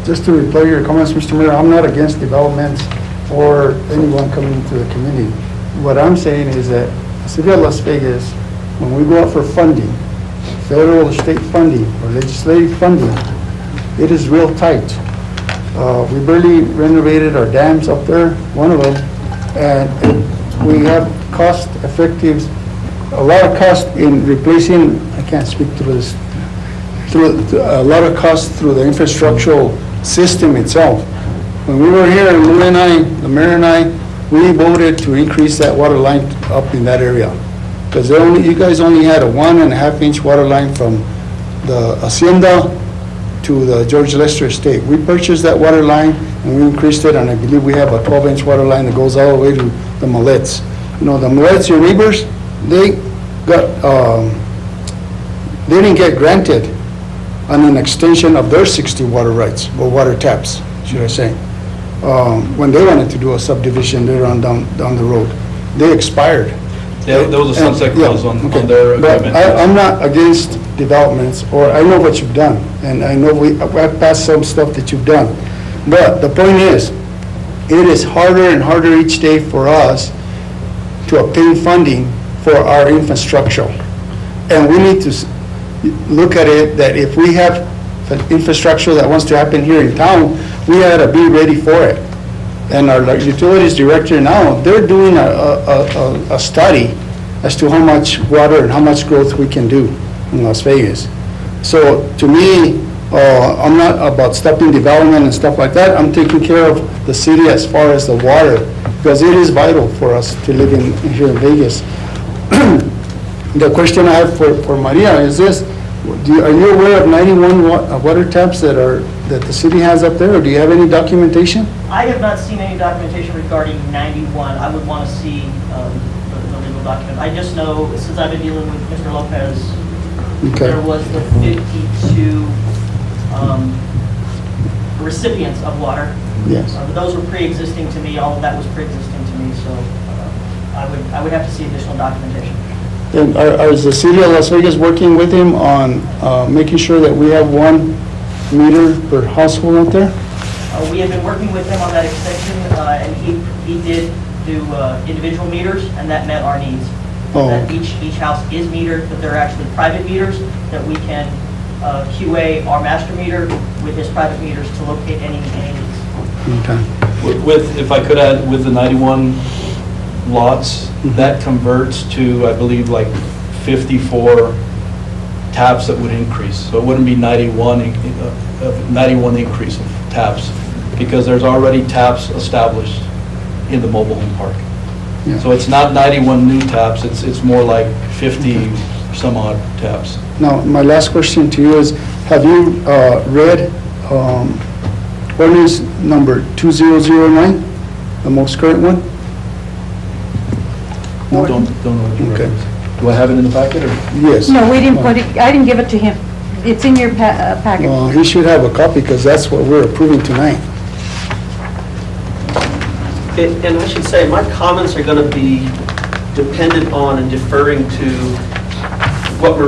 just to reply your comments, Mr. Mayor, I'm not against developments or anyone coming into the community. What I'm saying is that the city of Las Vegas, when we go out for funding, federal or state funding or legislative funding, it is real tight. We barely renovated our dams up there, one of them, and we have cost-effective, a lot of cost in replacing, I can't speak through this, a lot of cost through the infrastructural system itself. When we were here, Lou and I, the mayor and I, we voted to increase that water line up in that area. Because you guys only had a 1.5 inch water line from the Hacienda to the George Lester Estate. We purchased that water line and we increased it, and I believe we have a 12 inch water line that goes all the way to the Mallets. The Mallets, your neighbors, they got, they didn't get granted on an extension of their 60 water rights, or water taps, should I say. When they wanted to do a subdivision later on down the road, they expired. There was a sunset clause on their But agreement. I'm not against developments, or I know what you've done, and I know I've passed some stuff that you've done. But the point is, it is harder and harder each day for us to obtain funding for our infrastructure. And we need to look at it that if we have an infrastructure that wants to happen here in town, we ought to be ready for it. And our utilities director now, they're doing a study as to how much water and how much growth we can do in Las Vegas. So to me, I'm not about stopping development and stuff like that. I'm taking care of the city as far as the water, because it is vital for us to live here in Vegas. The question I have for Maria is this: are you aware of 91 water taps that the city has up there, or do you have any documentation? I have not seen any documentation regarding 91. I would want to see the legal document. I just know, since I've been dealing with Mr. Lopez, Okay. there was the 52 recipients of water. Yes. Those were pre-existing to me. All of that was pre-existing to me, so I would have to see additional documentation. And is the city of Las Vegas working with him on making sure that we have 1 meter per household out there? We have been working with him on that extension, and he did do individual meters, and that met our needs. Oh. That each house is metered, but they're actually private meters that we can QA our master meter with his private meters to locate any leaks. Okay. If I could add, with the 91 lots, that converts to, I believe, like 54 taps that would increase. So it wouldn't be 91 increase of taps, because there's already taps established in the mobile home park. Yeah. So it's not 91 new taps, it's more like 50 some odd taps. Now, my last question to you is, have you read ordinance number 2009, the most current one? Don't know what you Okay. reference. Do I have it in the packet, or? Yes. No, we didn't put it, I didn't give it to him. It's in your packet. He should have a copy, because that's what we're approving tonight. And I should say, my comments are going to be dependent on and deferring to what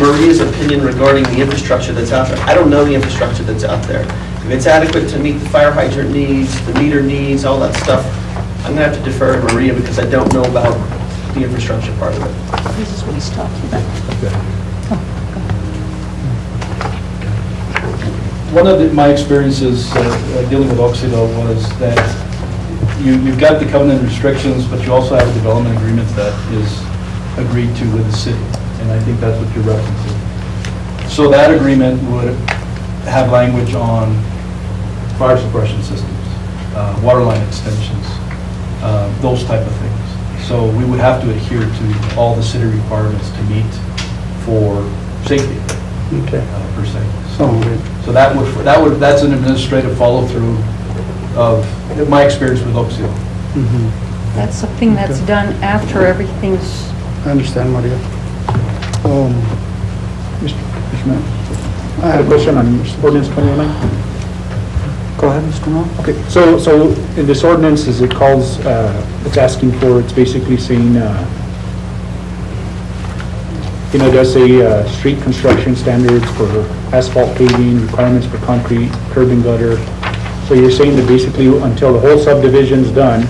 Maria's opinion regarding the infrastructure that's out there. I don't know the infrastructure that's out there. If it's adequate to meet the fire hydrant needs, the meter needs, all that stuff, I'm going to have to defer to Maria, because I don't know about the infrastructure part of it. This is what he's talking about. One of my experiences dealing with Oxidol was that you've got the covenant restrictions, but you also have a development agreement that is agreed to with the city, and I think that's what you're referencing. So that agreement would have language on fire suppression systems, water line extensions, those type of things. So we would have to adhere to all the city requirements to meet for safety, Okay. per se. So, So that's an administrative follow-through of my experience with Oxio. That's something that's done after everything's, I understand, Maria. Mr. Mayor? I had a question on ordinance 2009. Go ahead, Mr. Mo. Okay, so in this ordinance, as it calls, it's asking for, it's basically saying, it does say street construction standards for asphalt paving, requirements for concrete, curb and gutter. So you're saying that basically until the whole subdivision's done,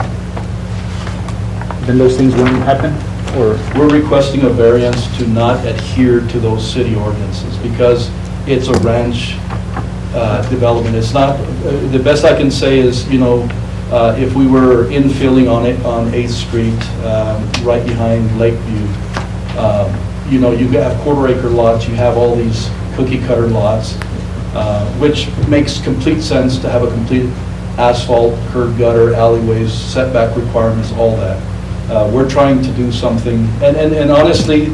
then those things wouldn't happen? Or We're requesting a variance to not adhere to those city ordinances because it's a ranch development. It's not, the best I can say is, if we were infilling on 8th Street, right behind Lakeview, you have quarter-acre lots, you have all these cookie-cutter lots, which makes complete sense to have a complete asphalt, curb gutter, alleyways, setback requirements, all that. We're trying to do something, and honestly,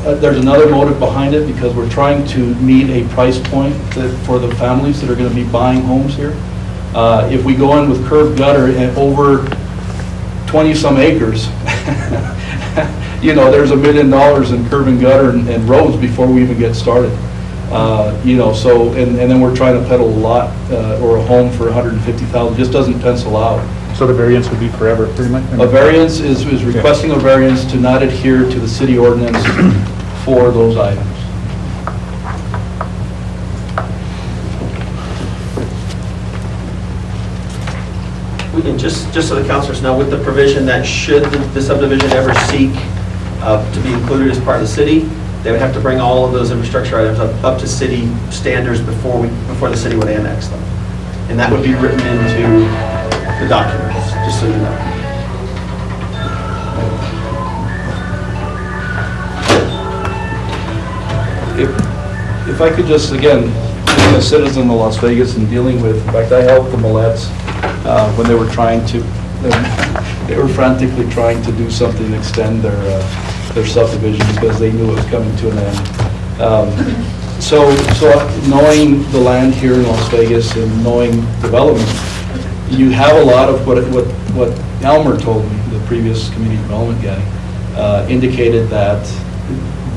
there's another motive behind it, because we're trying to meet a price point for the families that are going to be buying homes here. If we go in with curb gutter and over 20-some acres, you know, there's $1 million in curb and gutter and roads before we even get started. You know, so, and then we're trying to peddle a lot, or a home for $150,000, just doesn't pencil out. So the variance would be forever, pretty much? A variance is requesting a variance to not adhere to the city ordinance for those items. And just so the councilors know, with the provision that should the subdivision ever seek to be included as part of the city, they would have to bring all of those infrastructure items up to city standards before the city would annex them. And that would be written into the documents, just so you know. If I could just, again, being a citizen of Las Vegas and dealing with, in fact, I helped the Millettes when they were trying to, they were frantically trying to do something, extend their subdivision because they knew it was coming to an end. So knowing the land here in Las Vegas and knowing development, you have a lot of what Elmer told me, the previous community development guy, indicated that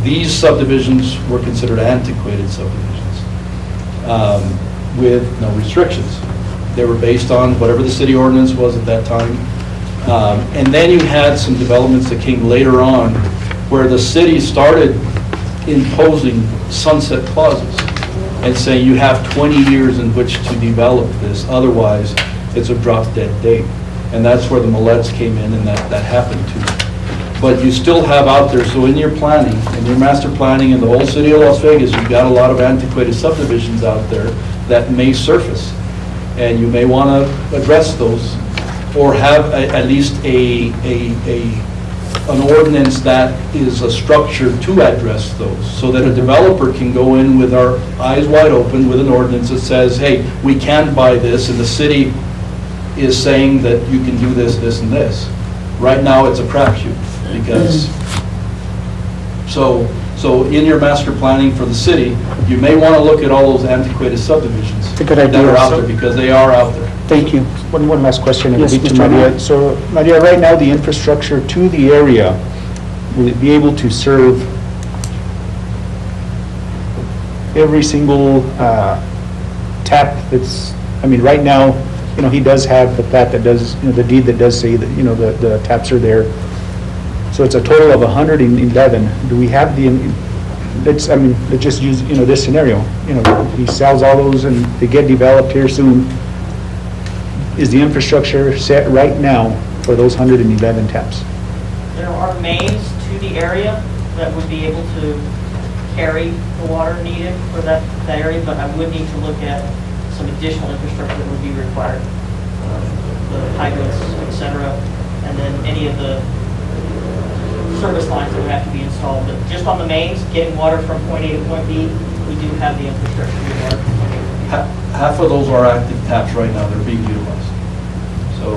these subdivisions were considered antiquated subdivisions with no restrictions. They were based on whatever the city ordinance was at that time. And then you had some developments that came later on where the city started imposing sunset clauses and saying you have 20 years in which to develop this, otherwise it's a drop dead date. And that's where the Millettes came in and that happened too. But you still have out there, so in your planning, in your master planning in the whole city of Las Vegas, you've got a lot of antiquated subdivisions out there that may surface. And you may want to address those or have at least an ordinance that is a structure to address those so that a developer can go in with our eyes wide open with an ordinance that says, hey, we can buy this and the city is saying that you can do this, this, and this. Right now, it's a crapshoot because, so in your master planning for the city, you may want to look at all those antiquated subdivisions It's a good idea. that are out there because they are out there. Thank you. One last question. It'll Yes, be to Mr. Maria. Mayor. So, Maria, right now, the infrastructure to the area, will it be able to serve every single tap that's, I mean, right now, you know, he does have the plat that does, you know, the deed that does say that, you know, the taps are there. So it's a total of 111. Do we have the, let's just use, you know, this scenario. You know, he sells all those and they get developed here soon. Is the infrastructure set right now for those 111 taps? There are mains to the area that would be able to carry the water needed for that area, but I would need to look at some additional infrastructure that would be required. The hydrants, et cetera, and then any of the service lines that would have to be installed. But just on the mains, getting water from point A to point B, we do have the infrastructure to get water from point A to point B. Half of those are active taps right now, they're being utilized. So,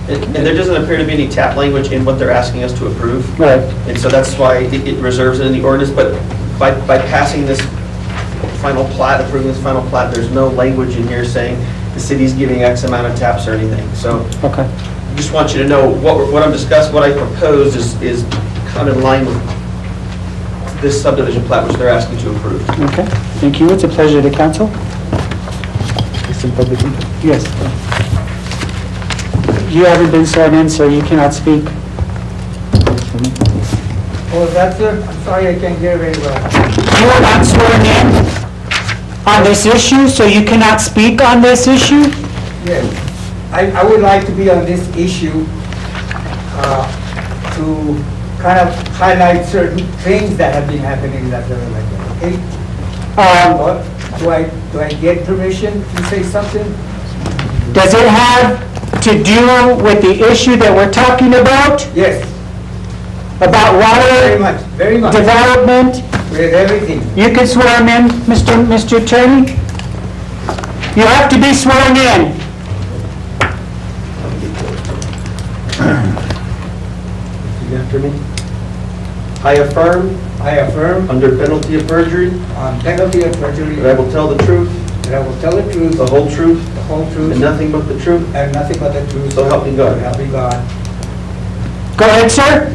And there doesn't appear to be any tap language in what they're asking us to approve. Right. And so that's why it reserves it in the ordinance, but by passing this final plat, approving this final plat, there's no language in here saying the city's giving X amount of taps or anything. So Okay. I just want you to know what I'm discussing, what I proposed is kind of in line with this subdivision plat which they're asking to approve. Okay. Thank you. It's a pleasure to council. It's in public input. Yes. You haven't been sworn in, so you cannot speak. Oh, that's it? I'm sorry, I can't hear very well. You are not sworn in on this issue, so you cannot speak on this issue? Yes. I would like to be on this issue to kind of highlight certain things that have been happening in that development. Okay? Do I get permission to say something? Does it have to do with the issue that we're talking about? Yes. About Very water much, very much. development? With everything. You can swear him in, Mr. Attorney. You have to be sworn in. Repeat after me. I affirm, under penalty of perjury, On penalty of perjury, that I will tell the truth, that I will tell the truth, the whole truth, the whole truth, and nothing but the truth. and nothing but the truth. So help me God. So help me God. Go ahead, sir.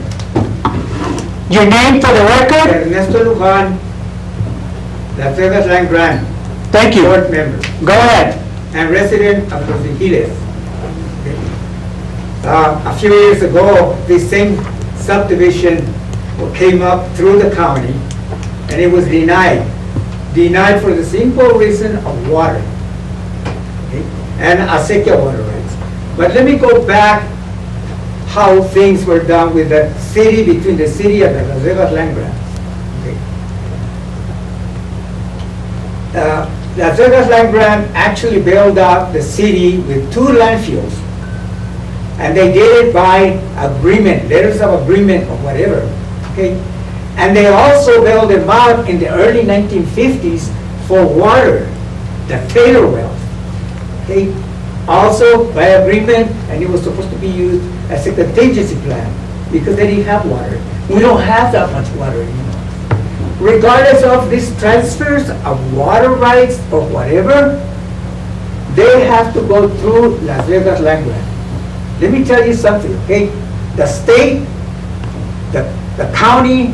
Your name for the record? Ernesto Lujan, Las Vegas Land Grant. Thank you. Board member Go ahead. and resident of Los Angeles. A few years ago, this same subdivision came up through the county, and it was denied. Denied for the simple reason of water. Okay? And acequia water rights. But let me go back how things were done with the city, between the city and the Las Vegas Land Grant. Okay. Las Vegas Land Grant actually bailed out the city with 2 landfills. And they did it by agreement, letters of agreement or whatever, okay? And they also bailed them out in the early 1950s for water, the Taylor wells, okay? Also by agreement, and it was supposed to be used as a contingency plan because they didn't have water. We don't have that much water anymore. Regardless of these transfers of water rights or whatever, they have to go through Las Vegas Land Grant. Let me tell you something, okay? The state, the county,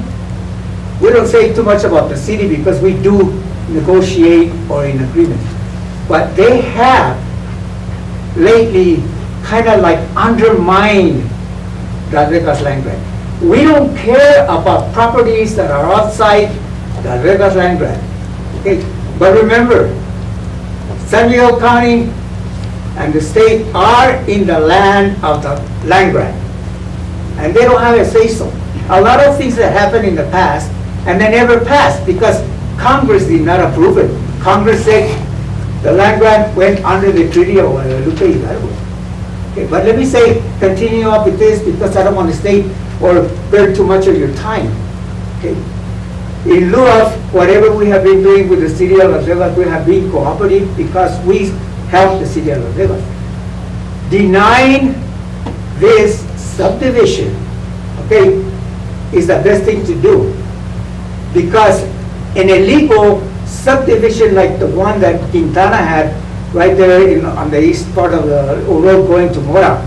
we don't say too much about the city because we do negotiate or in agreement. But they have lately kind of like undermined Las Vegas Land Grant. We don't care about properties that are outside Las Vegas Land Grant, okay? But remember, San Diego County and the state are in the land of the land grant, and they don't have a say-so. A lot of things that happened in the past, and they never passed because Congress did not approve it. Congress said the land grant went under the Treaty of Guadalupe Hidalgo. Okay, but let me say, continue up with this because I don't want to stay or burn too much of your time. Okay. In lieu of whatever we have been doing with the city of Las Vegas, we have been cooperative because we help the city of Las Vegas. Denying this subdivision, okay, is the best thing to do. Because an illegal subdivision like the one that Quintana had right there on the east part of the road going to Mora,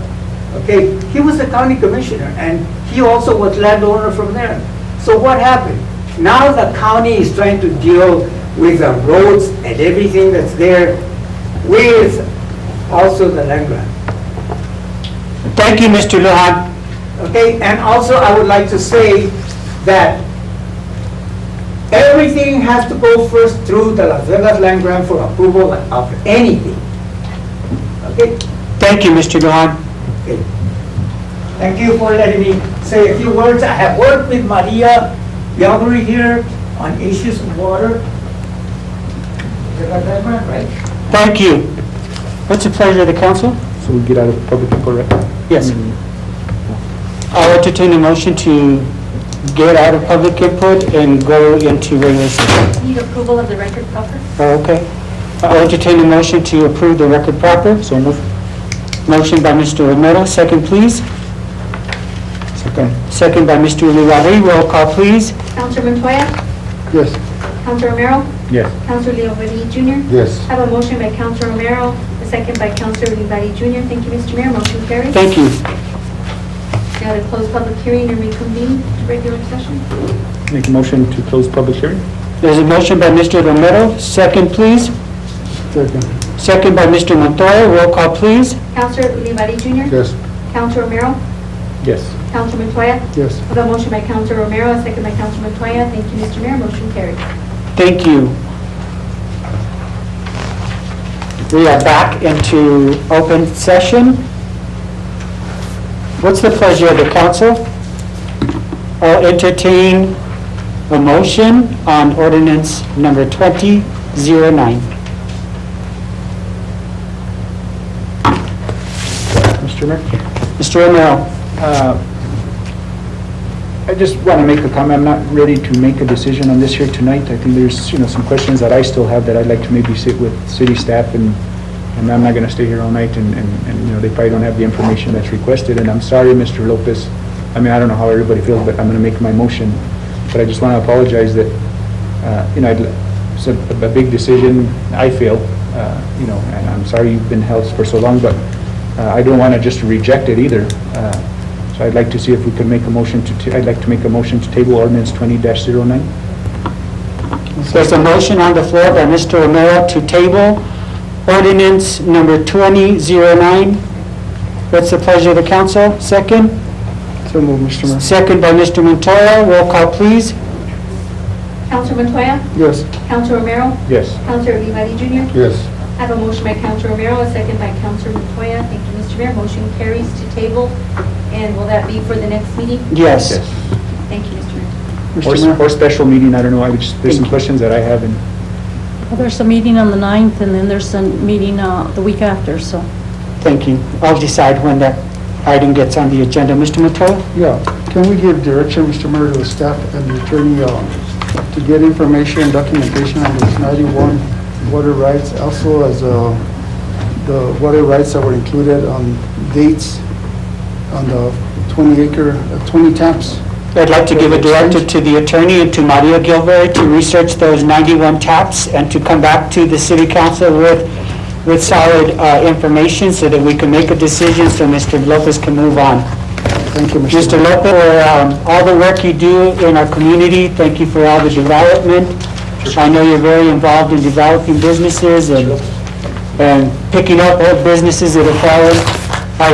okay, he was a county commissioner and he also was landowner from there. So what happened? Now the county is trying to deal with the roads and everything that's there with also the land grant. Thank you, Mr. Lujan. Okay, and also I would like to say that everything has to go first through the Las Vegas Land Grant for approval of anything. Okay? Thank you, Mr. Lujan. Okay. Thank you for letting me say a few words. I have worked with Maria Yaguri here on issues of water. Right? Thank you. What's the pleasure of the council? So we get out of public input, right? Yes. I'll entertain a motion to get out of public input and go into regular session. Need approval of the record proper? Oh, okay. I'll entertain a motion to approve the record proper. So move. Motion by Mr. Romero, second please. Second. Second by Mr. Ulibarri. Roll call please. Counselor Montoya? Yes. Counselor Romero? Yes. Counselor Leovetti Jr.? Yes. I have a motion by Counselor Romero, a second by Counselor Leovetti Jr. Thank you, Mr. Mayor. Motion carries. Thank you. Now to close public hearing and reconvene to regular session. Make a motion to close public hearing? There's a motion by Mr. Romero, second please. Second. Second by Mr. Montoya. Roll call please. Counselor Leovetti Jr.? Yes. Counselor Romero? Yes. Counselor Montoya? Yes. I have a motion by Counselor Romero, a second by Counselor Montoya. Thank you, Mr. Mayor. Motion carries. Thank you. We are back into open session. What's the pleasure of the council? I'll entertain a motion on ordinance number 2009. Mr. Mayor? Mr. Romero. I just want to make a comment. I'm not ready to make a decision on this here tonight. I think there's, some questions that I still have that I'd like to maybe sit with city staff and I'm not going to stay here all night and they probably don't have the information that's requested. And I'm sorry, Mr. Lopez. I mean, I don't know how everybody feels, but I'm going to make my motion. But I just want to apologize that, it's a big decision, I feel, and I'm sorry you've been held for so long, but I don't want to just reject it either. So I'd like to see if we could make a motion I'd like to make a motion to table ordinance 20-09. There's a motion on the floor by Mr. Romero to table ordinance number 2009. What's the pleasure of the council? Second? So move, Mr. Mayor. Second by Mr. Montoya. Roll call, please. Counselor Montoya? Yes. Counselor Romero? Yes. Counselor Olivari Jr.? Yes. I have a motion by Counselor Romero, a second by Counselor Montoya. Thank you, Mr. Mayor. Motion carries to table. And will that be for the next meeting? Yes. Thank you, Mr. Mayor. Mr. Mayor. Or special meeting, I don't know, there's some questions that I have, and Well, there's a meeting on the 9th, and then there's a meeting the week after, so. Thank you. I'll decide when that item gets on the agenda. Mr. Montoya? Yeah, can we give direction, Mr. Mayor, to the staff and the attorney to get information and documentation on those 91 water rights, also as the water rights that were included on dates on the 20 taps? I'd like to give a directive to the attorney and to Maria Gilvary to research those 91 taps and to come back to the city council with solid information so that we can make a decision so Mr. Lopez can move on. Thank you, Mr. Lopez, for all the work you do in our community, thank you for all the development. I know you're very involved in developing businesses and picking up old businesses that have fallen. I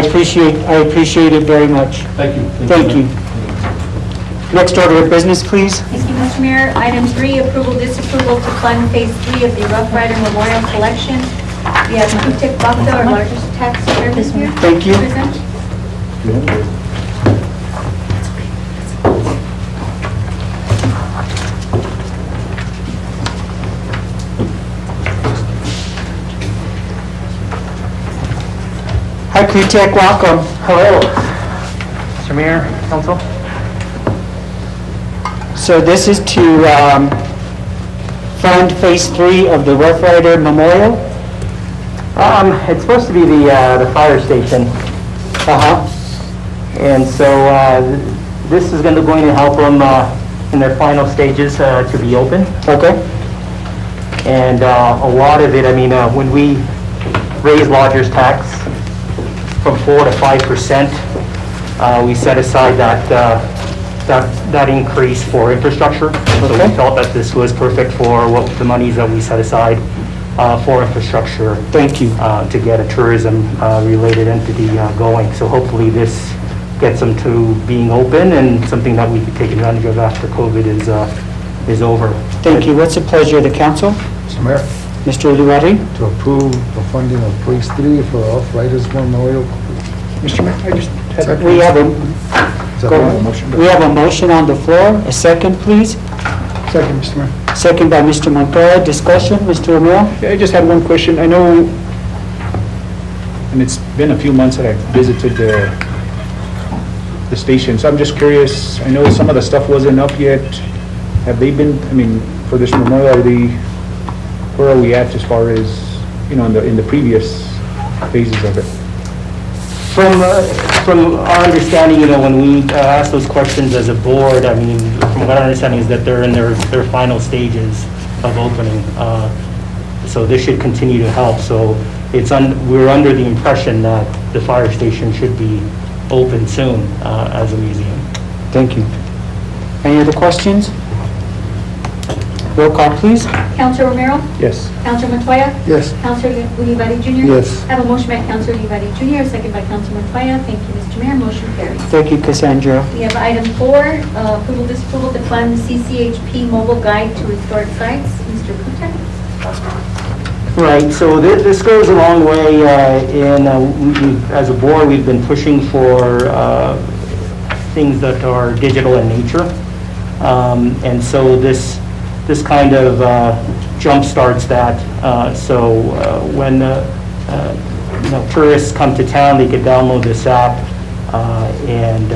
appreciate it very much. Thank you. Thank you. Next order of business, please. Thank you, Mr. Mayor. Item 3, approval, disapproval to fund Phase 3 of the Rough Rider Memorial Collection. We have Kutek Bakta, our largest taxpayer this year. Thank you. Present. Hi, Kutek, welcome. Hello, Mr. Mayor, Council. So this is to fund Phase 3 of the Rough Rider Memorial? It's supposed to be the fire station. And so this is going to help them in their final stages to be open. Okay. And a lot of it, I mean, when we raise lodger's tax from 4 to 5%, we set aside that increase for infrastructure. So we felt that this was perfect for what the monies that we set aside for infrastructure. Thank you. To get a tourism related entity going. So hopefully this gets them to being open and something that we could take advantage of after COVID is over. Thank you. What's the pleasure of the council? Mr. Mayor, Mr. Olivari? to approve the funding of Phase 3 for Rough Riders Memorial. Mr. Mayor, I just had We have Is that Go right? ahead. motion. We have a motion on the floor. A second, please. Second, Mr. Mayor. Second by Mr. Montoya. Discussion, Mr. Romero? Yeah, I just had one question. I know, and it's been a few months that I've visited the station, so I'm just curious, I know some of the stuff wasn't up yet. Have they been, I mean, for this memorial, where are we at as far as, in the previous phases of it? From our understanding, when we ask those questions as a board, I mean, from what our understanding is that they're in their final stages of opening. So this should continue to help. So we're under the impression that the fire station should be open soon as a museum. Thank you. Any other questions? Roll call, please. Counselor Romero? Yes. Counselor Montoya? Yes. Counselor Olivari Jr.? Yes. I have a motion by Counselor Olivari Jr., a second by Counselor Montoya. Thank you, Mr. Mayor. Motion carries. Thank you, Cassandra. We have item 4, approval, disapproval to fund the CCHP mobile guide to historic sites. Mr. Kutek? Right, so this goes a long way as a board, we've been pushing for things that are digital in nature. And so this kind of jump starts that. So when tourists come to town, they could download this app and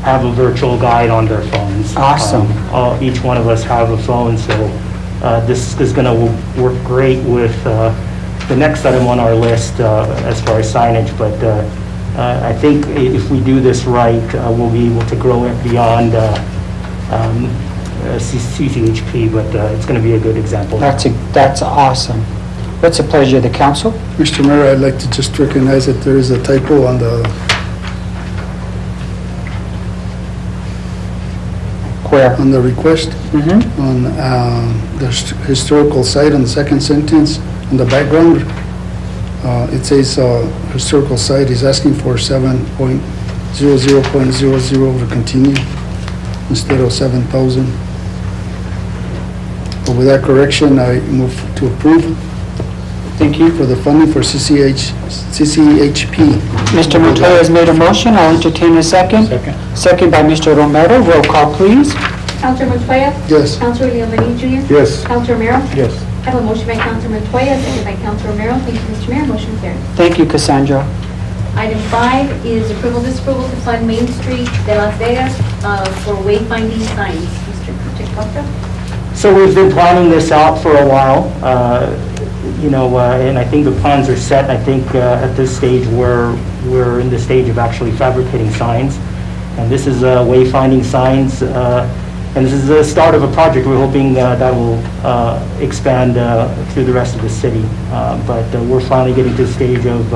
have a virtual guide on their phones. Awesome. Each one of us have a phone, so this is going to work great with the next item on our list as far as signage. But I think if we do this right, we'll be able to grow it beyond CCHP, but it's going to be a good example. That's awesome. What's the pleasure of the council? Mr. Mayor, I'd like to just recognize that there is a typo on Where? On the request, Mm-hmm. on the historical site, on the second sentence, in the background, it says historical site is asking for 7.00.00 to continue instead of 7,000. But with that correction, I move to approve. Thank you. For the funding for CCHP. Mr. Montoya has made a motion. I'll entertain a second. Second. Second by Mr. Romero. Roll call, please. Counselor Montoya? Yes. Counselor Leonie Jr.? Yes. Counselor Romero? Yes. I have a motion by Counselor Montoya, second by Counselor Romero. Thank you, Mr. Mayor. Motion carries. Thank you, Cassandra. Item 5 is approval, disapproval to fund Main Street de Las Vegas for wayfinding signs. Mr. Kuchek-Bakta? So we've been planning this out for a while, and I think the plans are set. I think at this stage, we're in the stage of actually fabricating signs. And this is wayfinding signs, and this is the start of a project. We're hoping that will expand through the rest of the city. But we're finally getting to the stage of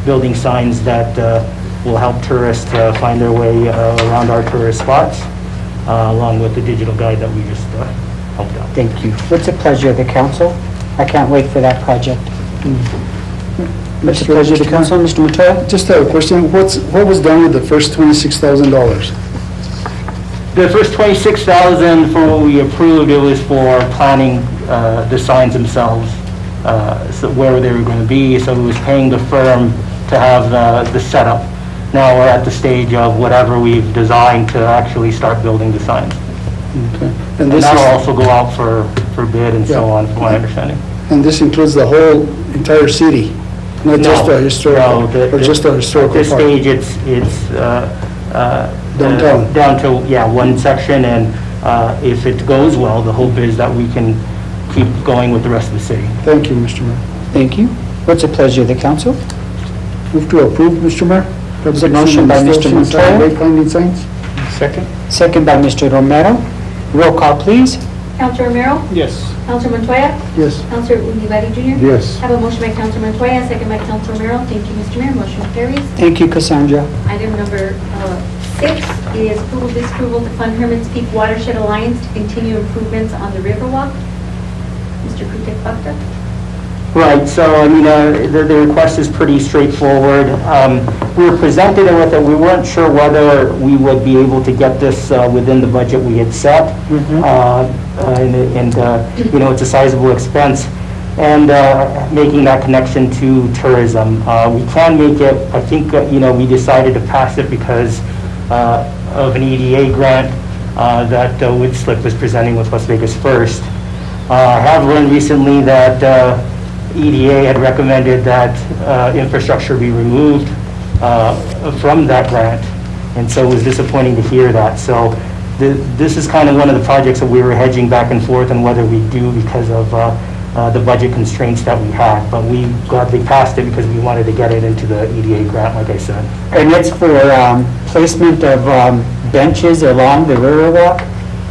building signs that will help tourists find their way around our tourist spots, along with the digital guide that we just helped out. Thank you. What's the pleasure of the council? I can't wait for that project. What's the pleasure of the council, Mr. Montoya? Just a question, what was done with the first $26,000? The first 26,000 for what we approved, it was for planning the signs themselves, so where they were going to be, so it was paying the firm to have the setup. Now we're at the stage of whatever we've designed to actually start building the signs. Okay. And this that'll is- also go out for bid and so Yeah. on, from my understanding. And this includes the whole entire city, not just No, a historical, no, or just a historical At this part? stage, it's Downtown. down to, one section, and if it goes well, the hope is that we can keep going with the rest of the city. Thank you, Mr. Mayor. Thank you. What's the pleasure of the council? Move to approve, Mr. Mayor. There's a motion by Mr. Montoya. Wayfinding signs? Second? Second by Mr. Romero. Roll call, please. Counselor Romero? Yes. Counselor Montoya? Yes. Counselor Ulibarri Jr.? Yes. I have a motion by Counselor Montoya, second by Counselor Romero. Thank you, Mr. Mayor. Motion carries. Thank you, Cassandra. Item number 6 is approval, disapproval to fund Hermit's Peak Watershed Alliance to continue improvements on the Riverwalk. Mr. Kuchek-Bakta? Right, so, the request is pretty straightforward. We were presented with it, we weren't sure whether we would be able to get this within the budget we had set. It's a sizable expense. And making that connection to tourism. We can make it, I think, we decided to pass it because of an EDA grant that Woodslip was presenting with Las Vegas First. I have learned recently that EDA had recommended that infrastructure be removed from that grant, and so it was disappointing to hear that. So this is kind of one of the projects that we were hedging back and forth on whether we do because of the budget constraints that we had, but we gladly passed it because we wanted to get it into the EDA grant, like I said. And it's for placement of benches along the Riverwalk?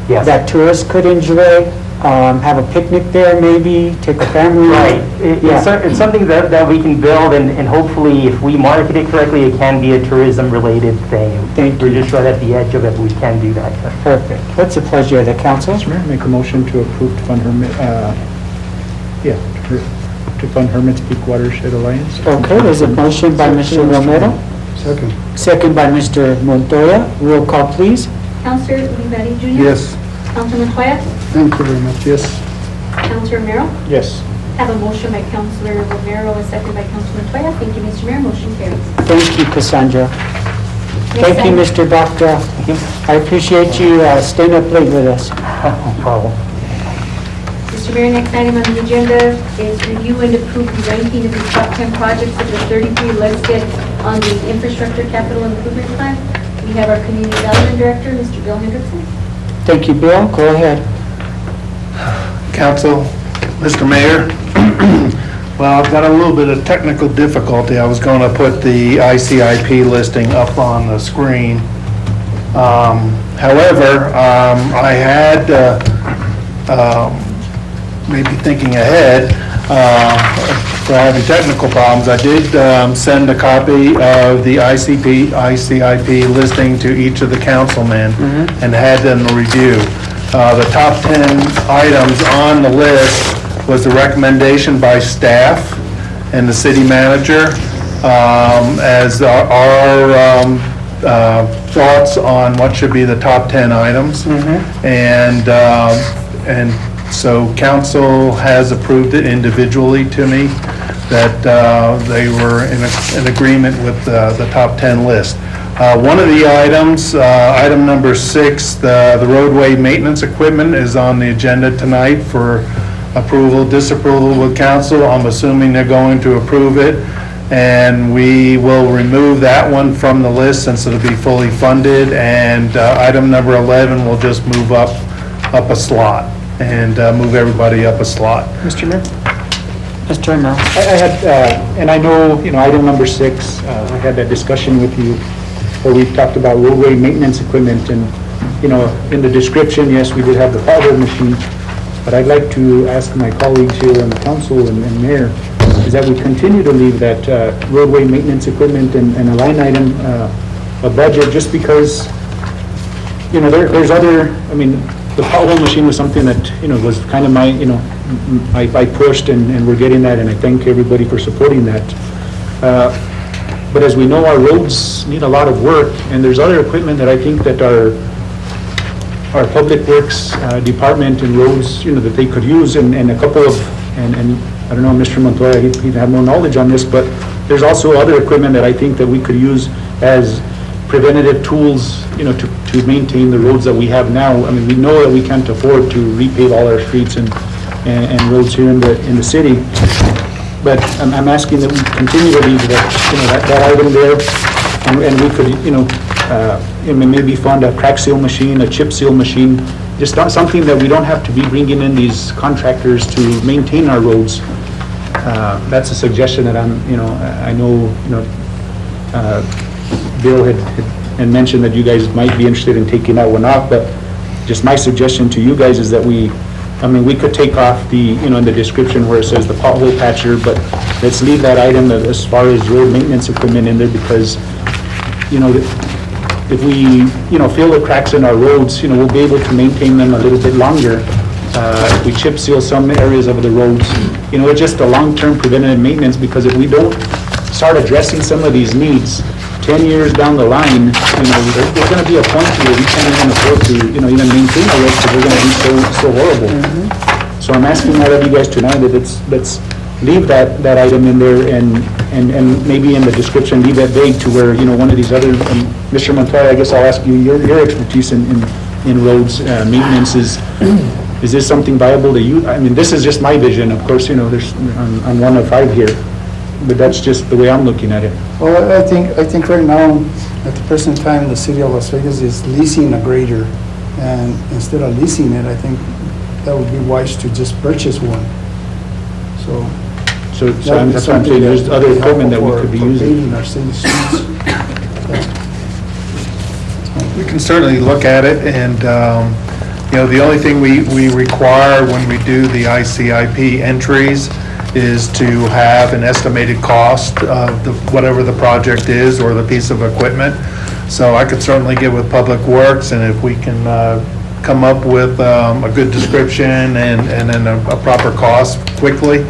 Yes. That tourists could enjoy, have a picnic there maybe, take a family? Right. Yeah. It's something that we can build, and hopefully, if we market it correctly, it can be a tourism-related thing. Thank We're you. just right at the edge of it, but we can do that. Perfect. What's the pleasure of the council? Mr. Mayor, make a motion to approve to fund to fund Hermit's Peak Watershed Alliance. Okay, there's a motion by Mr. Romero, Second. second by Mr. Montoya. Roll call, please. Counselor Ulibarri Jr.? Yes. Counselor Montoya? Thank you very much, yes. Counselor Romero? Yes. I have a motion by Counselor Romero, a second by Counselor Montoya. Thank you, Mr. Mayor. Motion carries. Thank you, Cassandra. Thank you, Next Mr. Bakta. I appreciate you staying up late with us. No problem. Mr. Mayor, next item on the agenda is review and approve the ranking of the top 10 projects of the 33 listed on the Infrastructure Capital Improvement Plan. We have our Community Development Director, Mr. Bill Hendrickson. Thank you, Bill. Go ahead. Council, Mr. Mayor, well, I've got a little bit of technical difficulty. I was going to put the ICIP listing up on the screen. However, I had, maybe thinking ahead, for having technical problems. I did send a copy of the ICIP listing to each of the councilmen and had them review. The top 10 items on the list was the recommendation by staff and the city manager as our thoughts on what should be the top 10 items. And so council has approved it individually to me, that they were in agreement with the top 10 list. One of the items, item number 6, the roadway maintenance equipment is on the agenda tonight for approval, disapproval with council. I'm assuming they're going to approve it, and we will remove that one from the list since it'll be fully funded. And item number 11 will just move up a slot and move everybody up a slot. Mr. Mayor? Mr. Mayor? I had, and I know, item number 6, I had that discussion with you where we talked about roadway maintenance equipment, and, in the description, yes, we did have the pothole machine, but I'd like to ask my colleagues here on the council and mayor, is that we continue to leave that roadway maintenance equipment and a line item, a budget, just because, there's other, the pothole machine was something that, was kind of my, I pushed, and we're getting that, and I thank everybody for supporting that. But as we know, our roads need a lot of work, and there's other equipment that I think that our public works department and roads, that they could use, and a couple of, and I don't know, Mr. Montoya, he'd have more knowledge on this, but there's also other equipment that I think that we could use as preventative tools, to maintain the roads that we have now. We know that we can't afford to repave all our streets and roads here in the city, but I'm asking that we continue to leave that item there, and we could, maybe fund a crack seal machine, a chip seal machine, just something that we don't have to be bringing in these contractors to maintain our roads. That's a suggestion that I know, Bill had mentioned that you guys might be interested in taking that one off, but just my suggestion to you guys is that we could take off the, in the description where it says the pothole patcher, but let's leave that item as far as road maintenance equipment in there, because, if we, fill the cracks in our roads, we'll be able to maintain them a little bit longer. If we chip seal some areas of the roads, it's just a long-term preventative maintenance, because if we don't start addressing some of these needs, 10 years down the line, there's going to be a point where we can't even afford to, even maintain our roads, because they're going to be so horrible. So I'm asking all of you guys tonight that let's leave that item in there, and maybe in the description, leave that vague to where, one of these other, Mr. Montoya, I guess I'll ask you, your expertise in roads maintenance is this something viable to you? This is just my vision. Of course, there's, I'm one of 5 here, but that's just the way I'm looking at it. Well, I think right now, at the present time, the city of Las Vegas is leasing a grader, and instead of leasing it, I think that would be wise to just purchase one. So that's what I'm saying, there's other equipment that we could be using. Paving our city streets. We can certainly look at it, and, the only thing we require when we do the ICIP entries is to have an estimated cost of whatever the project is or the piece of equipment. So I could certainly get with Public Works, and if we can come up with a good description and then a proper cost quickly.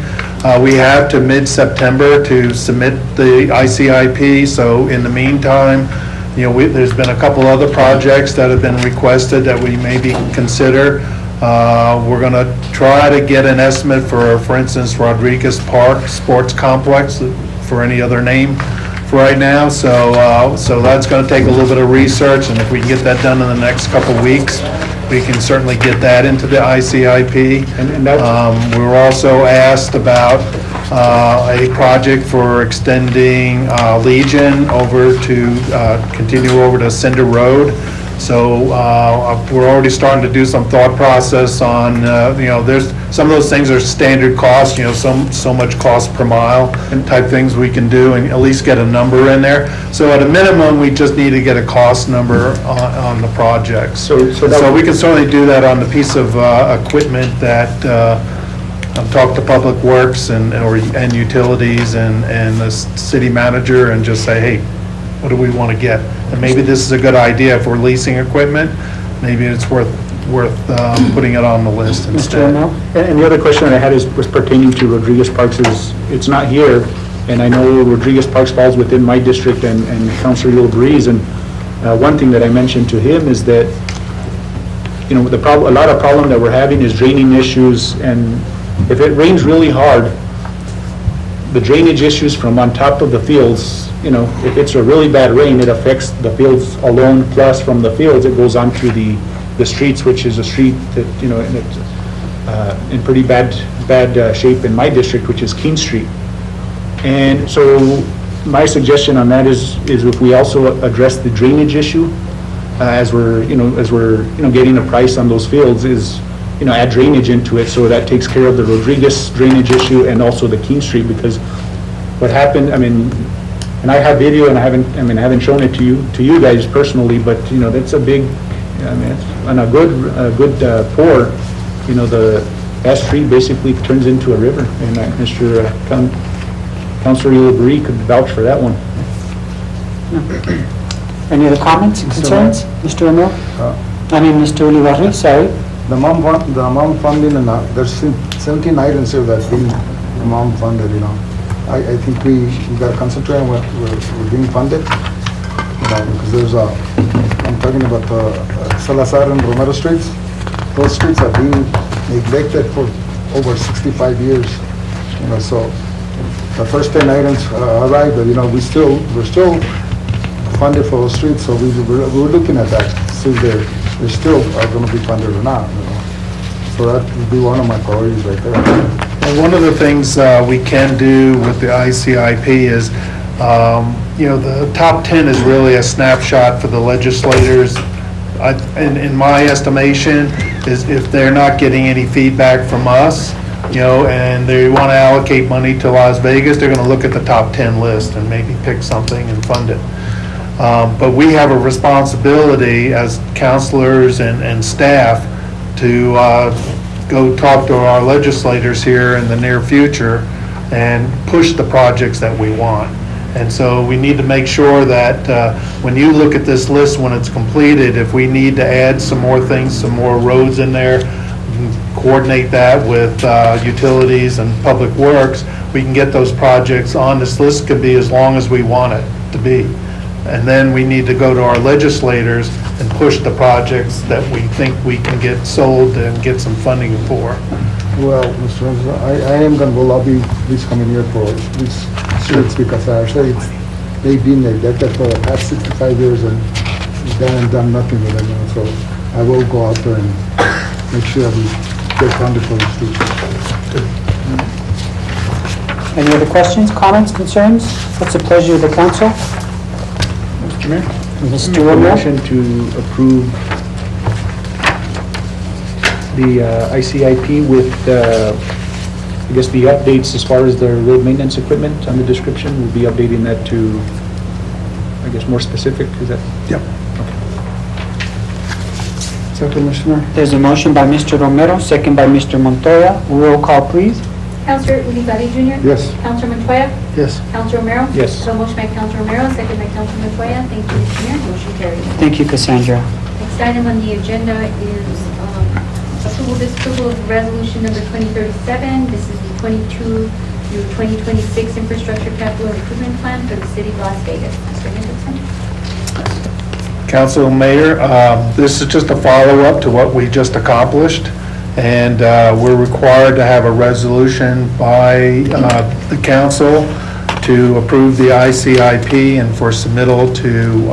We have to mid-September to submit the ICIP, so in the meantime, there's been a couple other projects that have been requested that we maybe consider. We're going to try to get an estimate for instance, Rodriguez Park Sports Complex, for any other name for right now. So that's going to take a little bit of research, and if we can get that done in the next couple weeks, we can certainly get that into the ICIP. We were also asked about a project for extending Legion over to continue over to Cinder Road. So we're already starting to do some thought process on, there's some of those things are standard costs, so much cost per mile and type things we can do, and at least get a number in there. So at a minimum, we just need to get a cost number on the project. So we can certainly do that on the piece of equipment that talk to Public Works and utilities and the city manager and just say, hey, what do we want to get? And maybe this is a good idea if we're leasing equipment, maybe it's worth putting it on the list Mr. instead. Romero? And the other question that I had was pertaining to Rodriguez Parks is, it's not here, and I know Rodriguez Parks falls within my district and Councilor Yul Breeze, and one thing that I mentioned to him is that, you know, a lot of problem that we're having is draining issues, and if it rains really hard, the drainage issues from on top of the fields, you know, if it's a really bad rain, it affects the fields alone, plus from the fields, it goes onto the streets, which is a street that, you know, and it's in pretty bad shape in my district, which is King Street. And so my suggestion on that is if we also address the drainage issue, as we're getting a price on those fields, is, you know, add drainage into it, so that takes care of the Rodriguez drainage issue and also the King Street, because what happened, I mean, and I have video and I haven't shown it to you guys personally, but, you know, that's a big, I mean, it's on a good pour, you know, that street basically turns into a river, and Mr. Councilor Yul could vouch for that one. Any other comments, concerns? Mr. Romero? Mr. Ulibarri, sorry. The amount funding, and there's 17 items here that being amount funded, you know. I think we got to concentrate on what we're being funded, you know, because there's I'm talking about Salazar and Romero streets. Those streets have been neglected for over 65 years, you know, so the first 10 items are right, but, you know, we're still funded for those streets, so we're looking at that, see if they still are going to be funded or not, you know. So that would be one of my priorities right there. And one of the things we can do with the ICIP is, you know, the top 10 is really a snapshot for the legislators. In my estimation, is if they're not getting any feedback from us, you know, and they want to allocate money to Las Vegas, they're going to look at the top 10 list and maybe pick something and fund it. But we have a responsibility as counselors and staff to go talk to our legislators here in the near future and push the projects that we want. And so we need to make sure that when you look at this list when it's completed, if we need to add some more things, some more roads in there, coordinate that with utilities and public works, we can get those projects on. This list could be as long as we want it to be. And then we need to go to our legislators and push the projects that we think we can get sold and get some funding for. Well, Mr. Renzo, I am going to go lobby this coming year for these streets, because I say they've been neglected for the past 65 years and they haven't done nothing with them, you know, so I will go out there and make sure we get funded for the streets. Any other questions, comments, concerns? What's the pleasure of the council? Mr. Mayor? Mr. Make a Romero? motion to approve the ICIP with, I guess, the updates as far as the road maintenance equipment on the description. We'll be updating that to, I guess, more specific, is that? Yep. Second, Commissioner. There's a motion by Mr. Romero, second by Mr. Montoya. Roll call, please. Counselor Ulibarri Jr.? Yes. Counselor Montoya? Yes. Counselor Romero? Yes. So motion by Counselor Romero, second by Counselor Montoya. Thank you, Mr. Mayor. Motion carries. Thank you, Cassandra. Next item on the agenda is approval, disapproval of resolution number 2037. This is the 22 through 2026 infrastructure capital improvement plan for the city of Las Vegas. Mr. Hendrickson? Council and Mayor, this is just a follow-up to what we just accomplished, and we're required to have a resolution by the council to approve the ICIP and for submittal to,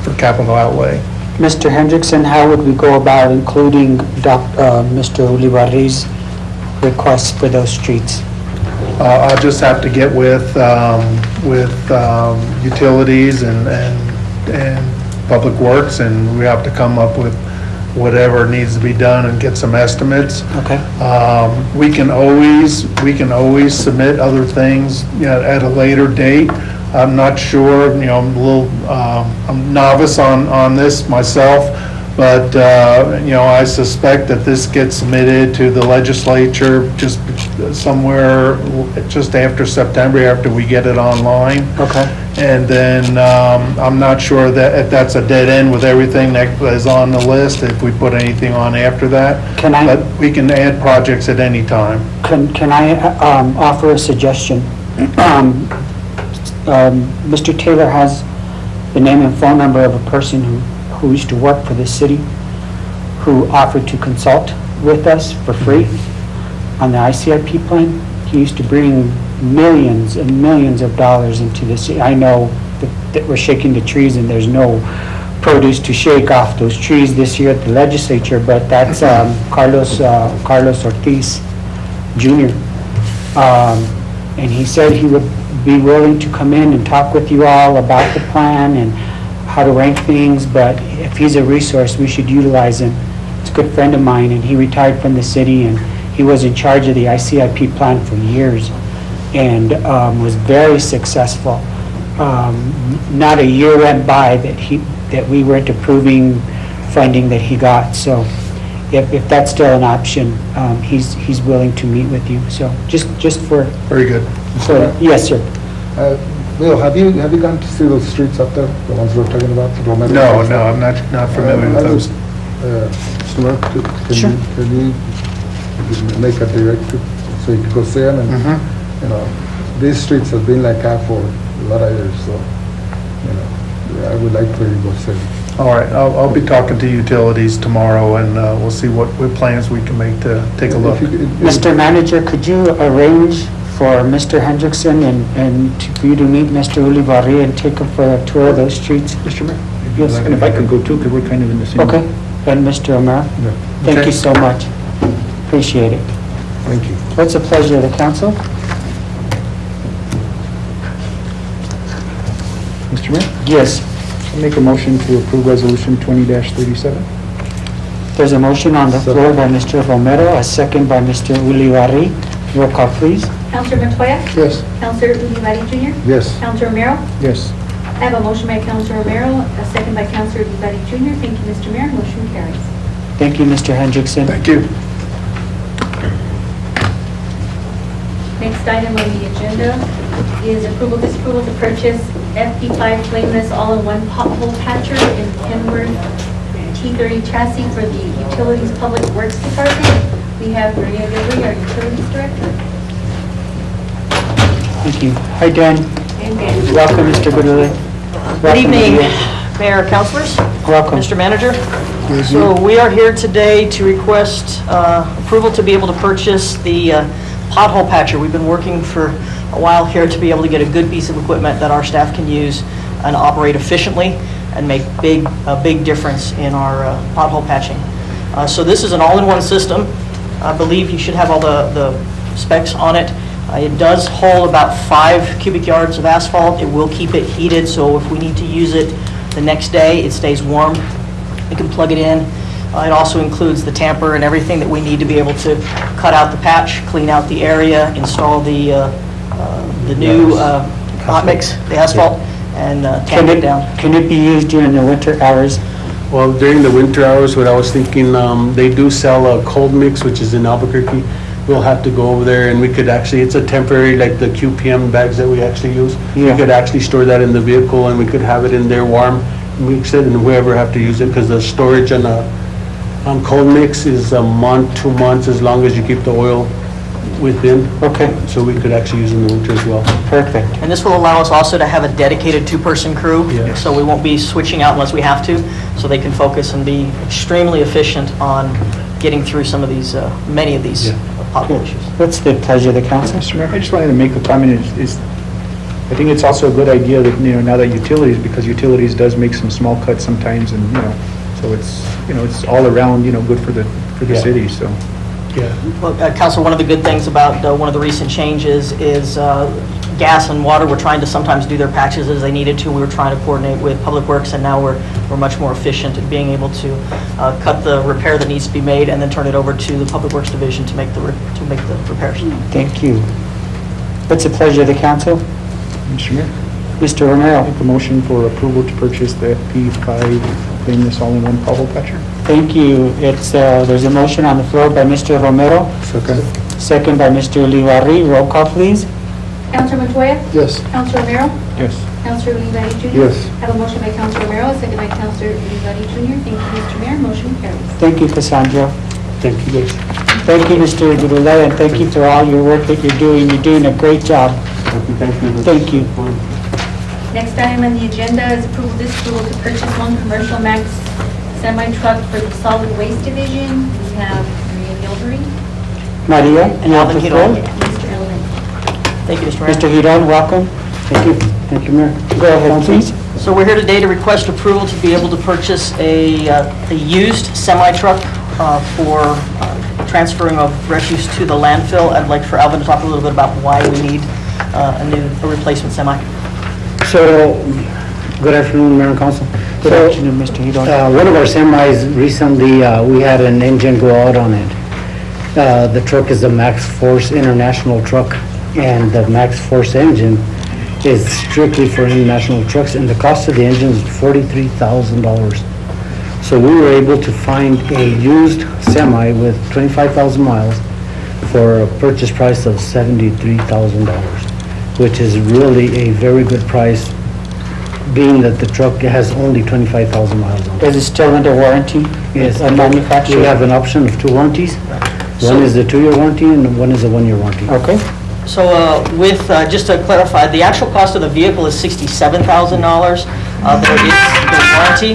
for capital outlay. Mr. Hendrickson, how would we go about including Mr. Ulibarri's requests for those streets? I'll just have to get with utilities and public works, and we have to come up with whatever needs to be done and get some estimates. Okay. We can always submit other things, you know, at a later date. I'm not sure, you know, I'm a little, I'm novice on this myself, But, I suspect that this gets submitted to the legislature just somewhere just after September, after we get it online. Okay. And then I'm not sure that if that's a dead end with everything that is on the list, if we put anything on after that. Can I- But we can add projects at any time. Can I offer a suggestion? Mr. Taylor has the name and phone number of a person who used to work for the city, who offered to consult with us for free on the ICIP plan. He used to bring millions and millions of dollars into the city. I know that we're shaking the trees and there's no produce to shake off those trees this year at the legislature, but that's Carlos Ortiz Jr. And he said he would be willing to come in and talk with you all about the plan and how to rank things, but if he's a resource, we should utilize him. It's a good friend of mine, and he retired from the city, and he was in charge of the ICIP plan for years, and was very successful. Not a year went by that we weren't approving funding that he got, so if that's still an option, he's willing to meet with you, so just for... Very good. Yes, sir. Bill, have you gone to see those streets up there, the ones we're talking about? No, I'm not familiar with those. Mr. Mayor, Sure. Can you make a directive so you can go see them? And, these streets have been like that for a lot of years, so, I would like for you to go see them. All right, I'll be talking to utilities tomorrow, and we'll see what plans we can make to take a look. Mr. Manager, could you arrange for Mr. Hendrickson and for you to meet Mr. Ulibarri and take him for a tour of those streets? Mr. Mayor? Yes. And if I could go too, because we're kind of in the same... Okay, and Mr. O'Mara? Thank Okay. you so much. Appreciate it. Thank you. What's the pleasure of the council? Mr. Mayor? Yes. I make a motion to approve Resolution 20-37. There's a motion on the floor by Mr. Romero, a second by Mr. Ulibarri. Roll call, please. Counselor Montoya? Yes. Counselor Ulibarri Jr.? Yes. Counselor Romero? Yes. I have a motion by Counselor Romero, a second by Counselor Ulibarri Jr. Thank you, Mr. Mayor. Motion carries. Thank you, Mr. Hendrickson. Thank you. Next item on the agenda is disapproval to purchase FP5 flameless all-in-one pothole patcher in Kenworth T30 chassis for the Utilities Public Works Department. We have Maria Gilroy, our Utilities Director. Thank you. Hi, Dan. And Dan. Welcome, Mr. Goodley. Good evening, Mayor, councilors, Welcome. Mr. Manager. So we are here today to request approval to be able to purchase the pothole patcher. We've been working for a while here to be able to get a good piece of equipment that our staff can use and operate efficiently and make a big difference in our pothole patching. So this is an all-in-one system. I believe you should have all the specs on it. It does hold about 5 cubic yards of asphalt. It will keep it heated, so if we need to use it the next day, it stays warm. We can plug it in. It also includes the tamper and everything that we need to be able to cut out the patch, clean out the area, install the new hot mix, the asphalt, and tamp it down. Can it be used during the winter hours? Well, during the winter hours, what I was thinking, they do sell a cold mix, which is in Albuquerque. We'll have to go over there, and we could actually, it's a temporary, like the QPM bags that we actually use. Yeah. We could actually store that in the vehicle, and we could have it in there warm, mix it, and whoever have to use it, because the storage on cold mix is a month, 2 months, as long as you keep the oil within. Okay. So we could actually use in the winter as well. Perfect. And this will allow us also to have a dedicated 2-person crew, Yes. so we won't be switching out unless we have to, so they can focus and be extremely efficient on getting through some of these, many of these pothole issues. What's the pleasure of the council? Mr. Mayor, I just wanted to make a comment, I think it's also a good idea that, now that utilities, because utilities does make some small cuts sometimes, and, so it's, it's all around, good for the city, so. Yeah. Well, Council, one of the good things about one of the recent changes is gas and water. We're trying to sometimes do their patches as they needed to. We were trying to coordinate with Public Works, and now we're much more efficient at being able to cut the repair that needs to be made and then turn it over to the Public Works Division to make the repairs. Thank you. What's the pleasure of the council? Mr. Mayor? Mr. Romero. Make a motion for approval to purchase the FP5 putting this all in one pothole patcher. Thank you. There's a motion on the floor by Mr. Romero, second by Mr. Olivari. Roll call, please. Counselor Montoya? Yes. Counselor Romero? Yes. Counselor Olivari Jr.? Yes. I have a motion by Counselor Romero, a second by Counselor Olivari Jr. Thank you, Mr. Mayor. Motion carries. Thank you, Cassandra. Thank you, guys. Thank you, Mr. Gurulay, and thank you for all your work that you're doing. You're doing a great job. Thank you. Next item on the agenda is approval, disapproval to purchase one commercial max semi-truck for the solid waste division. We have Maria Gilbert. Maria, And you have Alvin the floor. Giron. Mr. Elvin. Thank you, Mr. Mayor. Mr. Hiron, welcome. Thank you. Thank you, Mayor. Go ahead, please. So we're here today to request approval to be able to purchase a used semi-truck for transferring of refuse to the landfill. I'd like for Alvin to talk a little bit about why we need a replacement semi. So, good afternoon, Mayor and Council. Good afternoon, Mr. Hiron. One of our semis recently, we had an engine go out on it. The truck is a Max Force International truck, and the Max Force engine is strictly for international trucks, and the cost of the engine is $43,000. So we were able to find a used semi with 25,000 miles for a purchase price of $73,000, which is really a very good price, being that the truck has only 25,000 miles on it. Is it still under warranty? Yes. A manufacturer? We have an option of 2 warranties. One is a 2-year warranty and one is a 1-year warranty. Okay. So just to clarify, the actual cost of the vehicle is $67,000. There is the warranty.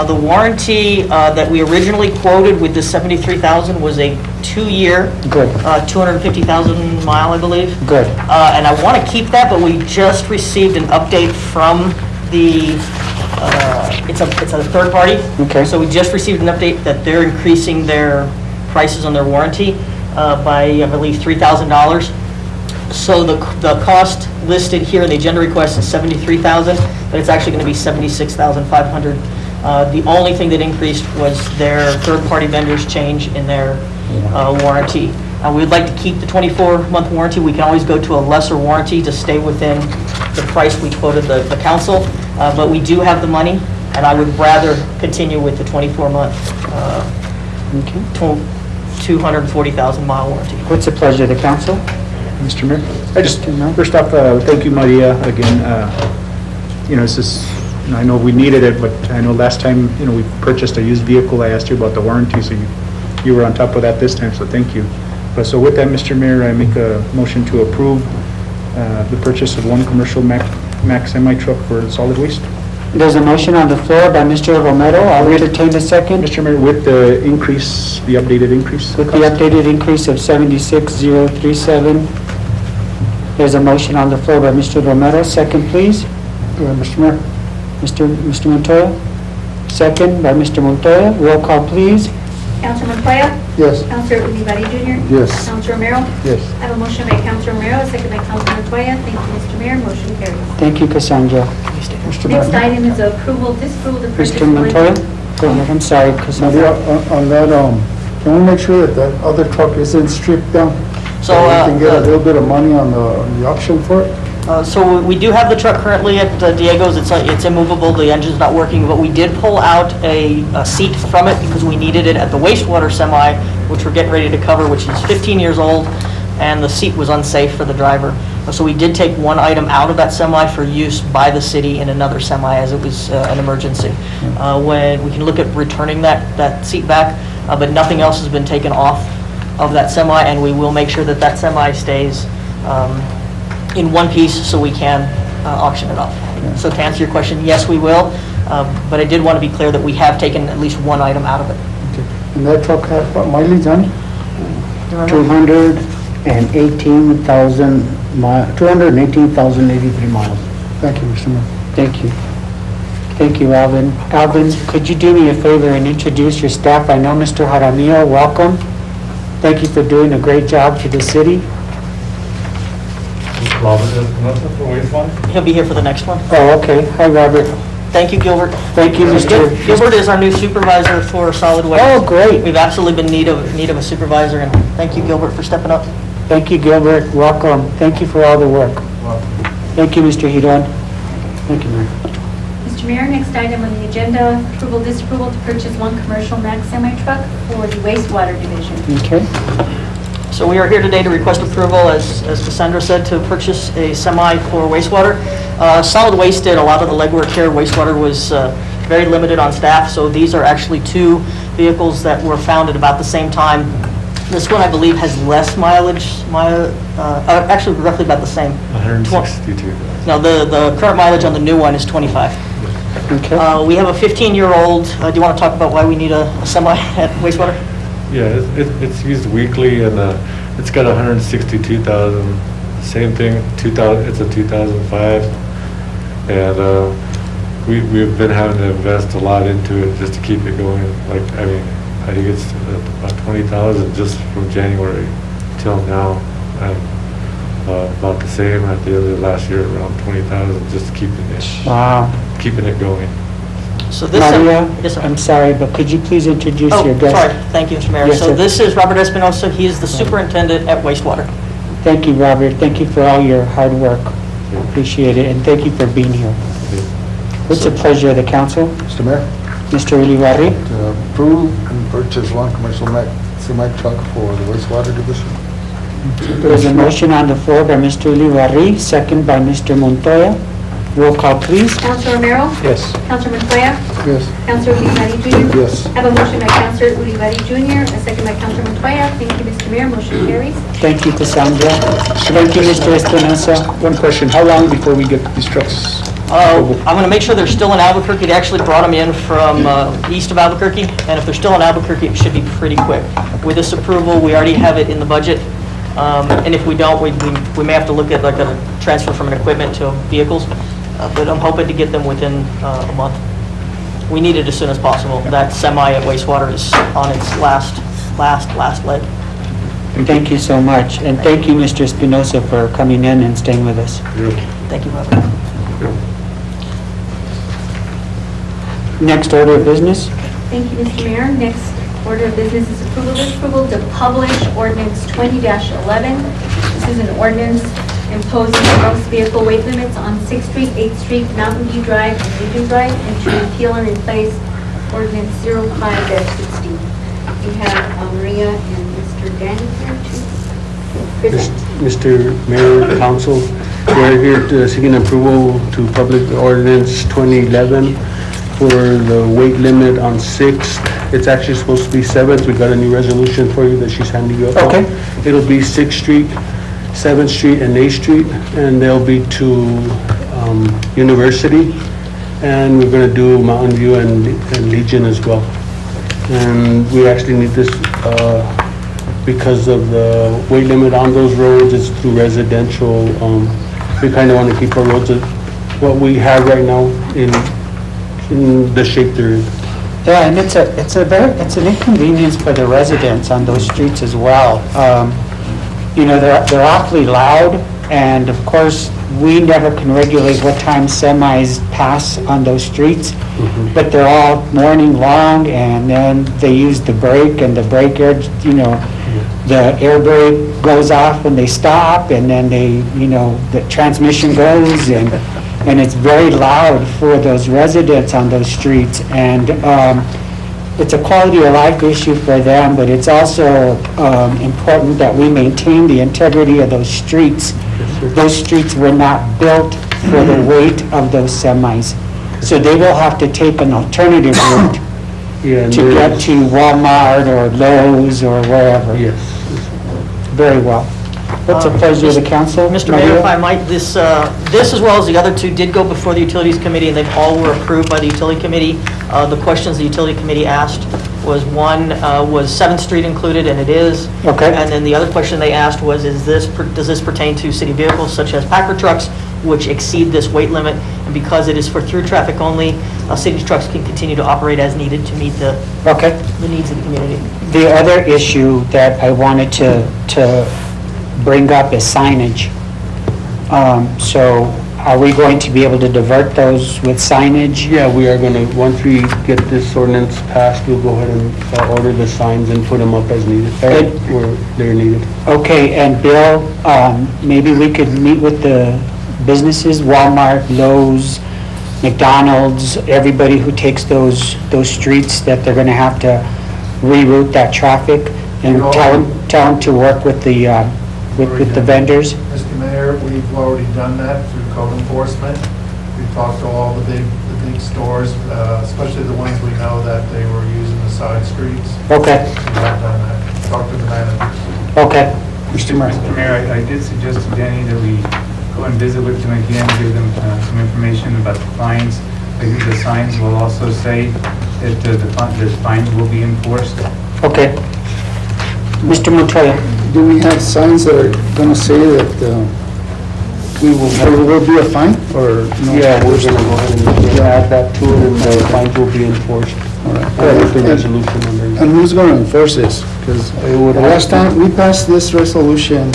The warranty that we originally quoted with the $73,000 was a 2-year, Good. 250,000 mile, I believe. Good. And I want to keep that, but we just received an update from the, it's a third party. Okay. So we just received an update that they're increasing their prices on their warranty by, I believe, $3,000. So the cost listed here in the agenda request is $73,000, but it's actually going to be $76,500. The only thing that increased was their third-party vendors' change in their warranty. We would like to keep the 24-month warranty. We can always go to a lesser warranty to stay within the price we quoted the council, but we do have the money, and I would rather continue with the 24-month, 240,000 mile warranty. What's the pleasure of the council? Mr. Mayor, first off, thank you, Maria, again. It's just, I know we needed it, but I know last time, we purchased a used vehicle, I asked you about the warranty, so you were on top of that this time, so thank you. But so with that, Mr. Mayor, I make a motion to approve the purchase of one commercial Mack semi-truck for solid waste. There's a motion on the floor by Mr. Romero. I'll entertain a second. Mr. Mayor, with the increase, the updated increase? With the updated increase of 76,037. There's a motion on the floor by Mr. Romero. Second, please. Mr. Mayor. Mr. Montoya. Second by Mr. Montoya. Roll call, please. Counselor Montoya? Yes. Counselor Olivari Jr.? Yes. Counselor Romero? Yes. I have a motion by Counselor Romero, a second by Counselor Montoya. Thank you, Mr. Mayor. Motion carries. Thank you, Cassandra. Next item is approval, disapproval to purchase. Mr. Montoya? Go ahead. I'm sorry, Cassandra. Maria, on that, can we make sure that that other truck isn't stripped down? So, we can get a little bit of money on the auction for it? So we do have the truck currently at Diego's. It's immovable. The engine's not working, but we did pull out a seat from it because we needed it at the wastewater semi, which we're getting ready to cover, which is 15 years old, and the seat was unsafe for the driver. So we did take one item out of that semi for use by the city in another semi as it was an emergency. When we can look at returning that seat back, but nothing else has been taken off of that semi, and we will make sure that that semi stays in one piece so we can auction it off. So to answer your question, yes, we will, but I did want to be clear that we have taken at least one item out of it. And that truck had what mileage on it? 218,083 miles. Thank you, Mr. Mayor. Thank you. Thank you, Alvin. Alvin, could you do me a favor and introduce your staff? I know Mr. Jaramillo, welcome. Thank you for doing a great job for the city. He'll be here for the next one. Oh, okay. Hi, Robert. Thank you, Gilbert. Thank you, Mr. Gilbert is our new supervisor for solid waste. Oh, great. We've absolutely been in need of a supervisor, and thank you, Gilbert, for stepping up. Thank you, Gilbert. Welcome. Thank you for all the work. Thank you, Mr. Hidon. Thank you, Mayor. Mr. Mr. Mayor, next item on the agenda, approval, disapproval to purchase one commercial Mack semi-truck for the wastewater division. Okay. So we are here today to request approval, as Cassandra said, to purchase a semi for wastewater. Solid Waste did a lot of the legwork here. Wastewater was very limited on staff, so these are actually two vehicles that were found at about the same time. This one, I believe, has less mileage, actually roughly about the same. 162. No, the current mileage on the new one is 25. Okay. We have a 15-year-old. Do you want to talk about why we need a semi at wastewater? Yeah, it's used weekly, and it's got 162,000. Same thing, 2000. It's a 2005, and we've been having to invest a lot into it just to keep it going. Like, I mean, I think it's about 20,000 just from January till now, and about the same at the end of last year, around 20,000, just keeping it going. So this, Maria, yes, sir. I'm sorry, but could you please introduce Oh, your guest? sorry. Thank you, Mr. Mayor. Yes, So sir. this is Robert Espinosa. He is the superintendent at wastewater. Thank you, Robert. Thank you for all your hard work. Appreciate it, and thank you for being here. What's the pleasure of the council? Mr. Mayor, Mr. Ulibarri? to approve and purchase one commercial semi-truck for the wastewater division. There's a motion on the floor by Mr. Ulibarri, second by Mr. Montoya. Roll call, please. Councilor Romero? Yes. Councilor Montoya? Yes. Councilor Ulibarri Jr.? Yes. I have a motion by Councilor Ulibarri Jr., a second by Councilor Montoya. Thank you, Mr. Mayor. Motion carries. Thank you, Cassandra. Thank you, Mr. Espinosa. One question, how long before we get these trucks? I'm going to make sure they're still in Albuquerque. They actually brought them in from east of Albuquerque, and if they're still in Albuquerque, it should be pretty quick. With this approval, we already have it in the budget, and if we don't, we may have to look at like a transfer from an equipment to vehicles, but I'm hoping to get them within a month. We need it as soon as possible. That semi at wastewater is on its last leg. Thank you so much, and thank you, Mr. Espinosa, for coming in and staying with us. Thank you, Robert. Next order of business. Thank you, Mr. Mayor. Next order of business is approval, disapproval to publish ordinance 20-11. This is an ordinance imposing gross vehicle weight limits on 6th Street, 8th Street, Mountain View Drive, and Legion Drive, and to repeal and replace ordinance 05-16. We have Maria and Mr. Danny here to present. Mr. Mayor, Council, we're here to seeking approval to public ordinance 2011 for the weight limit on 6th. It's actually supposed to be 7th. We got a new resolution for you that she's handing you up. Okay. It'll be 6th Street, 7th Street, and 8th Street, and they'll be to University. And we're going to do Mountain View and Legion as well. And we actually need this because of the weight limit on those roads. It's through residential. We kind of want to keep our roads what we have right now in the shape they're in. Yeah, and it's an inconvenience for the residents on those streets as well. You know, they're awfully loud, and of course, we never can regulate what time semis pass on those streets, but they're all morning long, and then they use the brake, and the brake air, you know, the air brake goes off when they stop, and then the transmission goes, and it's very loud for those residents on those streets, and it's a quality of life issue for them, but it's also important that we maintain the integrity of those streets. Those streets were not built for the weight of those semis, so they will have to take an alternative route to get to Walmart or Lowe's or wherever. Yes. Very well. What's the pleasure of the council? Mr. Mayor, if I might, this as well as the other two did go before the Utilities Committee, and they all were approved by the Utility Committee. The questions the Utility Committee asked was, one, was 7th Street included, and it is. Okay. And then the other question they asked was, does this pertain to city vehicles such as Packer trucks, which exceed this weight limit? And because it is for through traffic only, city trucks can continue to operate as needed to meet the needs of the community. The other issue that I wanted to bring up is signage. So are we going to be able to divert those with signage? Yeah, we are going to, once we get this ordinance passed, we'll go ahead and order the signs and put them up as needed, where they're needed. Okay, and Bill, maybe we could meet with the businesses, Walmart, Lowe's, McDonald's, everybody who takes those streets, that they're gonna have to reroute that traffic and tell them to work with the vendors? Mr. Mayor, we've already done that through code enforcement. We've talked to all the big stores, especially the ones we know that they were using the side streets. Okay, We have done that. Talked to the managers. okay. Mr. Mayor, I did suggest to Danny that we go and visit with them again, give them some information about the fines. Maybe the signs will also say that the fines will be enforced. Okay. Mr. Montoya? Do we have signs that are gonna say that there will be a fine, or no? Yeah, we're gonna go ahead and add that to it, and the fines will be enforced. All right. With the resolution under. And who's gonna enforce this? Because It would the have last to- time, we passed this resolution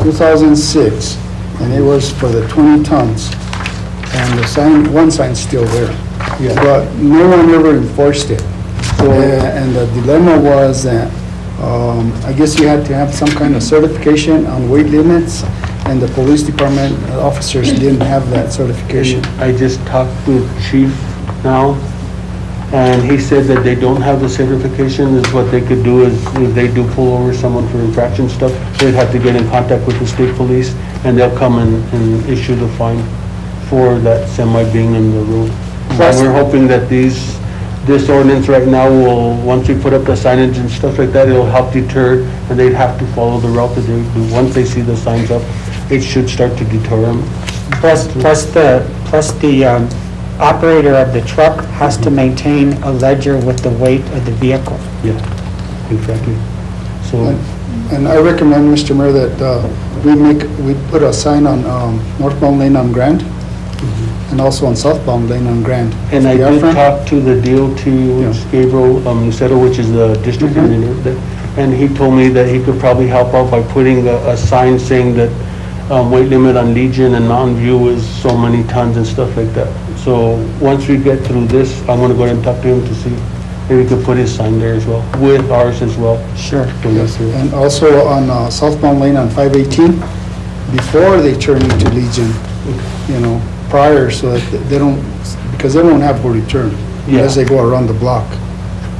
2006, and it was for the 20 tons. And the sign, one sign's still there. Yeah. But no one ever enforced it. And the dilemma was that, I guess you had to have some kind of certification on weight limits, and the police department officers didn't have that certification. I just talked with Chief now, and he said that they don't have the certification. Is what they could do is, if they do pull over someone for infraction stuff, they'd have to get in contact with the state police, and they'll come and issue the fine for that semi being in the road. And we're hoping that this ordinance right now will, once we put up the signage and stuff like that, it'll help deter, and they'd have to follow the route that they do. Once they see the signs up, it should start to deter them. Plus the operator of the truck has to maintain a ledger with the weight of the vehicle. Yeah, exactly. So, And I recommend, Mr. Mayor, that we put a sign on northbound lane on Grand, and also on southbound lane on Grand. and I The did upfront- talk to the DOT, Gabriel Lucero, which is the district engineer, and he told me that he could probably help out by putting a sign saying that weight limit on Legion and Mountain View is so many tons and stuff like that. So once we get through this, I'm gonna go ahead and talk to him to see if he could put his sign there as well, with ours as well. Sure. And also on southbound lane on 518, before they turn into Legion, prior, so that they don't, because they don't have a return unless they go around the block.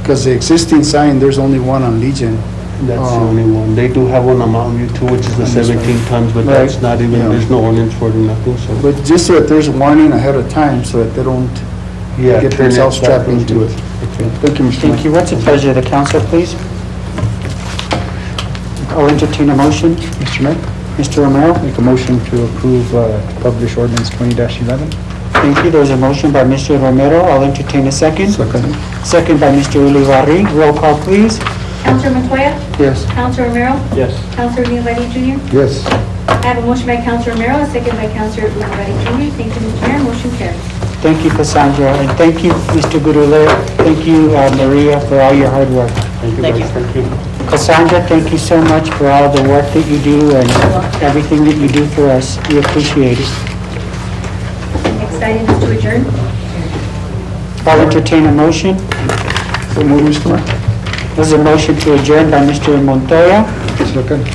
Because the existing sign, there's only one on Legion. That's the only one. They do have one on Mountain View too, which is the 17 tons, but that's not even, there's no ordinance for it or nothing, so. But just so that there's a warning ahead of time, so that they don't get themselves trapped into it. Thank you, Mr. Mayor. Thank you. What's the pleasure of the council, please? I'll entertain a motion. Mr. Mayor? Mr. Romero? Make a motion to approve, to publish ordinance 20-11. Thank you. There's a motion by Mr. Romero. I'll entertain a second. Second by Mr. Ulibarri. Roll call, please. Counselor Montoya? Yes. Counselor Romero? Yes. Counselor Ulibarri Jr.? Yes. I have a motion by Counselor Romero, a second by Counselor Ulibarri Jr. Thank you, Mr. Mayor. Motion carries. Thank you, Cassandra, and thank you, Mr. Gurule. Thank you, Maria, for all your hard work. Thank you, guys. Thank you. Cassandra, thank you so much for all the work that you do and everything that you do for us. We appreciate it. Next item is to adjourn. I'll entertain a motion. So move, Mr. Mayor. There's a motion to adjourn by Mr. Montoya,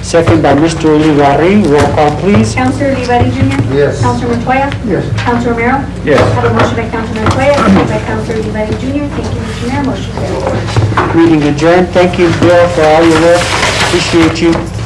second by Mr. Ulibarri. Roll call, please. Counselor Ulibarri Jr.? Yes. Counselor Montoya? Yes. Counselor Romero? Yes. I have a motion by Counselor Montoya, a second by Counselor Ulibarri Jr. Thank you, Mr. Mayor. Motion carries. Meeting adjourned. Thank you, Bill, for all your work. Appreciate you.